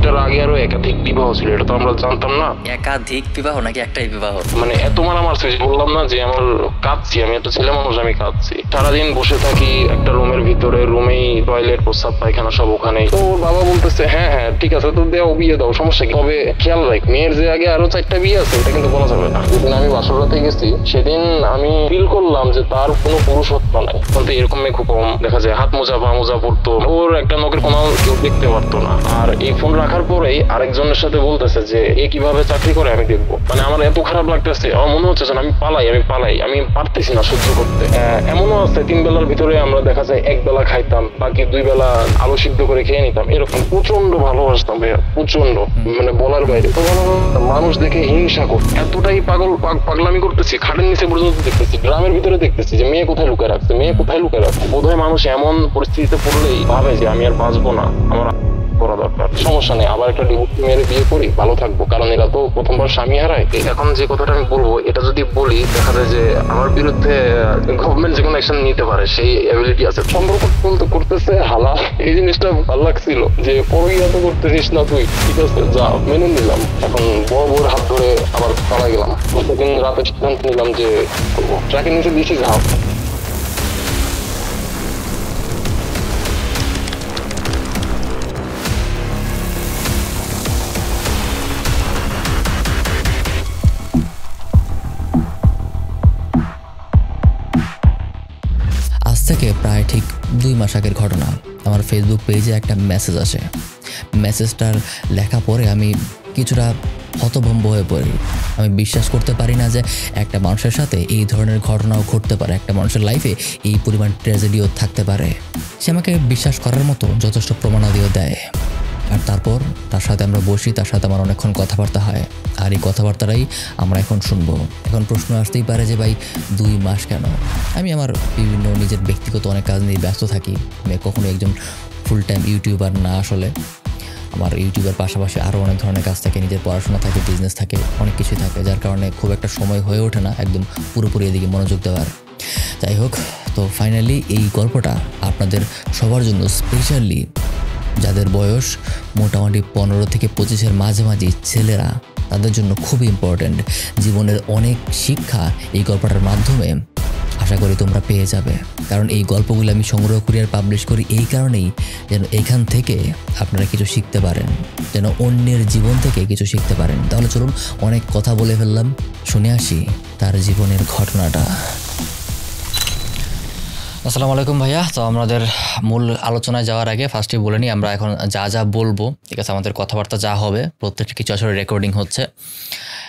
এটার আগে আরো একাধিক বিবাহ ছিল, এটা তো আমরা জানতাম না। একাধিক বিবাহ নাকি একটাই বিবাহ? মানে এত মারা মারছে, বললাম না যে আমার কাঁদছি, আমি একটা ছেলে মানুষ, আমি কাঁদছি। সারাদিন বসে থাকি একটা রুমের ভিতরে, রুমেই টয়লেট প্রস্রাব পায়খানা সব ওখানেই। তো ওর বাবা বলতেছে হ্যাঁ হ্যাঁ ঠিক আছে, তো দেও বিয়ে দাও, সমস্যা কি, তবে খেয়াল রাখ মেয়ের যে আগে আরো 4টা বিয়ে আছে, এটা কিন্তু বলা যাবে না। যেদিন আমি বাসরাতে গেছি সেদিন আমি ফিল করলাম যে তার কোনো পুরুষত্ব নাই। কিন্তু এরকম মেয়ে খুব কম দেখা যায়, হাত মোজা পা মোজা পড়তো, ওর একটা নখের কোনো কেউ দেখতে পারতো না। আর এই ফোন রাখার পরেই আরেকজনের সাথে বলতেছে যে এ কিভাবে চাকরি করে আমি দেখবো। মানে আমার এত খারাপ লাগতেছে, আমার মনে হচ্ছে যেন আমি পালাই, আমি পারতেছি না সহ্য করতে। এমনও আছে 3 বেলার ভিতরে আমরা দেখা যায় 1 বেলা খাইতাম, বাকি 2 বেলা আলু সিদ্ধ করে খেয়ে নিতাম। এরকম প্রচন্ড ভালোবাসতাম ভাইয়া, প্রচন্ড, মানে বলার বাইরে। তো মানুষ দেখে হিংসা করতো, এতটাই পাগলামি করতেছি, খাটের নিচে পর্যন্ত দেখতেছি, গ্রামের ভিতরে দেখতেছি যে মেয়ে কোথায় লুকায় রাখছে। বোধহয় মানুষ এমন পরিস্থিতিতে পড়লেই ভাবে যে আমি আর বাঁচবো না, আমার করা দরকার, সমস্যা নেই, আবার একটা ডিভোর্স মেরে বিয়ে করি, ভালো থাকবো। কারণ এরা তো প্রথমবার স্বামী হারায়। এখন যে কথাটা আমি বলবো, এটা যদি বলি দেখা যায় যে আমার বিরুদ্ধে গভর্নমেন্ট যে কোনো অ্যাকশন নিতে পারে, সেই অ্যাবিলিটি আছে। সম্পর্ক বলতে করতেছে হালা, এই জিনিসটা ভালো লাগছিল যে পরগিয়া তো করতেছিস না তুই, ঠিক আছে যা, মেনে নিলাম। এখন বড় বড় হাত ধরে আবার পালা গেলাম। প্রত্যেকদিন রাতে সিদ্ধান্ত নিলাম যে ট্রাকের নিচে দিয়েছি ঝাঁপ। আজ থেকে প্রায় ঠিক 2 মাস আগের ঘটনা। আমার ফেসবুক পেজে একটা মেসেজ আসে। মেসেজটার লেখা পরে আমি কিছুটা হতভম্ব হয়ে পড়ি। আমি বিশ্বাস করতে পারি না যে একটা মানুষের সাথে এই ধরনের ঘটনাও ঘটতে পারে, একটা মানুষের লাইফে এই পরিমাণ ট্র্যাজেডিও থাকতে পারে। সে আমাকে বিশ্বাস করার মতো যথেষ্ট প্রমাণাদিও দেয়। আর তারপর তার সাথে আমরা বসি, তার সাথে আমার অনেকক্ষণ কথাবার্তা হয়। আর এই কথাবার্তাটাই আমরা এখন শুনবো। এখন প্রশ্ন আসতেই পারে যে ভাই 2 মাস কেন? আমি আমার বিভিন্ন নিজের ব্যক্তিগত অনেক কাজ নিয়ে ব্যস্ত থাকি। আমি কখনো একজন ফুল টাইম ইউটিউবার না। আসলে আমার ইউটিউবের পাশাপাশি আরও অনেক ধরনের কাজ থাকে, নিজের পড়াশোনা থাকে, বিজনেস থাকে, অনেক কিছুই থাকে, যার কারণে খুব একটা সময় হয়ে ওঠে না একদম পুরোপুরি এদিকে মনোযোগ দেওয়ার। যাই হোক, তো ফাইনালি এই গল্পটা আপনাদের সবার জন্য, স্পেশালি যাদের বয়স মোটামুটি 15 থেকে 25-এর মাঝামাঝি ছেলেরা, তাদের জন্য খুবই ইম্পর্ট্যান্ট। জীবনের অনেক শিক্ষা এই গল্পটার মাধ্যমে আশা করি তোমরা পেয়ে যাবে। কারণ এই গল্পগুলো আমি সংগ্রহ করি আর পাবলিশ করি এই কারণেই যেন এখান থেকে আপনারা কিছু শিখতে পারেন, যেন অন্যের জীবন থেকে কিছু শিখতে পারেন। তাহলে চলুন, অনেক কথা বলে ফেললাম, শুনে আসি তার জীবনের ঘটনাটা। আসসালামু আলাইকুম ভাইয়া। তো আমাদের মূল আলোচনায় যাওয়ার আগে ফার্স্টে বলে নিই, আমরা এখন যা বলবো, ঠিক আছে, আমাদের কথাবার্তা যা হবে প্রত্যেকটা কিছু আসলে রেকর্ডিং হচ্ছে।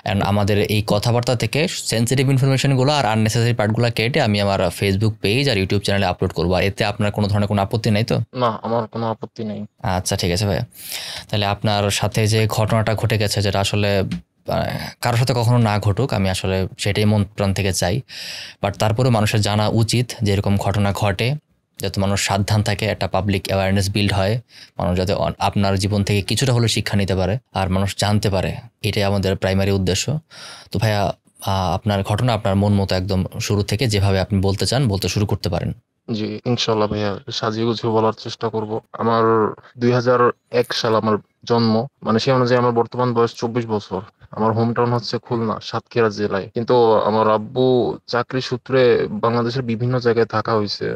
অ্যান্ড আমাদের এই কথাবার্তা থেকে সেন্সিটিভ ইনফরমেশনগুলো আর আননেসেসারি পার্টগুলো কেটে আমি আমার ফেসবুক পেজ আর ইউটিউব চ্যানেলে আপলোড করবো। আর এতে আপনার কোনো ধরনের কোনো আপত্তি নেই তো? না, আমার কোনো আপত্তি নেই। আচ্ছা ঠিক আছে ভাইয়া। তাহলে আপনার সাথে যে ঘটনাটা ঘটে গেছে, যেটা আসলে কারোর সাথে কখনো না ঘটুক, আমি আসলে সেটাই মন প্রাণ থেকে চাই। বাট তারপরেও মানুষের জানা উচিত যে এরকম ঘটনা ঘটে, যাতে মানুষ সাবধান থাকে, একটা পাবলিক অ্যাওয়ারনেস বিল্ড হয়, মানুষ যাতে আপনার জীবন থেকে কিছুটা হলেও শিক্ষা নিতে পারে আর মানুষ জানতে পারে, এটাই আমাদের প্রাইমারি উদ্দেশ্য। তো ভাইয়া, আপনার ঘটনা আপনার মন মতো একদম শুরু থেকে যেভাবে আপনি বলতে চান বলতে শুরু করতে পারেন। জি ইনশাল্লাহ ভাইয়া, সাজিয়ে গুছিয়ে বলার চেষ্টা করব। আমার 2001 সাল আমার জন্ম, মানে সেই অনুযায়ী আমার বর্তমান বয়স 24 বছর। আমার হোম টাউন হচ্ছে খুলনা, সাতক্ষীরা জেলায়। কিন্তু আমার আব্বু চাকরি সূত্রে বাংলাদেশের বিভিন্ন জায়গায় থাকা হয়েছে,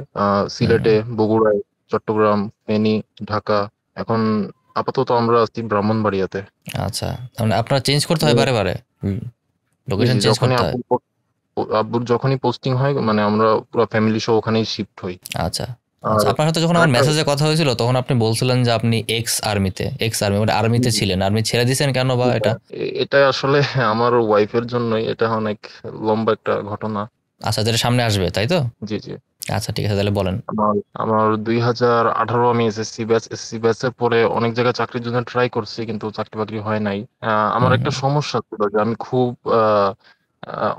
সিলেটে, বগুড়ায়, চট্টগ্রাম, ফেনী, ঢাকা। এখন আপাতত আমরা আছি ব্রাহ্মণবাড়িয়াতে। আচ্ছা, মানে আপনার চেঞ্জ করতে হয় বারে বারে, লোকেশন চেঞ্জ যখনই করতে হয়? আব্বুর যখনই পোস্টিং হয়, মানে আমরা পুরো ফ্যামিলি সহ ওখানেই শিফট হই। আচ্ছা আর আচ্ছা, আপনার সাথে যখন আমার আরেকটা, মেসেজে কথা হয়েছিল তখন আপনি বলছিলেন যে আপনি এক্স আর্মি মানে আর্মিতে ছিলেন, আর্মি ছেড়ে দিয়েছেন কেন বা এটা? এটা আসলে আমার ওয়াইফের জন্যই, এটা অনেক লম্বা একটা ঘটনা। আচ্ছা, যেটা সামনে আসবে তাই তো? জি জি। আচ্ছা ঠিক আছে, তাহলে বলেন। আমার আমার 2018 আমি এসএসসি ব্যাচের পরে অনেক জায়গায় চাকরির জন্য ট্রাই করছি, কিন্তু চাকরি বাকরি হয় নাই। আমার হুম একটা হুম সমস্যা ছিল যে আমি খুব আহ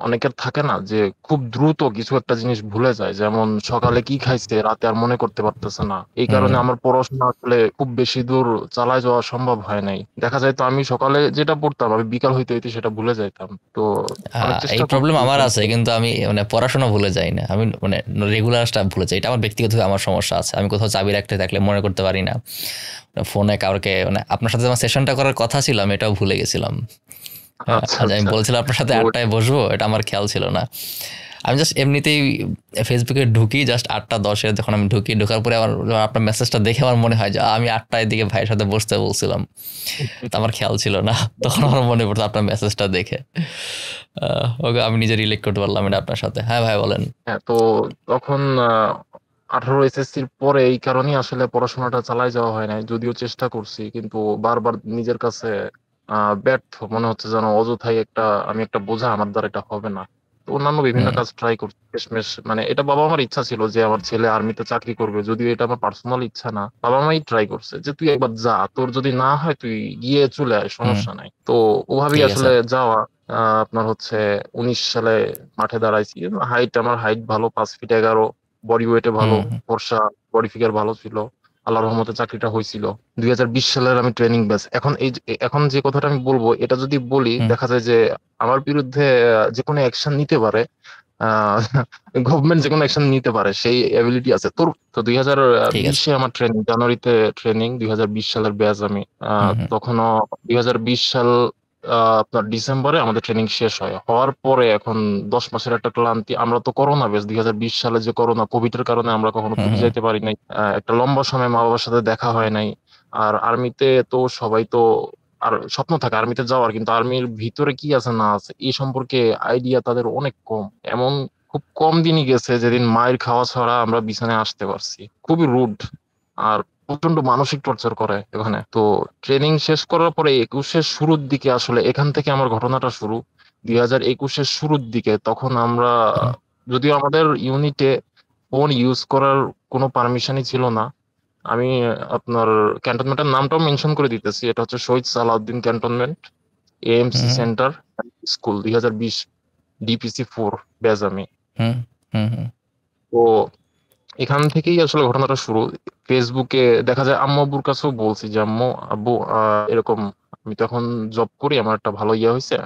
অনেকের থাকে না যে খুব দ্রুত কিছু একটা জিনিস ভুলে যায়, যেমন সকালে কি খাইছে রাতে আর মনে করতে পারতেছে না। এই কারণে হুম। আমার পড়াশোনা আসলে খুব বেশি দূর চালায় যাওয়া সম্ভব হয় নাই। দেখা যায় তো আমি সকালে যেটা পড়তাম আমি বিকাল হইতে হইতে সেটা ভুলে যাইতাম। তো অনেক এই চেষ্টা প্রবলেম করছি আমার আছে, কিন্তু কিন্তু আমি মানে পড়াশোনা ভুলে যাই না, আমি মানে রেগুলার স্টাফ ভুলে যাই, এটা আমার ব্যক্তিগত আমার সমস্যা আছে। আমি কোথাও চাবি রাখতে থাকলে মনে করতে পারি না, ফোনে কাউকে মানে আপনার সাথে আমার সেশনটা করার কথা ছিল আমি এটাও ভুলে গেছিলাম। হ্যাঁ, আচ্ছা আজ আমি আচ্ছা। বলছিলাম আপনার সাথে তো 8টায় বসবো, এটা আমার খেয়াল ছিল না। আমি জাস্ট এমনিতেই ফেসবুকে ঢুকি, জাস্ট 8টা 10-এ যখন আমি ঢুকি, ঢোকার পরে আমার যখন আপনার মেসেজটা দেখে আমার মনে হয় যে আমি 8টায় দিকে ভাইয়ের সাথে বসতে বলছিলাম, তো আমার খেয়াল ছিল না। তখন আমার মনে পড়তো আপনার মেসেজটা দেখে। ওকে, আমি নিজে রিলেট করতে পারলাম এটা আপনার সাথে। হ্যাঁ ভাই বলেন। হ্যাঁ, তো তখন 18 এসএসসির পরে এই কারণেই আসলে পড়াশোনাটা চালাই যাওয়া হয় নাই, যদিও চেষ্টা করছি কিন্তু বারবার নিজের কাছে ব্যর্থ মনে হচ্ছে, যেন অযথাই আমি একটা বোঝা, আমার দ্বারা এটা হবে না। তো অন্যান্য বিভিন্ন হুম। কাজ ট্রাই করছি শেষমেশ, মানে এটা বাবা মার ইচ্ছা ছিল যে আমার ছেলে আর্মিতে চাকরি করবে, যদিও এটা আমার পার্সোনাল ইচ্ছা না। বাবা মাই ট্রাই করছে যে তুই একবার যা, তোর যদি না হয় তুই গিয়ে চলে আয়, হুম। সমস্যা নাই। তো ওভাবেই ঠিক আছে। আসলে যাওয়া। আপনার হচ্ছে 19 সালে মাঠে দাঁড়াইছি। আমার হাইট ভালো, 5 ফিট 11, বডি ওয়েটে ভালো, হুম। হুম। ফর্সা, বডি ফিগার ভালো ছিল। আল্লাহর রহমতে চাকরিটা হয়েছিল। 2020 সালের আমি ট্রেনিং ব্যাচ। এখন যে কথাটা আমি বলবো, এটা যদি বলি হুম। দেখা যায় যে আমার বিরুদ্ধে যে কোনো অ্যাকশন নিতে পারে, আহ গভর্নমেন্ট যে কোনো অ্যাকশন নিতে পারে সেই এবিলিটি আছে তোর। তো দুই হাজার ঠিক আছে। বিশে আমার ট্রেনিং, জানুয়ারিতে ট্রেনিং, 2020 সালের ব্যাচ আমি। হুম। হুম। তখনও 2020 সাল আপনার ডিসেম্বরে আমাদের ট্রেনিং শেষ হওয়ার পরে এখন 10 মাসের একটা ক্লান্তি। আমরা তো করোনা বেশ, 2020 সালে যে করোনা কোভিড এর কারণে আমরা কখনো হুম। ট্যুরে হুম। যাইতে পারি নাই। একটা লম্বা সময় মা বাবার সাথে দেখা হয় নাই। আর আর্মিতে তো সবাই তো আর স্বপ্ন থাকে আর্মিতে যাওয়ার, কিন্তু আর্মির ভিতরে কি আছে না আছে এই সম্পর্কে আইডিয়া তাদের অনেক কম। এমন খুব কম দিনই গেছে যেদিন মায়ের খাওয়া ছাড়া আমরা বিছানায় আসতে পারছি। খুবই রুড আর প্রচন্ড মানসিক টর্চার করে এখানে। তো ট্রেনিং শেষ করার পরে 21-এর শুরুর দিকে আসলে এখান থেকে আমার ঘটনাটা শুরু। 2021-এর শুরুর দিকে তখন আমরা, হুম। যদিও আমাদের ইউনিটে ফোন ইউজ করার কোনো পারমিশনই ছিল না। আমি আপনার ক্যান্টনমেন্টের নামটাও মেনশন করে দিতেছি, এটা হচ্ছে শহীদ সালাউদ্দিন ক্যান্টনমেন্ট, এএমসি হুম। সেন্টার স্কুল, 2020, DPC 4 ব্যাচ আমি। হুম। হুম। হুম। তো এখান থেকেই আসলে ঘটনাটা শুরু। ফেসবুকে দেখা যায় আম্মু আব্বুর কাছেও বলছি যে আম্মু আব্বু এরকম আমি তখন জব করি, আমার একটা ভালো ইয়ে হয়েছে,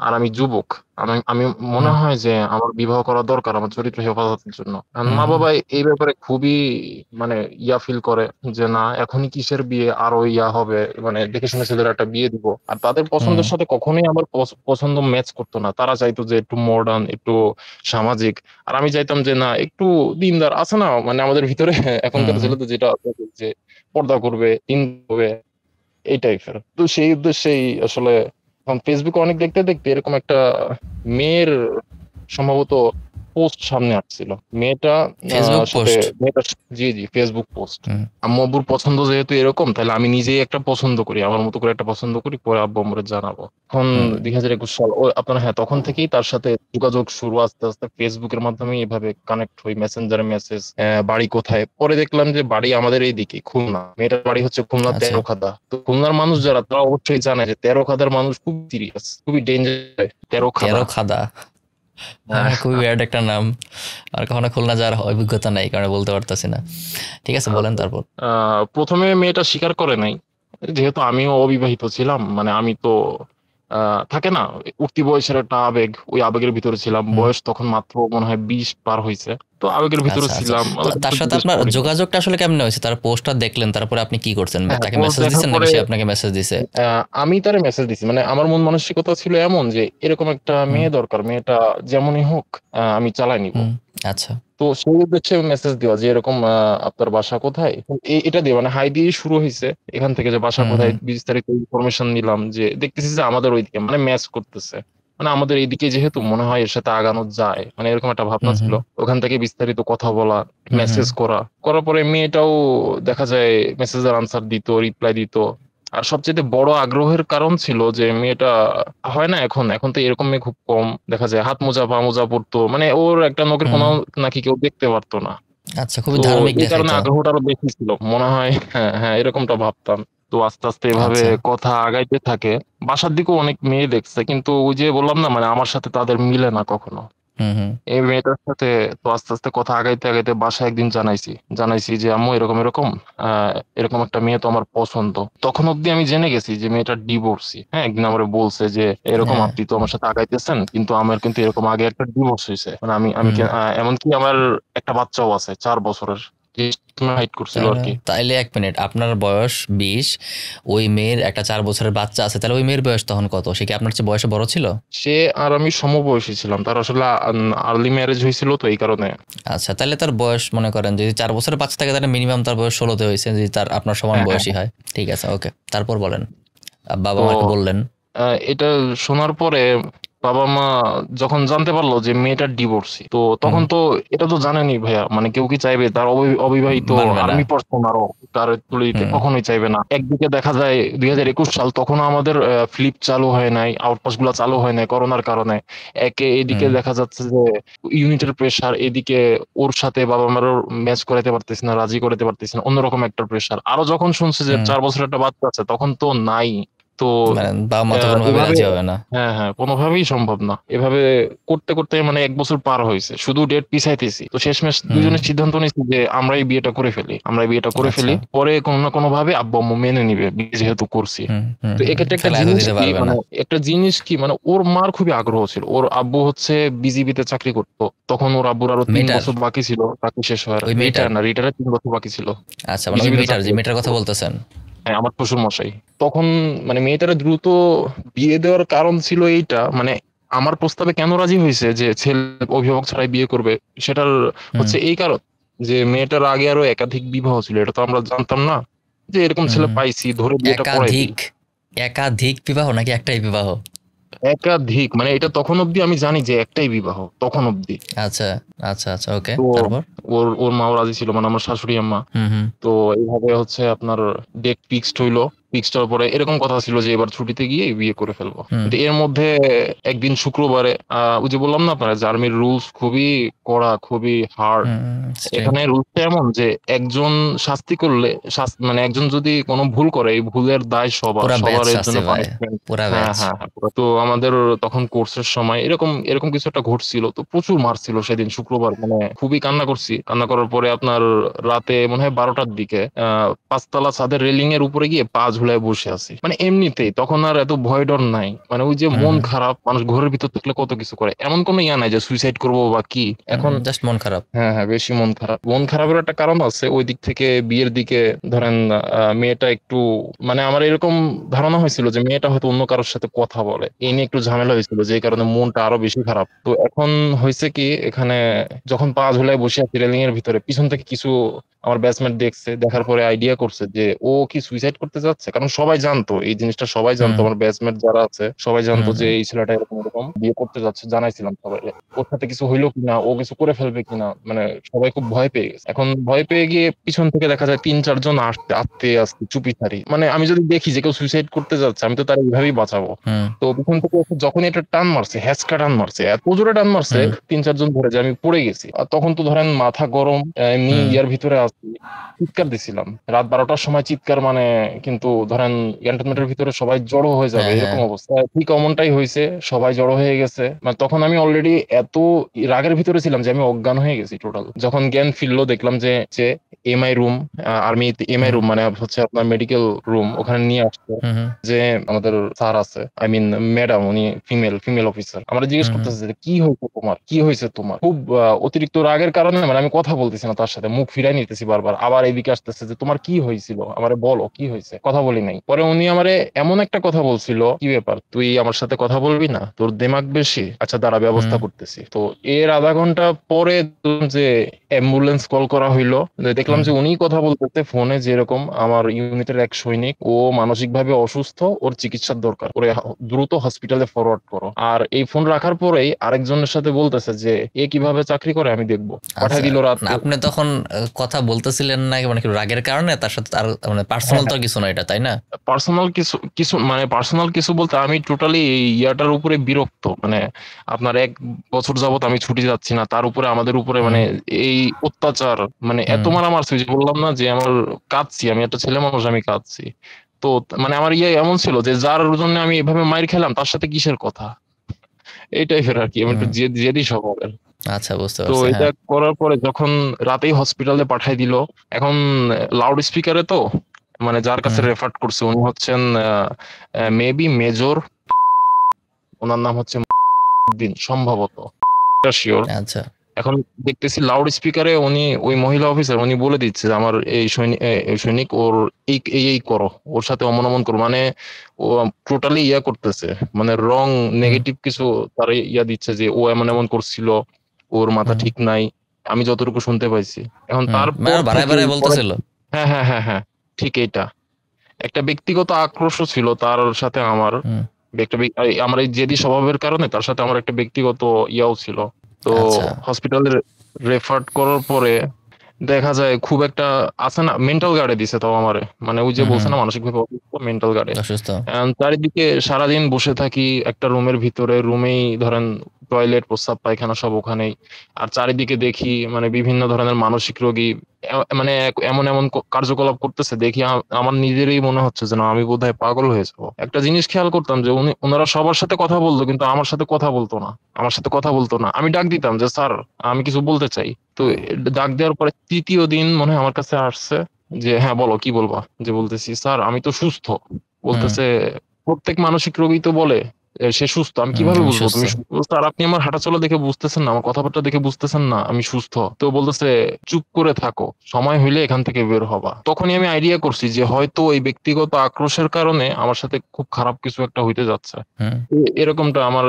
আর আমি যুবক, আমি আমি মনে হুম। হয় যে আমার বিবাহ করা দরকার আমার চরিত্র হেফাজতের জন্য। কারণ হুম। মা হুম। বাবা এই ব্যাপারে খুবই মানে ফিল করে যে না এখনই কিসের বিয়ে, আরো হবে, মানে দেখে শুনে ছেলের একটা বিয়ে দিব। আর তাদের হুম। পছন্দের সাথে কখনোই আমার পছন্দ ম্যাচ করতো না। তারা চাইতো যে একটু মডার্ন, একটু সামাজিক, আর আমি চাইতাম যে না একটু দিনদার আছে না, মানে আমাদের ভিতরে এখনকার হুম। ছেলেদের যেটা আছে যে পর্দা করবে, দিন করবে, এই টাইপের। তো সেই উদ্দেশ্যেই আসলে এখন ফেসবুকে অনেক দেখতে দেখতে এরকম একটা মেয়ের সম্ভবত পোস্ট সামনে আসছিল। মেয়েটা ফেসবুক সাথে পোস্ট। মেয়েটা, জি জি, ফেসবুক পোস্ট। হুম। আম্মু আব্বুর পছন্দ যেহেতু এরকম, তাহলে আমি নিজেই একটা পছন্দ করি, আমার মতো করে একটা পছন্দ করি, পরে আব্বু আম্মুরে জানাবো। এখন হুম। 2021 সাল আপনার, হ্যাঁ তখন থেকেই তার সাথে যোগাযোগ শুরু। আস্তে আস্তে ফেসবুকের মাধ্যমে এভাবে কানেক্ট হই, মেসেঞ্জারে মেসেজ, বাড়ি কোথায়, পরে দেখলাম যে বাড়ি আমাদের এইদিকে খুলনা, মেয়েটার বাড়ি হচ্ছে খুলনা আচ্ছা। তেরোখাদা। তো খুলনার মানুষ যারা তারা অবশ্যই জানে যে তেরোখাদার মানুষ খুব সিরিয়াস, খুবই ডেঞ্জার। তেরোখাদা, 13 খাদা। হ্যাঁ, খুবই ব্যাড একটা নাম। আর কখনো খুলনা যাওয়ার অভিজ্ঞতা নাই, কারণে বলতে পারতাছি না। ঠিক আছে, বলেন তারপর। প্রথমে মেয়েটা স্বীকার করে নাই, যেহেতু আমিও অবিবাহিত ছিলাম, মানে আমি তো থাকে না উঠতি বয়সের একটা আবেগ, ওই আবেগের ভিতরে ছিলাম। হুম। বয়স তখন মাত্র মনে হয় 20 পার হয়েছে, তো আবেগের ভিতরে আচ্ছা আচ্ছা। ছিলাম, তো আমি তার তো সাথে জিজ্ঞেস আপনার করিনি। যোগাযোগটা আসলে কেমনে হয়েছে? তার পোস্টটা দেখলেন, তারপরে আপনি কি করছেন? হ্যাঁ, তাকে পোস্ট মেসেজ দেখার দিচ্ছেন নাকি পরে সে আপনাকে মেসেজ দিছে? আমি তারে মেসেজ দিছি, মানে আমার মন মানসিকতা ছিল এমন যে এরকম একটা হুম। মেয়ে দরকার, মেয়েটা যেমনই হোক আমি চালাই নিব। হুম। আচ্ছা। তো সেই উদ্দেশ্যে মেসেজ দেওয়া যে এরকম আপনার বাসা কোথায়, এটা দিয়ে মানে হাই দিয়ে শুরু হয়েছে। এখান থেকে যে বাসা হুম। কোথায় হুম। বিস্তারিত ইনফরমেশন নিলাম, যে দেখতেছি যে আমাদের ওইদিকে মানে ম্যাচ করতেছে, মানে আমাদের এইদিকে যেহেতু মনে হয় এর সাথে আগানো যায়, মানে এরকম একটা ভাবনা হুম। ছিল। হুম। ওখান থেকে বিস্তারিত কথা বলা, হুম। হুম। মেসেজ করার পরে মেয়েটাও দেখা যায় মেসেজের আনসার দিত, রিপ্লাই দিত। আর সবচেয়ে বড় আগ্রহের কারণ ছিল যে মেয়েটা, হয় না এখন এখন তো এরকম মেয়ে খুব কম দেখা যায়, হাত মোজা পা মোজা পরতো, মানে ওর একটা নখের হুম। কোনো নাকি কেউ দেখতে পারতো না। আচ্ছা, খুবই তো ধার্মিক এই কারণে দেখাইতো। আগ্রহটা আরো বেশি ছিল মনে হয়, হ্যাঁ হ্যাঁ এরকমটা ভাবতাম। তো আস্তে আস্তে এভাবে আচ্ছা। কথা আগাইতে থাকে। বাসার দিকেও অনেক মেয়ে দেখছে, কিন্তু ওই যে বললাম না, মানে আমার সাথে তাদের মিলে না কখনো। হুম হুম এই মেয়েটার সাথে তো আস্তে আস্তে কথা আগাইতে আগাইতে বাসায় একদিন জানাইছি যে আম্মু এরকম এরকম এরকম একটা মেয়ে তো আমার পছন্দ। তখন অব্দি আমি জেনে গেছি যে মেয়েটা ডিভোর্সি। হ্যাঁ, একদিন আমার বলছে যে এরকম হ্যাঁ আপনি তো আমার সাথে আগাইতেছেন, কিন্তু আমার কিন্তু এরকম আগে একটা ডিভোর্স হয়েছে, মানে আমি আমি হুম। এমনকি আমার একটা বাচ্চাও আছে 4 বছরের, হাইট করছিল আর কি। তাইলে 1 মিনিট, আপনার বয়স 20, ওই মেয়ের একটা 4 বছরের বাচ্চা আছে, তাহলে ওই মেয়ের বয়স তখন কত? সে কি আপনার চেয়ে বয়সে বড় ছিল? সে আর আমি সমবয়সী ছিলাম, তার আসলে আর্লি ম্যারেজ হয়েছিল তো এই কারণে। আচ্ছা, তাহলে তার বয়স মনে করেন যদি 4 বছরের বাচ্চা থাকে তাহলে মিনিমাম তার বয়স 16তে হয়েছে, যদি তার আপনার সমান হ্যাঁ, হ্যাঁ, বয়সী হয়। ঠিক আছে, ওকে, তারপর বলেন। বাবা তো মাকে বললেন? এটা শোনার পরে বাবা মা যখন জানতে পারলো যে মেয়েটার ডিভোর্সি, তো হুম, তখন তো এটা তো জানেনই ভাইয়া, মানে কেউ কি চাইবে তার অবিবাহিত মানবে না। আর্মি পার্সন আরো তার তুলে দিতে? হুম কখনোই চাইবে না। একদিকে দেখা যায় 2021 সাল, তখন আমাদের ফ্লিপ চালু হয় নাই, আউটপাস গুলা চালু হয় নাই করোনার কারণে। এদিকে হুম দেখা যাচ্ছে যে ইউনিটের প্রেসার, এদিকে ওর সাথে বাবা মারও ম্যাচ করাতে পারতেছি না, রাজি করাতে পারতেছি না, অন্যরকম একটা প্রেসার। আরো যখন শুনছে যে হুম। 4 বছরের একটা বাচ্চা আছে, তখন তো নাই। তো মানে বাবা মা তো কোনোভাবে এভাবে, রাজি হবে না। হ্যাঁ হ্যাঁ, কোনোভাবেই সম্ভব না। এভাবে করতে করতে মানে 1 বছর পার হয়েছে, শুধু ডেট পিছাইতেছি। তো শেষমেশ হুম। দুজনে সিদ্ধান্ত নিয়েছি যে আমরাই বিয়েটা করে আচ্ছা। ফেলি, পরে কোনো না কোনো ভাবে আব্বু আম্মু মেনে নিবে, বিয়ে যেহেতু করছি। হুম হুম তো হুম। এক্ষেত্রে ফেলায় তো দিতে পারবে না। একটা জিনিস কি, ওর মার খুবই আগ্রহ ছিল। ওর আব্বু হচ্ছে বিজিবিতে চাকরি করতো, তখন ওর আব্বুর আরো তিন মেয়েটার? বছর বাকি ছিল চাকরি শেষ হওয়ার। ওই মেয়েটার? রিটায়ার না, রিটায়ারের 3 বছর বাকি ছিল। আচ্ছা, মানে ওই বিজিবিতে মেয়েটার, চাকরি যে মেয়েটার কথা করতো। বলতেছেন? হ্যাঁ, আমার শ্বশুর মশাই। তখন মানে মেয়েটারে দ্রুত বিয়ে দেওয়ার কারণ ছিল এইটা, মানে আমার প্রস্তাবে কেন রাজি হয়েছে যে ছেলে অভিভাবক ছাড়াই বিয়ে করবে, সেটার হুম হচ্ছে এই কারণ যে মেয়েটার আগে আরো একাধিক বিবাহ ছিল। এটা তো আমরা জানতাম না, যে এরকম হুম ছেলে হুম। পাইছি ধরে বিয়েটা পড়াই দিই। একাধিক? একাধিক বিবাহ নাকি একটাই বিবাহ? একাধিক, মানে এটা তখন অব্দি আমি জানি যে একটাই বিবাহ, তখন অব্দি। আচ্ছা আচ্ছা আচ্ছা, ওকে, তো তারপর? ওর ওর মাও রাজি ছিল, মানে আমার শাশুড়ি আম্মা। হুম হুম তো এইভাবে হচ্ছে আপনার ডেট ফিক্সড হইলো। ফিক্সড হওয়ার পরে এরকম কথা ছিল যে এবার ছুটিতে গিয়ে বিয়ে করে ফেলবো, হুম কিন্তু এর মধ্যে একদিন শুক্রবারে ওই যে বললাম না আপনারা, যে আর্মির রুলস খুবই কড়া, খুবই হার্ড। হুম। স্ট্রিক্ট। এখানে রুলসটা এমন যে একজন শাস্তি করলে, মানে একজন যদি কোনো ভুল করে, এই ভুলের দায় সবার পুরা ব্যাচ সবার এর জন্য শাস্তি ভাই, পানিশমেন্ট। পুরা হ্যাঁ ব্যাচ। হ্যাঁ হ্যাঁ, তো আমাদের তখন কোর্সের সময় এরকম এরকম কিছু একটা ঘটছিল, তো প্রচুর মারছিল সেদিন শুক্রবার। মানে খুবই কান্না করছি। কান্না করার পরে আপনার রাতে মনে হয় 12টার দিকে 5তলা ছাদের রেলিং এর উপরে গিয়ে পা ঝুলায় বসে আছি। মানে এমনিতেই তখন আর এত ভয় ডর নাই, মানে ওই যে মন হুম খারাপ, মানুষ ঘরের ভিতর থাকলে কত কিছু করে, এমন কোনো ইয়া নাই যে সুইসাইড করবো বা কি হুম। এখন। জাস্ট মন খারাপ। হ্যাঁ হ্যাঁ, বেশি মন খারাপ। মন খারাপের একটা কারণ আছে, ওই দিক থেকে বিয়ের দিকে ধরেন মেয়েটা একটু, মানে আমার এরকম ধারণা হয়েছিল যে মেয়েটা হয়তো অন্য কারোর সাথে কথা বলে, এই নিয়ে একটু ঝামেলা হয়েছিল, যে কারণে মনটা আরো বেশি খারাপ। তো এখন হয়েছে কি, এখানে যখন পা ঝুলায় বসে আছি রেলিং এর ভিতরে, পিছন থেকে কিছু আমার ব্যাচমেট দেখছে, দেখার পরে আইডিয়া করছে যে ও কি সুইসাইড করতে যাচ্ছে। কারণ সবাই জানতো এই জিনিসটা, সবাই জানতো, হুম আমার ব্যাচমেট যারা আছে সবাই জানতো হুম যে হুম এই ছেলেটা এরকম এরকম বিয়ে করতে যাচ্ছে। জানাইছিলাম সবাই, ওর সাথে কিছু হইলো কিনা, ও কিছু করে ফেলবে কিনা, মানে সবাই খুব ভয় পেয়ে গেছে। এখন ভয় পেয়ে গিয়ে পিছন থেকে দেখা যায় 3-4 জন আসতে আস্তে আস্তে চুপি সারি, মানে আমি যদি দেখি যে কেউ সুইসাইড করতে যাচ্ছে, আমি তো তার এইভাবেই বাঁচাবো। হুম তো পিছন থেকে এসে যখন এটা টান মারছে, হ্যাচকা টান মারছে, এত জোরে টান মারছে, হুম 3-4 জন ধরে যে আমি পড়ে গেছি। আর তখন তো ধরেন মাথা গরম, এমনি হুম ইয়ার ভিতরে আছি, চিৎকার দিছিলাম রাত 12টার সময় চিৎকার, মানে কিন্তু ধরেন ক্যান্টনমেন্টের ভিতরে সবাই জড়ো হয়ে যাবে হ্যাঁ হ্যাঁ। এরকম অবস্থা, ঠিক অমনটাই হয়েছে। সবাই জড়ো হয়ে গেছে, মানে তখন আমি অলরেডি এত রাগের ভিতরে ছিলাম যে আমি অজ্ঞান হয়ে গেছি টোটাল। যখন জ্ঞান ফিরলো, দেখলাম যে যে এমআই রুম, আর্মি এমআই হুম রুম মানে হচ্ছে আপনার মেডিকেল রুম, ওখানে নিয়ে আসছে। হুম হুম যে আমাদের স্যার আছে, আই মিন ম্যাডাম, উনি ফিমেল অফিসার, আমরা জিজ্ঞেস হুম করতেছে যে কি হয়েছে তোমার, কি হয়েছে তোমার। খুব অতিরিক্ত রাগের কারণে মানে আমি কথা বলতেছি না তার সাথে, মুখ ফিরাই নিতেছি বারবার। আবার এদিকে আসতেছে যে তোমার কি হয়েছিল, আমারে বলো কি হয়েছে। কথা বলি নাই। পরে উনি আমারে এমন একটা কথা বলছিল, কি ব্যাপার তুই আমার সাথে কথা বলবি না, তোর দিমাগ বেশি, আচ্ছা দাঁড়া ব্যবস্থা হুম করতেছি। তো এর আধা ঘন্টা পরে দেখলাম যে অ্যাম্বুলেন্স কল করা হইলো। দেখলাম হুম। যে উনি কথা বলতেছে ফোনে, যেরকম আমার ইউনিটের এক সৈনিক, ও মানসিক ভাবে অসুস্থ, ওর চিকিৎসার দরকার, ওরে দ্রুত হসপিটালে ফরওয়ার্ড করো। আর এই ফোন রাখার পরেই আরেকজনের সাথে বলতেছে যে এ কিভাবে চাকরি করে আমি দেখবো, পাঠাই আচ্ছা, দিল না রাতে। আপনি তখন কথা বলতেছিলেন না মানে কি রাগের কারণে? তার সাথে তার মানে পার্সোনাল তো কিছু না এটা, তাই না? পার্সোনাল কিছু কিছু মানে পার্সোনাল কিছু বলতে আমি টোটালি ইয়াটার উপরে বিরক্ত, মানে আপনার 1 বছর যাবত আমি ছুটি যাচ্ছি না, তার উপরে আমাদের উপরে হুম মানে এই অত্যাচার, মানে এত হুম মারা মারছে, যে বললাম না যে আমার কাঁদছি, আমি একটা ছেলে মানুষ, আমি কাঁদছি। তো মানে আমার এমন ছিল যে যার জন্য আমি এভাবে মাইর খেলাম তার সাথে কিসের কথা, এই টাইপের আর কি। আমি একটু জেদি স্বভাবের। আচ্ছা, বুঝতে তো পারছি। এটা হ্যাঁ। করার পরে যখন রাতেই হসপিটালে পাঠাই দিল, এখন লাউড স্পিকারে তো মানে যার কাছে হুম। রেফার করছে উনি হচ্ছেন মেবি মেজর, ওনার নাম হচ্ছে দিন সম্ভবত, শিওর। আচ্ছা। এখন দেখতেছি লাউড স্পিকারে উনি ওই মহিলা অফিসার উনি বলে দিচ্ছে যে আমার এই সৈনিক ওর এই করো, ওর সাথে অমন অমন করো, মানে ও টোটালি করতেছে, মানে রং হুম। নেগেটিভ কিছু তার দিচ্ছে যে ও এমন এমন করছিল, ওর মাথা হুম। ঠিক নাই, আমি যতটুকু শুনতে পাইছি। এখন হুম, মানে তারপর আরো বাড়ায় থেকে বাড়ায় বলতেছিল। হ্যাঁ হ্যাঁ হ্যাঁ হ্যাঁ, ঠিক এইটা। একটা ব্যক্তিগত আক্রোশ ছিল তার সাথে আমার, হুম। আমার এই জেদি স্বভাবের কারণে তার সাথে আমার একটা ব্যক্তিগত ইয়াও ছিল। তো আচ্ছা। হসপিটালে রেফার করার পরে দেখা যায় খুব একটা আছে না, মেন্টাল গার্ডে দিছে তাও আমারে, মানে ওই যে হুম। বলছে হুম। না মানসিক ভাবে অসুস্থ, মেন্টাল গার্ডে। অসুস্থ। চারিদিকে সারাদিন বসে থাকি একটা রুমের ভিতরে, রুমেই ধরেন টয়লেট প্রস্রাব পায়খানা সব ওখানেই। আর চারিদিকে দেখি মানে বিভিন্ন ধরনের মানসিক রোগী মানে এমন এমন কার্যকলাপ করতেছে দেখি আমার নিজেরই মনে হচ্ছে যে না আমি বোধহয় পাগল হয়ে যাবো। একটা জিনিস খেয়াল করতাম যে ওনারা সবার সাথে কথা বলতো কিন্তু আমার সাথে কথা বলতো না, আমার সাথে কথা বলতো না। আমি ডাক দিতাম যে স্যার আমি কিছু বলতে চাই। তো ডাক দেওয়ার পরে তৃতীয় দিন মনে হয় আমার কাছে আসছে যে হ্যাঁ বলো কি বলবা, যে বলতেছি স্যার আমি তো সুস্থ। হুম। বলতেছে প্রত্যেক মানসিক রোগী তো বলে সে সুস্থ, আমি হুম, কিভাবে আমি বুঝবো সুস্থ। তুমি সুস্থ? স্যার আপনি আমার হাঁটাচলা দেখে বুঝতেছেন না, আমার কথাবার্তা দেখে বুঝতেছেন না আমি সুস্থ? তো বলতেছে চুপ করে থাকো, সময় হইলে এখান থেকে বের হবা। তখনই আমি আইডিয়া করছি যে হয়তো এই ব্যক্তিগত আক্রোশের কারণে আমার সাথে খুব খারাপ কিছু একটা হইতে যাচ্ছে। হুম। এরকমটা আমার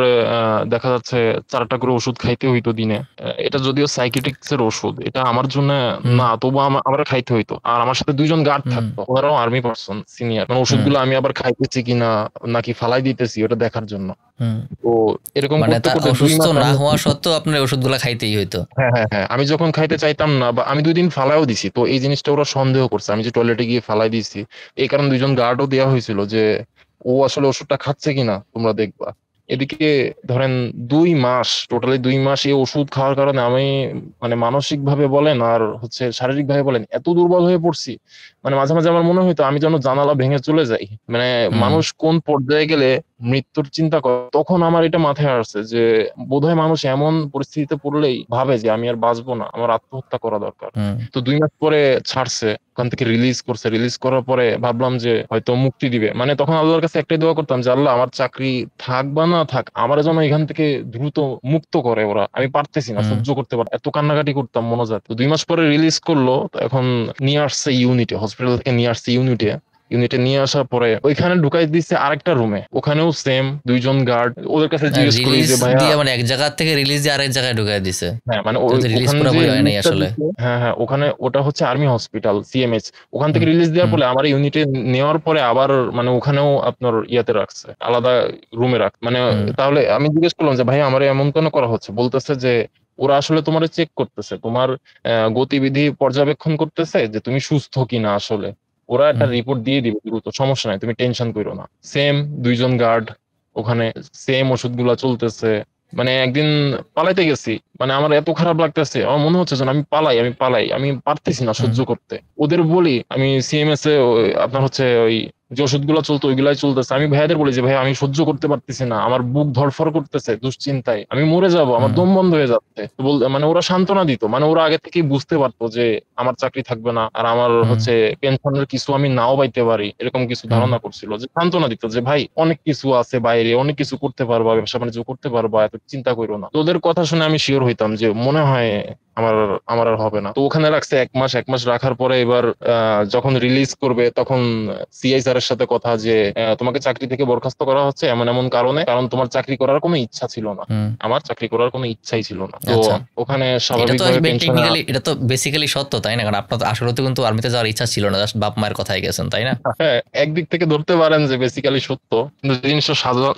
দেখা যাচ্ছে 4টা করে ওষুধ খাইতে হইতো দিনে। এটা যদিও সাইকিয়াট্রিক্স এর ওষুধ, এটা আমার জন্য হুম। না, তবু আমার খাইতে হইতো। আর আমার সাথে 2জন গার্ড হুম। থাকতো, ওনারাও আর্মি পার্সন সিনিয়র, মানে হুম। ওষুধগুলো আমি আবার খাইতেছি কিনা নাকি ফালাই দিতেছি ওটা দেখার জন্য। হুম। তো এরকম মানে করতে তা করতে দুই অসুস্থ মাস না আমি হওয়া সত্ত্বেও আপনার ওষুধগুলা খাইতেই হইতো। হ্যাঁ হ্যাঁ হ্যাঁ, আমি যখন খাইতে চাইতাম না বা আমি 2 দিন ফালাইও দিছি, তো এই জিনিসটা ওরা সন্দেহ করছে আমি যে টয়লেটে গিয়ে ফালাই দিছি। এই কারণে 2জন গার্ডও দেওয়া হয়েছিল যে ও আসলে ওষুধটা খাচ্ছে কিনা তোমরা দেখবা। এদিকে ধরেন 2 মাস, টোটালি 2 মাস এই ওষুধ খাওয়ার কারণে আমি মানে মানসিক ভাবে বলেন আর হচ্ছে শারীরিক ভাবে বলেন এত দুর্বল হয়ে পড়ছি, মানে মাঝে মাঝে আমার মনে হইতো আমি যেন জানালা ভেঙে চলে যাই। মানে হুম। মানুষ কোন পর্যায়ে গেলে মৃত্যুর চিন্তা করে, তখন আমার এটা মাথায় আসছে যে বোধহয় মানুষ এমন পরিস্থিতিতে পড়লেই ভাবে যে আমি আর বাঁচবো না, আমার আত্মহত্যা করা দরকার। হুম। তো 2 মাস পরে ছাড়ছে, ওখান থেকে রিলিজ করছে, রিলিজ করার পরে ভাবলাম যে হয়তো মুক্তি দিবে, মানে তখন আল্লাহর কাছে একটাই দোয়া করতাম যে আল্লাহ আমার চাকরি থাক বা না থাক আমার যেন এখান থেকে দ্রুত মুক্ত করে ওরা, আমি পারতেছি না হুম। সহ্য করতে পার, এত কান্নাকাটি করতাম মনোজাত। তো 2 মাস পরে রিলিজ করলো, তো এখন নিয়ে আসছে ইউনিটে, হসপিটাল থেকে নিয়ে আসছে ইউনিটে। ইউনিটে নিয়ে আসার পরে ওইখানে ঢুকাই দিচ্ছে আরেকটা রুমে, ওখানেও সেম 2জন গার্ড। ওদের কাছে জিজ্ঞেস করি রিলিজ যে ভাইয়া, দিয়ে মানে এক জায়গা থেকে রিলিজ দিয়ে আরেক জায়গায় ঢুকাই দিছে। হ্যাঁ মানে তো রিলিজ ওখানে যে পুরোপুরি হয় নাই রিলিজটা আসলে। দিচ্ছে, হ্যাঁ হ্যাঁ ওখানে ওটা হচ্ছে আর্মি হসপিটাল সিএমএইচ। ওখান হুম। থেকে রিলিজ দেওয়ার হুম। পরে আমার ইউনিটে নেওয়ার পরে আবার মানে ওখানেও আপনার ইয়াতে রাখছে, আলাদা রুমে মানে হুম। তাহলে আমি জিজ্ঞেস করলাম যে ভাই আমার এমন কেন করা হচ্ছে? বলতেছে যে ওরা আসলে তোমার চেক করতেছে, তোমার গতিবিধি পর্যবেক্ষণ করতেছে যে তুমি সুস্থ কিনা আসলে। ওরা একটা হুম। রিপোর্ট দিয়ে দিবে দ্রুত, সমস্যা নাই, তুমি টেনশন করো না। সেম 2জন গার্ড ওখানে, সেম ওষুধগুলা চলতেছে। মানে একদিন পালাইতে গেছি, মানে আমার এত খারাপ লাগতেছে, আমার মনে হচ্ছে যেন আমি পালাই, আমি পারতেছি না হুম। সহ্য করতে। ওদের বলি আমি সিএমএস এ আপনার হচ্ছে ওই যে ওষুধগুলো চলতো ওইগুলাই চলতেছে, আমি ভাইয়াদের বলি যে ভাই আমি সহ্য করতে পারতেছি না, আমার বুক ধড়ফড় করতেছে দুশ্চিন্তায়, আমি মরে যাব, আমার হুম। দম বন্ধ হয়ে যাচ্ছে। তো মানে ওরা সান্ত্বনা দিত, মানে ওরা আগে থেকেই বুঝতে পারতো যে আমার চাকরি থাকবে না আর আমার হুম। হচ্ছে পেনশনের কিছু আমি নাও পাইতে পারি, এরকম কিছু হুম। ধারণা করছিল, যে সান্ত্বনা দিত যে ভাই অনেক কিছু আছে বাইরে, অনেক কিছু করতে পারবা, ব্যবসা বাণিজ্য করতে পারবা, এত চিন্তা করো না। তো ওদের কথা শুনে আমি শিওর হইতাম যে মনে হয় আমার আমার আর হবে না। তো ওখানে রাখছে 1 মাস রাখার পরে এবার যখন রিলিজ করবে তখন সিআই স্যারের সাথে কথা যে তোমাকে চাকরি থেকে বরখাস্ত করা হচ্ছে এমন এমন কারণে, কারণ তোমার চাকরি করার কোনো ইচ্ছা ছিল না। হুম। আমার চাকরি করার কোনো ইচ্ছাই ছিল না। তো আচ্ছা, ওখানে এটা তো স্বাভাবিকভাবে পেনশনে টেকনিক্যালি এটা তো বেসিক্যালি সত্য, তাই না? কারণ আপনার তো আসলে তো কিন্তু আর্মিতে যাওয়ার ইচ্ছা ছিল না, জাস্ট বাপ মায়ের কথায় গেছেন, তাই না? হ্যাঁ একদিক থেকে ধরতে পারেন যে বেসিক্যালি সত্য, কিন্তু জিনিসটা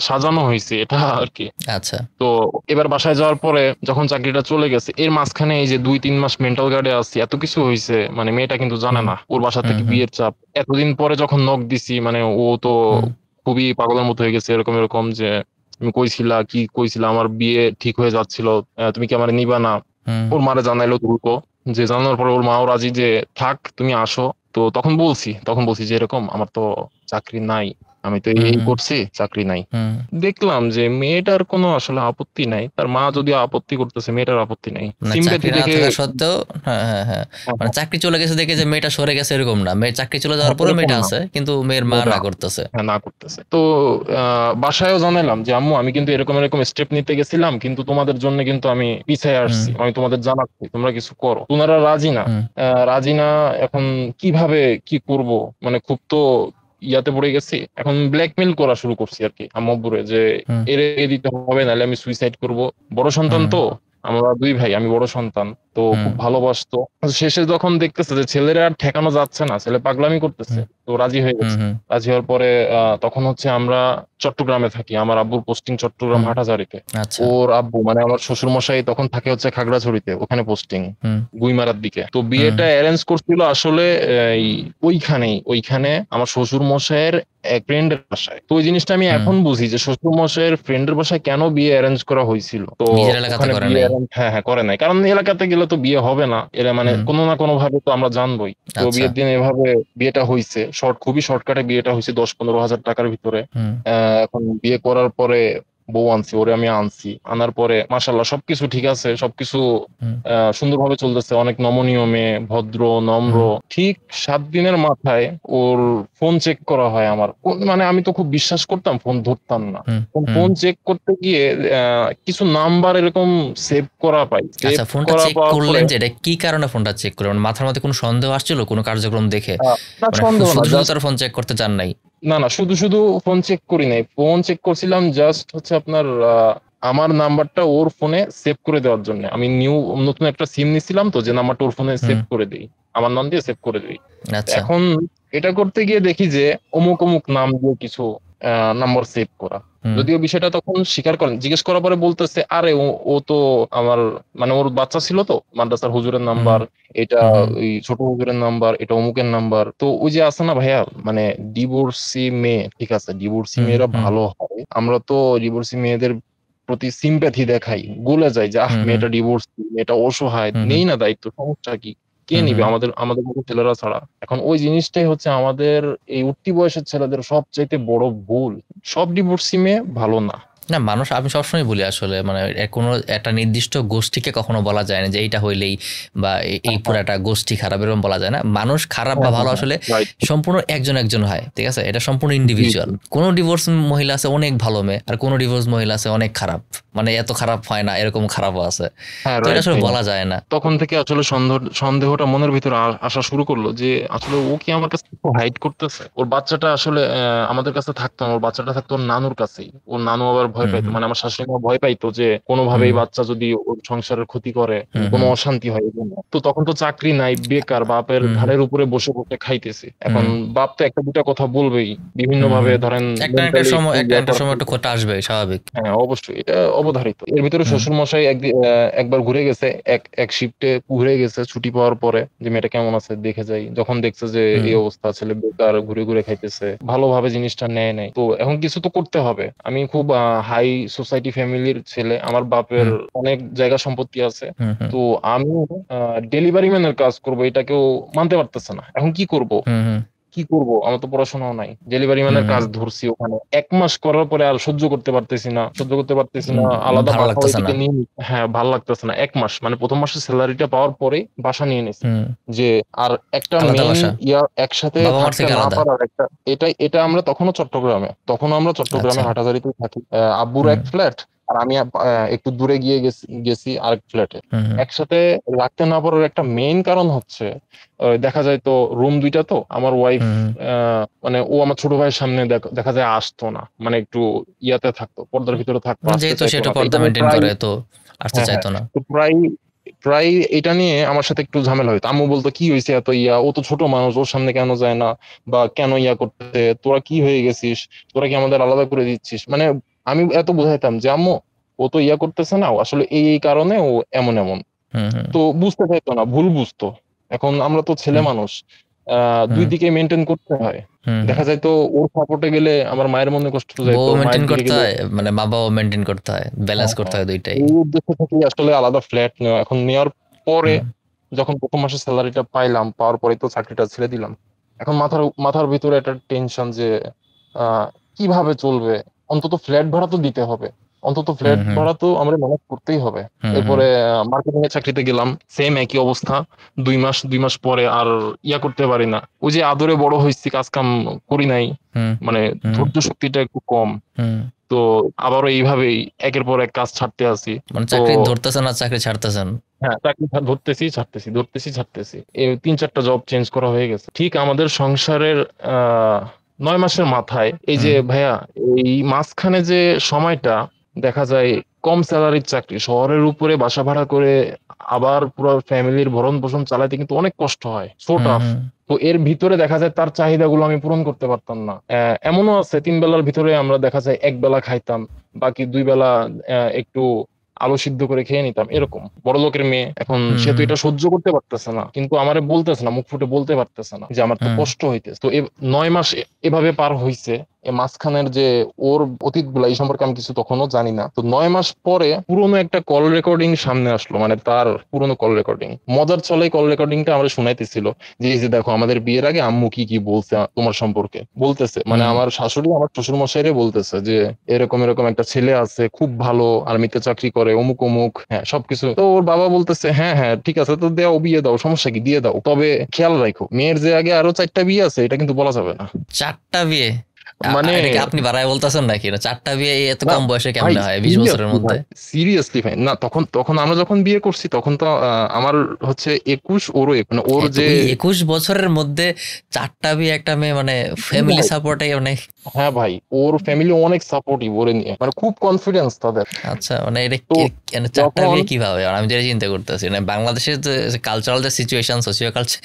সাজানো হয়েছে এটা আর কি। আচ্ছা। তো এবার বাসায় যাওয়ার পরে যখন চাকরিটা চলে গেছে, এর মাঝখানে এই যে 2-3 মাস মেন্টাল গার্ডে আছি, এত কিছু হয়েছে, মানে মেয়েটা কিন্তু জানে হুম। না, ওর বাসা হুম। থেকে হুম। বিয়ের চাপ। এতদিন পরে যখন নক দিছি, মানে ও তো হুম। খুবই পাগলের মতো হয়ে গেছে, এরকম এরকম যে তুমি কইছিলা আমার বিয়ে ঠিক হয়ে যাচ্ছিল, তুমি কি আমার নিবা না? হুম। ওর মারে জানাইলো দ্রুত, যে জানানোর পরে ওর মাও রাজি যে থাক তুমি আসো। তো তখন বলছি যে এরকম আমার তো চাকরি নাই, আমি তো হুম এই হুম করছি, চাকরি নাই। হুম। দেখলাম যে মেয়েটার কোনো আসলে আপত্তি নাই, তার মা যদি আপত্তি করতেছে মেয়েটার আপত্তি নাই, মানে চাকরি সিম্প্যাথি না দেখে। থাকা সত্ত্বেও, হ্যাঁ হ্যাঁ হ্যাঁ, হ্যাঁ, মানে চাকরি চলে গেছে দেখে যে মেয়েটা সরে গেছে এরকম না, মেয়ের চাকরি চলে যাওয়ার পরেও এরকম মেয়েটা না, আছে কিন্তু মেয়ের মা মেয়েটা না করতেছে। হ্যাঁ না করতেছে। তো বাসায়ও জানালাম যে আম্মু আমি কিন্তু এরকম এরকম স্টেপ নিতে গেছিলাম, কিন্তু তোমাদের জন্য কিন্তু আমি পিছিয়ে হুম আসছি, আমি তোমাদের জানাচ্ছি তোমরা কিছু করো। তোমরা রাজি না। হুম রাজি না। এখন কিভাবে কি করব, মানে খুব তো ইয়াতে পড়ে গেছি, এখন ব্ল্যাকমেল করা শুরু করছি আর কি আম্মুরে, যে হুম এরে দিতে হবে নাহলে আমি সুইসাইড করব। বড় সন্তান হুম তো, আমরা দুই ভাই, আমি বড় সন্তান, তো হুম খুব ভালোবাসতো। শেষে যখন দেখতেছে যে ছেলেরা আর ঠেকানো যাচ্ছে না, ছেলে পাগলামি করতেছে, হুম তো রাজি হয়ে হুম গেছে। হুম রাজি হওয়ার পরে তখন হচ্ছে আমরা চট্টগ্রামে থাকি, আমার আব্বুর পোস্টিং চট্টগ্রাম হুম। হাটাজারিতে। আচ্ছা। ওর আব্বু মানে আমার শ্বশুর মশাই তখন থাকে হচ্ছে খাগড়াছড়িতে, ওখানে পোস্টিং হুম গুইমারার দিকে। তো হুম বিয়েটা অ্যারেঞ্জ করছিল আসলে এই ওইখানে আমার শ্বশুর মশাইয়ের এক ফ্রেন্ডের বাসায়। তো ওই জিনিসটা আমি হুম। এখন বুঝি যে শ্বশুর মশাইয়ের ফ্রেন্ডের বাসায় কেন বিয়ে অ্যারেঞ্জ করা হয়েছিল। তো নিজের এলাকাতে ওখানে করে বিয়ে নাই। হ্যাঁ হ্যাঁ করে নাই, কারণ এলাকাতে গেলে তো বিয়ে হবে না, এরা মানে হুম। কোনো না কোনো ভাবে তো আমরা জানবোই। তো আচ্ছা। বিয়ের দিন এভাবে বিয়েটা হয়েছে, খুবই শর্টকাটে বিয়েটা হয়েছে 10-15 হাজার টাকার ভিতরে। হুম এখন বিয়ে করার পরে বউ আনছি, ওরে আমি আনছি, আনার পরে মাশাল্লাহ সবকিছু ঠিক আছে, সবকিছু হুম সুন্দরভাবে চলতেছে, অনেক নমনীয় মেয়ে, ভদ্র নম্র। হুম ঠিক 7 দিনের মাথায় ওর ফোন চেক করা হয় আমার। মানে আমি তো খুব বিশ্বাস করতাম, ফোন ধরতাম না। হুম হুম। ফোন চেক করতে গিয়ে কিছু নাম্বার এরকম সেভ করা পাই, সেভ আচ্ছা, ফোনটা করা চেক পাওয়ার পরে করলেন যে এটা কি কারণে ফোনটা চেক করলেন? মানে মাথার মধ্যে কোনো সন্দেহ আসছিল কোনো কার্যক্রম দেখে? না মানে সন্দেহ না, শুধু শুধু জাস্ট তার ফোন চেক করতে চান নাই? না না শুধু শুধু ফোন চেক করি নাই, ফোন চেক করছিলাম জাস্ট হচ্ছে আপনার আমার নাম্বারটা ওর ফোনে সেভ করে দেওয়ার জন্য। আমি নতুন একটা সিম নিছিলাম, তো যে নাম্বারটা ওর ফোনে হুম। সেভ করে দিই, আমার নাম দিয়ে সেভ করে দিই। আচ্ছা। এখন এটা করতে গিয়ে দেখি যে অমুক অমুক নাম দিয়ে কিছু নাম্বার সেভ করা। হুম যদিও বিষয়টা তখন স্বীকার করেন, জিজ্ঞেস করার পরে বলতেছে আরে ও তো আমার, মানে ওর বাচ্চা ছিল তো, মাদ্রাসার হুজুরের হুম নাম্বার এটা, হুম হুম ওই ছোট হুজুরের নাম্বার এটা, অমুকের নাম্বার। তো ওই যে আছে না ভাইয়া, মানে ডিভোর্সি মেয়ে, ঠিক আছে ডিভোর্সি হুম মেয়েরা হুম ভালো হয়, আমরা তো ডিভোর্সি মেয়েদের প্রতি সিম্প্যাথি দেখাই, গলে যায় যে হুম হুম মেয়েটা ডিভোর্স, মেয়েটা অসহায়, হুম নেই না দায়িত্ব, সমস্যা কি, কে হুম নিবে হুম। আমাদের আমাদের মতো ছেলেরা ছাড়া। এখন ওই জিনিসটাই হচ্ছে আমাদের এই উঠতি বয়সের ছেলেদের সবচাইতে বড় ভুল। সব ডিভোর্সি মেয়ে ভালো না। না, মানুষ, আমি সবসময় বলি আসলে মানে কোনো একটা নির্দিষ্ট গোষ্ঠীকে কখনো বলা যায় না যে এইটা হইলেই বা এই হ্যাঁ পুরাটা গোষ্ঠী খারাপ, এরকম বলা যায় না। মানুষ খারাপ বা হ্যাঁ হ্যাঁ ভালো হ্যাঁ আসলে রাইট। সম্পূর্ণ একজন একজন হয়, ঠিক আছে? এটা সম্পূর্ণ জি ইন্ডিভিজুয়াল। জি কোনো ডিভোর্স মহিলা আছে অনেক ভালো মেয়ে, আর কোনো ডিভোর্স মহিলা আছে অনেক খারাপ, মানে এত খারাপ হয় না, এরকম খারাপও আছে। হ্যাঁ তো এটা রাইট আসলে ভাইয়া। বলা যায় না। তখন থেকে আসলে সন্দেহটা মনের ভিতরে আসা শুরু করলো যে আসলে ও কি আমার কাছে হাইড করতেছে। ওর বাচ্চাটা আসলে আমাদের কাছে থাকতো না, ওর বাচ্চাটা থাকতো ওর নানুর কাছেই। ওর নানু আবার ভয় হুম পাইতো, হুম মানে আমার শাশুড়ি মা ভয় পাইতো যে কোনোভাবে হুম এই বাচ্চা যদি ওর সংসারের ক্ষতি করে, হুম কোনো হুম অশান্তি হয়, এই জন্য। তো তখন তো চাকরি নাই, বেকার, বাপের হুম ঘাড়ের উপরে বসে বসে খাইতেছে। এখন হুম বাপ তো একটা দুটা কথা বলবেই, বিভিন্ন হুম ভাবে হুম। ধরেন একটা একটা মেন্টালি সময়, একটু একটা ইয়া একটা করার সময় একটা চেষ্টা খোঁটা করে। আসবে, স্বাভাবিক। হ্যাঁ অবশ্যই, এটা অবধারিত। এর ভিতরে হুম শ্বশুর মশাই একবার ঘুরে গেছে, এক এক শিফটে ঘুরে গেছে ছুটি পাওয়ার পরে, যে মেয়েটা কেমন আছে দেখে যাই। যখন দেখছে যে হুম এই অবস্থা, ছেলে বেকার ঘুরে ঘুরে খাইতেছে, ভালোভাবে জিনিসটা নেয় নাই, তো এখন কিছু তো করতে হবে। আমি খুব হাই সোসাইটি ফ্যামিলির ছেলে, আমার বাপের হুম অনেক জায়গা সম্পত্তি আছে। হুম হুম তো আমি ডেলিভারি ম্যানের কাজ করব, এটা কেউ মানতে পারতেছে না। এখন কি করব, হুম হুম কি করব, আমার তো পড়াশোনাও নাই। ডেলিভারি হুম ম্যানের হুম। কাজ ধরছি ওখানে, 1 মাস করার পরে আর সহ্য করতে পারতেছি না, আলাদা ভালো বাসা লাগতেছে না। ওইদিকে নিয়ে হ্যাঁ ভাল লাগতেছে না। 1 মাস মানে প্রথম মাসের স্যালারিটা পাওয়ার পরে বাসা নিয়ে নিছি, হুম। যে আর একটা আলাদা মেইন বাসা, ইয়া একসাথে বাবা মার থাকতে থেকে না আলাদা। পারার একটা, এটা আমরা তখনও আমরা চট্টগ্রামে আচ্ছা। হাটাজারিতে থাকি। আব্বুর হুম এক ফ্ল্যাট, আর আমি একটু দূরে গিয়ে গেছি আরেক ফ্ল্যাটে। হুম হুম একসাথে রাখতে না পারার একটা মেইন কারণ হচ্ছে দেখা যায় তো রুম দুইটা, তো আমার ওয়াইফ হুম হুম। মানে ও আমার ছোট ভাইয়ের সামনে দেখা যায় আসতো না, মানে একটু ইয়াতে থাকতো, পর্দার ভিতরে থাকতো, আসতে যেহেতু সে চাইতো একটু না। তো পর্দা এটা নিয়ে মেনটেন প্রায় করে তো আসতে হ্যাঁ হ্যাঁ চাইতো না। তো প্রায় প্রায় এটা নিয়ে আমার সাথে একটু ঝামেলা হইতো। আম্মু বলতো কি হয়েছে এত ইয়া, ও তো ছোট মানুষ, ওর সামনে কেন যায় না, বা কেন ইয়া করতে, তোরা কি হয়ে গেছিস, তোরা কি আমাদের আলাদা করে দিচ্ছিস। মানে আমি এত বুঝাইতাম যে আম্মু ও তো ইয়া করতেছে না, ও আসলে এই এই কারণে ও এমন এমন। হুম হুম তো বুঝতে চাইতো না, ভুল বুঝতো। এখন আমরা তো ছেলে হুম মানুষ, দুই হুম দিকে মেনটেন করতে হয়। হুম হুম। দেখা যায় তো ওর সাপোর্টে গেলে আমার মায়ের মনে কষ্ট বউ যাইতো, মায়ের মেনটেন দিকে করতে গেলে হয়, মানে মা বাবাও মেনটেন করতে হয়, ব্যালেন্স হ্যাঁ করতে হ্যাঁ হয় দুইটাই। এই উদ্দেশ্য থেকে আসলে আলাদা ফ্ল্যাট নেওয়া। এখন নেওয়ার পরে হুম যখন প্রথম মাসের স্যালারিটা পাইলাম, পাওয়ার পরে তো চাকরিটা ছেড়ে দিলাম। এখন মাথার ভিতরে একটা টেনশন যে কিভাবে চলবে। অন্তত ফ্ল্যাট ভাড়া তো দিতে হবে, অন্তত হুম ফ্ল্যাট হুম ভাড়া তো আমরা ম্যানেজ করতেই হবে। হুম হুম এরপরে মার্কেটিং এর চাকরিতে গেলাম, সেম একই অবস্থা। 2 মাস পরে আর করতে পারি না। ওই যে আদরে বড় হয়েছি, কাজ কাম করি নাই, হুম মানে হুম ধৈর্য শক্তিটা একটু কম। হুম। তো আবারও এইভাবেই একের পর এক কাজ ছাড়তে আসি। মানে তো চাকরি ধরতেছেন আর চাকরি ছাড়তেছেন। হ্যাঁ, চাকরি ধরতেছি ছাড়তেছি, ধরতেছি ছাড়তেছি, এই 3-4টা জব চেঞ্জ করা হয়ে গেছে। ঠিক আমাদের সংসারের 9 মাসের মাথায় এই যে হুম ভাইয়া, এই মাঝখানে যে সময়টা দেখা যায় কম স্যালারির চাকরি, শহরের উপরে বাসা ভাড়া করে আবার পুরো ফ্যামিলির ভরণ পোষণ চালাতে কিন্তু অনেক কষ্ট হয়, সো হুম টাফ। হুম। তো এর ভিতরে দেখা যায় তার চাহিদাগুলো আমি পূরণ করতে পারতাম না। এমনও আছে 3 বেলার ভিতরে আমরা দেখা যায় 1 বেলা খাইতাম, বাকি 2 বেলা একটু আলু সিদ্ধ করে খেয়ে নিতাম। এরকম বড় লোকের মেয়ে, এখন হুম সে তো হুম এটা সহ্য করতে পারতেছে না, কিন্তু আমারে বলতেছে না, মুখ ফুটে বলতে পারতেছে না যে আমার তো হুম। কষ্ট হইতেছে। তো 9 মাস এভাবে পার হইছে। এ মাঝখানের যে ওর অতীত গুলা, এই সম্পর্কে আমি কিছু তখনও জানি না। তো 9 মাস পরে পুরোনো একটা কল রেকর্ডিং সামনে আসলো, মানে তার পুরোনো কল রেকর্ডিং। মজার ছলে কল রেকর্ডিংটা আমরা শুনাইতেছিল যে এই যে দেখো আমাদের বিয়ের আগে আম্মু কি কি বলছে তোমার সম্পর্কে, বলতেছে মানে হুম। আমার শাশুড়ি আমার শ্বশুর মশাইরে বলতেছে যে এরকম এরকম একটা ছেলে আছে, খুব ভালো, আর্মিতে চাকরি করে, অমুক অমুক, হ্যাঁ সবকিছু। তো ওর বাবা বলতেছে হ্যাঁ হ্যাঁ ঠিক আছে, তো দেও, বিয়ে দাও, সমস্যা কি, দিয়ে দাও, তবে খেয়াল রাখো মেয়ের যে আগে আরো 4টা বিয়ে আছে এটা কিন্তু বলা যাবে না। 4টা বিয়ে? মানে এটা কি আপনি বাড়ায় বলতেছেন নাকি? না 4টা বিয়ে এত না কম বয়সে ভাই, কেমনে হয় 20 বছরের সিরিয়াসলি মধ্যে? ভাই, সিরিয়াসলি ভাই, না তখন তখন আমরা যখন বিয়ে করছি তখন তো আমার হচ্ছে 21, ওরও মানে ওর হ্যাঁ, তো যে, ওই 21 বছরের মধ্যে 4টা বিয়ে একটা মেয়ে, মানে জি ফ্যামিলি ভাই, সাপোর্টে মানে। হ্যাঁ ভাই, ওর ফ্যামিলি অনেক সাপোর্টিভ ওরে নিয়ে, মানে খুব কনফিডেন্স তাদের। আচ্ছা, মানে এটা তো মানে 4টা যখন বিয়ে কিভাবে? আর আমি যেটা চিন্তা করতেছি, মানে বাংলাদেশের যে কালচারাল যে সিচুয়েশন, সোশিও কালচার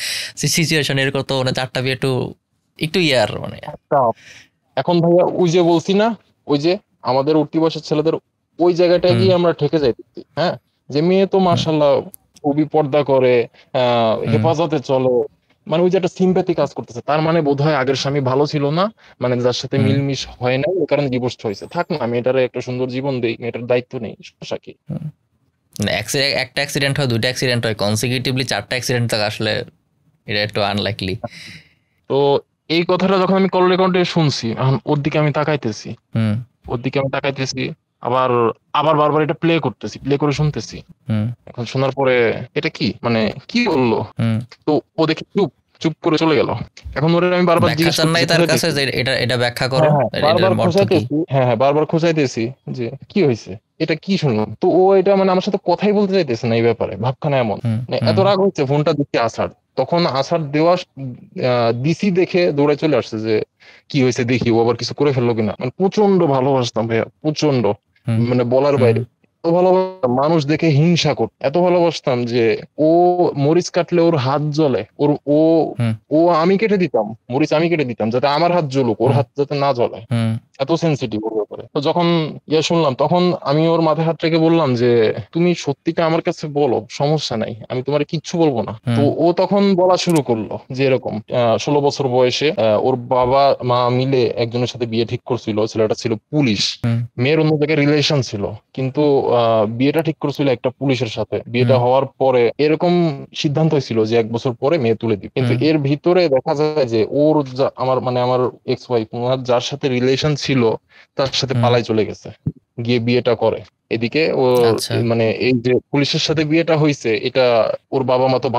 সিচুয়েশন, এরকম তো মানে 4টা বিয়ে একটু একটু ইয়ার মানে। tough। এখন ভাইয়া ওই যে বলছি না, ওই যে আমাদের উঠতি বয়সের ছেলেদের ওই জায়গাটায় হুম গিয়ে আমরা ঠেকে যাইতেছি। হ্যাঁ, যে মেয়ে তো হুম মার্শাল্লাহ খুবই পর্দা করে, হুম হেফাজতে চলে, মানে ওই যে একটা সিম্প্যাথি কাজ করতেছে, তার মানে বোধহয় আগের স্বামী ভালো ছিল না, মানে যার সাথে হুম মিলমিশ হয় না, ওই কারণে ডিভোর্স হয়েছে। থাক না, মেয়েটারে একটা সুন্দর জীবন দেই, মেয়েটার দায়িত্ব নেই, সমস্যা কি? হুম। মানে একটা অ্যাক্সিডেন্ট হয়, 2টা অ্যাক্সিডেন্ট হয়, কনসিকিউটিভলি 4টা অ্যাক্সিডেন্ট থাকা আসলে এটা একটু আনলাইকলি। তো এই কথাটা যখন আমি কল রেকর্ডে শুনছি, এখন ওর দিকে আমি তাকাইতেছি, হুম ওর দিকে আমি তাকাইতেছি, আবার আবার বারবার এটা প্লে করতেছি, প্লে করে শুনতেছি। হুম এখন শোনার পরে এটা কি, মানে কি বললো? হুম। তো ও দেখে চুপ চুপ করে চলে গেল। এখন ওরে আমি বারবার ব্যাখ্যা জিজ্ঞেস চান নাই করতেছি, তার কাছে খোঁজাইতেছি, যে এটা এটা ব্যাখ্যা করো, হ্যাঁ হ্যাঁ এটার বারবার অর্থ কি? খোঁজাইতেছি, হ্যাঁ হ্যাঁ বারবার খোঁজাইতেছি যে কি হয়েছে, এটা কি শুনলাম। তো ও এটা মানে আমার সাথে কথাই বলতে চাইতেছে না এই ব্যাপারে, ভাবখানা এমন। হুম মানে এত হুম রাগ হচ্ছে, ফোনটা দিচ্ছি আসার, তখন আসার দেওয়া দিসি দেখে দৌড়ে চলে আসছে যে কি হয়েছে দেখি, ও আবার কিছু করে ফেললো কিনা। মানে প্রচন্ড ভালোবাসতাম ভাইয়া, প্রচন্ড, হুম মানে বলার হুম বাইরে। এত ভালোবাসতাম, মানুষ দেখে হিংসা করত, এত ভালোবাসতাম যে ও মরিচ কাটলে ওর হাত জ্বলে, ও হুম ও আমি কেটে দিতাম, মরিচ আমি কেটে দিতাম যাতে আমার হাত জ্বলুক, ওর হুম হাত যাতে না জ্বলে। হুম এত সেন্সিটিভ ওর ব্যাপারে। তো যখন শুনলাম, তখন আমি ওর মাথায় হাত রেখে বললাম যে তুমি সত্যিটা আমার কাছে বলো, সমস্যা নাই, আমি তোমার কিচ্ছু বলবো না। তো হুম ও তখন বলা শুরু করলো যে এরকম 16 বছর বয়সে ওর বাবা মা মিলে একজনের সাথে বিয়ে ঠিক করছিল, ছেলেটা ছিল পুলিশ, হুম মেয়ের অন্য জায়গায় রিলেশন ছিল, কিন্তু বিয়েটা ঠিক করছিল একটা পুলিশের সাথে। বিয়েটা হুম হওয়ার পরে এরকম সিদ্ধান্ত হয়েছিল যে 1 বছর পরে মেয়ে তুলে দিবে, কিন্তু হুম এর ভিতরে দেখা যায় যে ওর আমার মানে আমার এক্স ওয়াইফ, ওনার যার সাথে রিলেশন ছিল তার সাথে হুম। পালাই চলে গেছে, গিয়ে বিয়েটা করে। এদিকে ওর আচ্ছা। মানে এই যে পুলিশের সাথে বিয়েটা হয়েছে, এটা ওর বাবা মা তো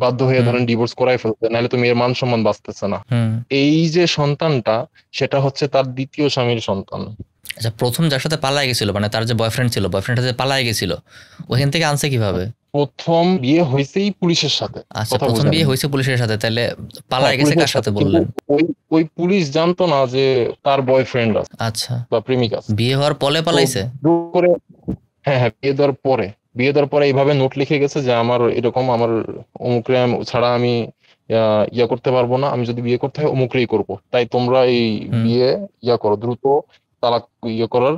বাধ্য হয়ে হুম ধরেন ডিভোর্স করাই ফেলতে, নাহলে তো মেয়ের মান সম্মান বাঁচতেছে না। হুম। এই যে সন্তানটা, সেটা হচ্ছে তার দ্বিতীয় স্বামীর সন্তান। আচ্ছা, প্রথম যার সাথে পালায় গেছিল, মানে তার যে বয়ফ্রেন্ড ছিল, বয়ফ্রেন্ড সাথে পালায় গেছিল, ওখান থেকে আনছে কিভাবে? প্রথম বিয়ে হয়েছেই পুলিশের সাথে, আচ্ছা, কথা প্রথম বুঝেন। বিয়ে হয়েছে পুলিশের সাথে, তাহলে হ্যাঁ পালায় গেছে পুলিশের কার সাথে সাথে, কিন্তু বললেন? ওই ওই পুলিশ জানতো না যে তার বয়ফ্রেন্ড আছে আচ্ছা, বা প্রেমিক আছে। বিয়ে হওয়ার পলে তো পালাইছে? জোর করে, হ্যাঁ হ্যাঁ বিয়ে দেওয়ার পরে এইভাবে নোট লিখে গেছে যে আমার এরকম, আমার অমুকরে ছাড়া আমি করতে পারবো না, আমি যদি বিয়ে করতে হয় অমুকরেই করব, তাই তোমরা এই হুম বিয়ে করো দ্রুত, তালাক করার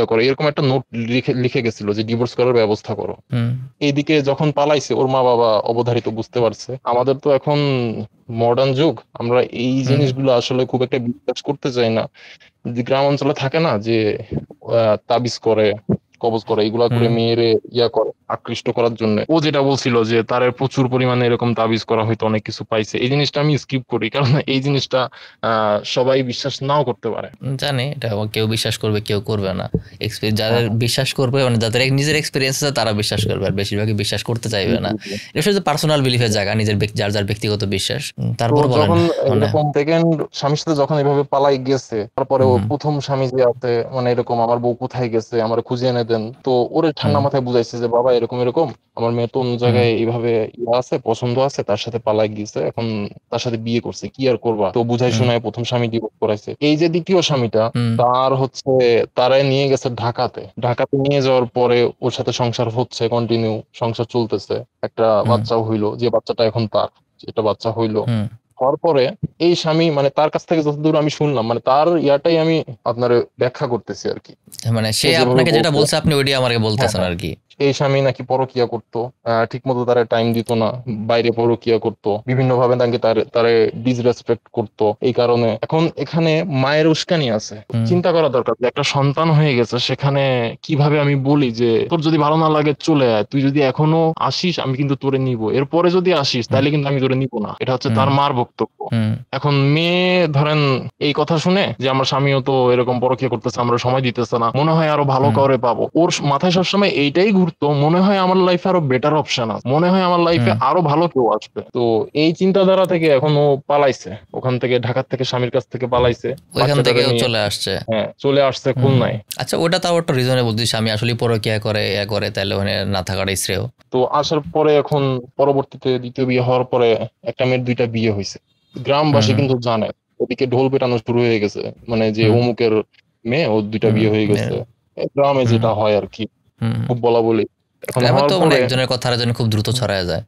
করো, এরকম একটা নোট লিখে লিখে গেছিল যে ডিভোর্স করার ব্যবস্থা করো। হুম এইদিকে যখন পালাইছে ওর মা বাবা অবধারিত বুঝতে পারছে। আমাদের তো এখন মডার্ন যুগ, আমরা এই হুম জিনিসগুলো আসলে খুব একটা বিশ্বাস করতে চাই না। যে গ্রাম অঞ্চলে থাকে না যে তাবিজ করে, কবজ করে, এগুলা করে মেয়েরে করে আকৃষ্ট করার জন্য। ও যেটা বলছিল যে তার প্রচুর পরিমাণে এরকম তাবিজ করা হয়তো, অনেক কিছু পাইছে, এই জিনিসটা আমি স্কিপ করি, কারণ এই জিনিসটা সবাই বিশ্বাস নাও করতে পারে। জানি এটা কেউ বিশ্বাস করবে কেউ করবে না, যাদের বিশ্বাস করবে মানে যাদের নিজের এক্সপিরিয়েন্স আছে তারা বিশ্বাস করবে, আর বেশিরভাগই বিশ্বাস করতে চাইবে না। এটা শুধু পার্সোনাল বিলিফের জায়গা, নিজের যার যার ব্যক্তিগত বিশ্বাস। তারপর যখন এরকম সেকেন্ড স্বামীর সাথে যখন এভাবে পালাই গেছে, তারপরে ও প্রথম স্বামী যে আছে মানে এরকম আমার বউ কোথায় গেছে আমার খুঁজে এনে দেন, তো ওরে ঠান্ডা মাথায় বুঝাইছে যে বাবা এরকম এরকম আমার মেয়ে তো অন্য জায়গায় এইভাবে আছে, পছন্দ আছে, তার সাথে পালাই গেছে, এখন তার সাথে বিয়ে করছে, কি আর করবা, তো বুঝাই শোনায় প্রথম স্বামী ডিভোর্স করাইছে। এই যে দ্বিতীয় স্বামীটা, তার হচ্ছে তারাই নিয়ে গেছে ঢাকাতে। ঢাকাতে নিয়ে যাওয়ার পরে ওর সাথে সংসার হচ্ছে, কন্টিনিউ সংসার চলতেছে, একটা বাচ্চাও হইলো, যে বাচ্চাটা এখন তার, যেটা বাচ্চা হইলো। হওয়ার পরে এই স্বামী মানে তার কাছ থেকে যতদূর আমি শুনলাম, মানে তার ইয়াটাই আমি আপনার ব্যাখ্যা করতেছি আর কি, মানে সে আপনাকে যেটা বলছে আপনি ওইটাই আমাকে বলতেছেন আর কি। এই স্বামী নাকি পরকিয়া করতো, ঠিক মতো তারা টাইম দিত না, বাইরে পরকিয়া করতো, বিভিন্ন ভাবে তাকে তারে ডিসরেসপেক্ট করতো। এই কারণে এখন এখানে মায়ের উস্কানি আছে, চিন্তা করা দরকার যে একটা সন্তান হয়ে গেছে, সেখানে কিভাবে আমি বলি যে তোর যদি ভালো না লাগে চলে আয়, তুই যদি এখনো আসিস আমি কিন্তু তোরে নিব, এরপরে যদি আসিস তাহলে কিন্তু আমি তোরে নিব না, এটা হচ্ছে তার মার বক্তব্য। এখন মেয়ে ধরেন এই কথা শুনে যে আমার স্বামীও তো এরকম পরকিয়া করতেছে, আমরা সময় দিতেছে না, মনে হয় আরো ভালো করে পাবো, ওর মাথায় সবসময় এইটাই ঘুরতো, মনে হয় আমার লাইফে আরো বেটার অপশন আছে, মনে হয় আমার লাইফে আরো ভালো কেউ আসবে। তো এই চিন্তাধারা থেকে এখন ও পালাইছে, ওখান থেকে ঢাকার থেকে স্বামীর কাছ থেকে পালাইছে, ওইখান থেকে চলে আসছে। হ্যাঁ চলে আসছে খুলনায়। আচ্ছা ওটা তাও একটা রিজনেবল, যদি স্বামী আসলে পরকিয়া করে তাহলে ওখানে না থাকাটাই শ্রেয়। তো আসার পরে এখন পরবর্তীতে দ্বিতীয় বিয়ে হওয়ার পরে একটা মেয়ের দুইটা বিয়ে হয়েছে, গ্রামবাসী কিন্তু জানে, ওদিকে ঢোল পেটানো শুরু হয়ে গেছে, মানে যে অমুকের মেয়ে ওর দুইটা বিয়ে হয়ে গেছে, গ্রামে যেটা হয় আর কি, খুব বলা বলি। এখন একজনের কথা আরেকজনের খুব দ্রুত ছড়ায় যায়।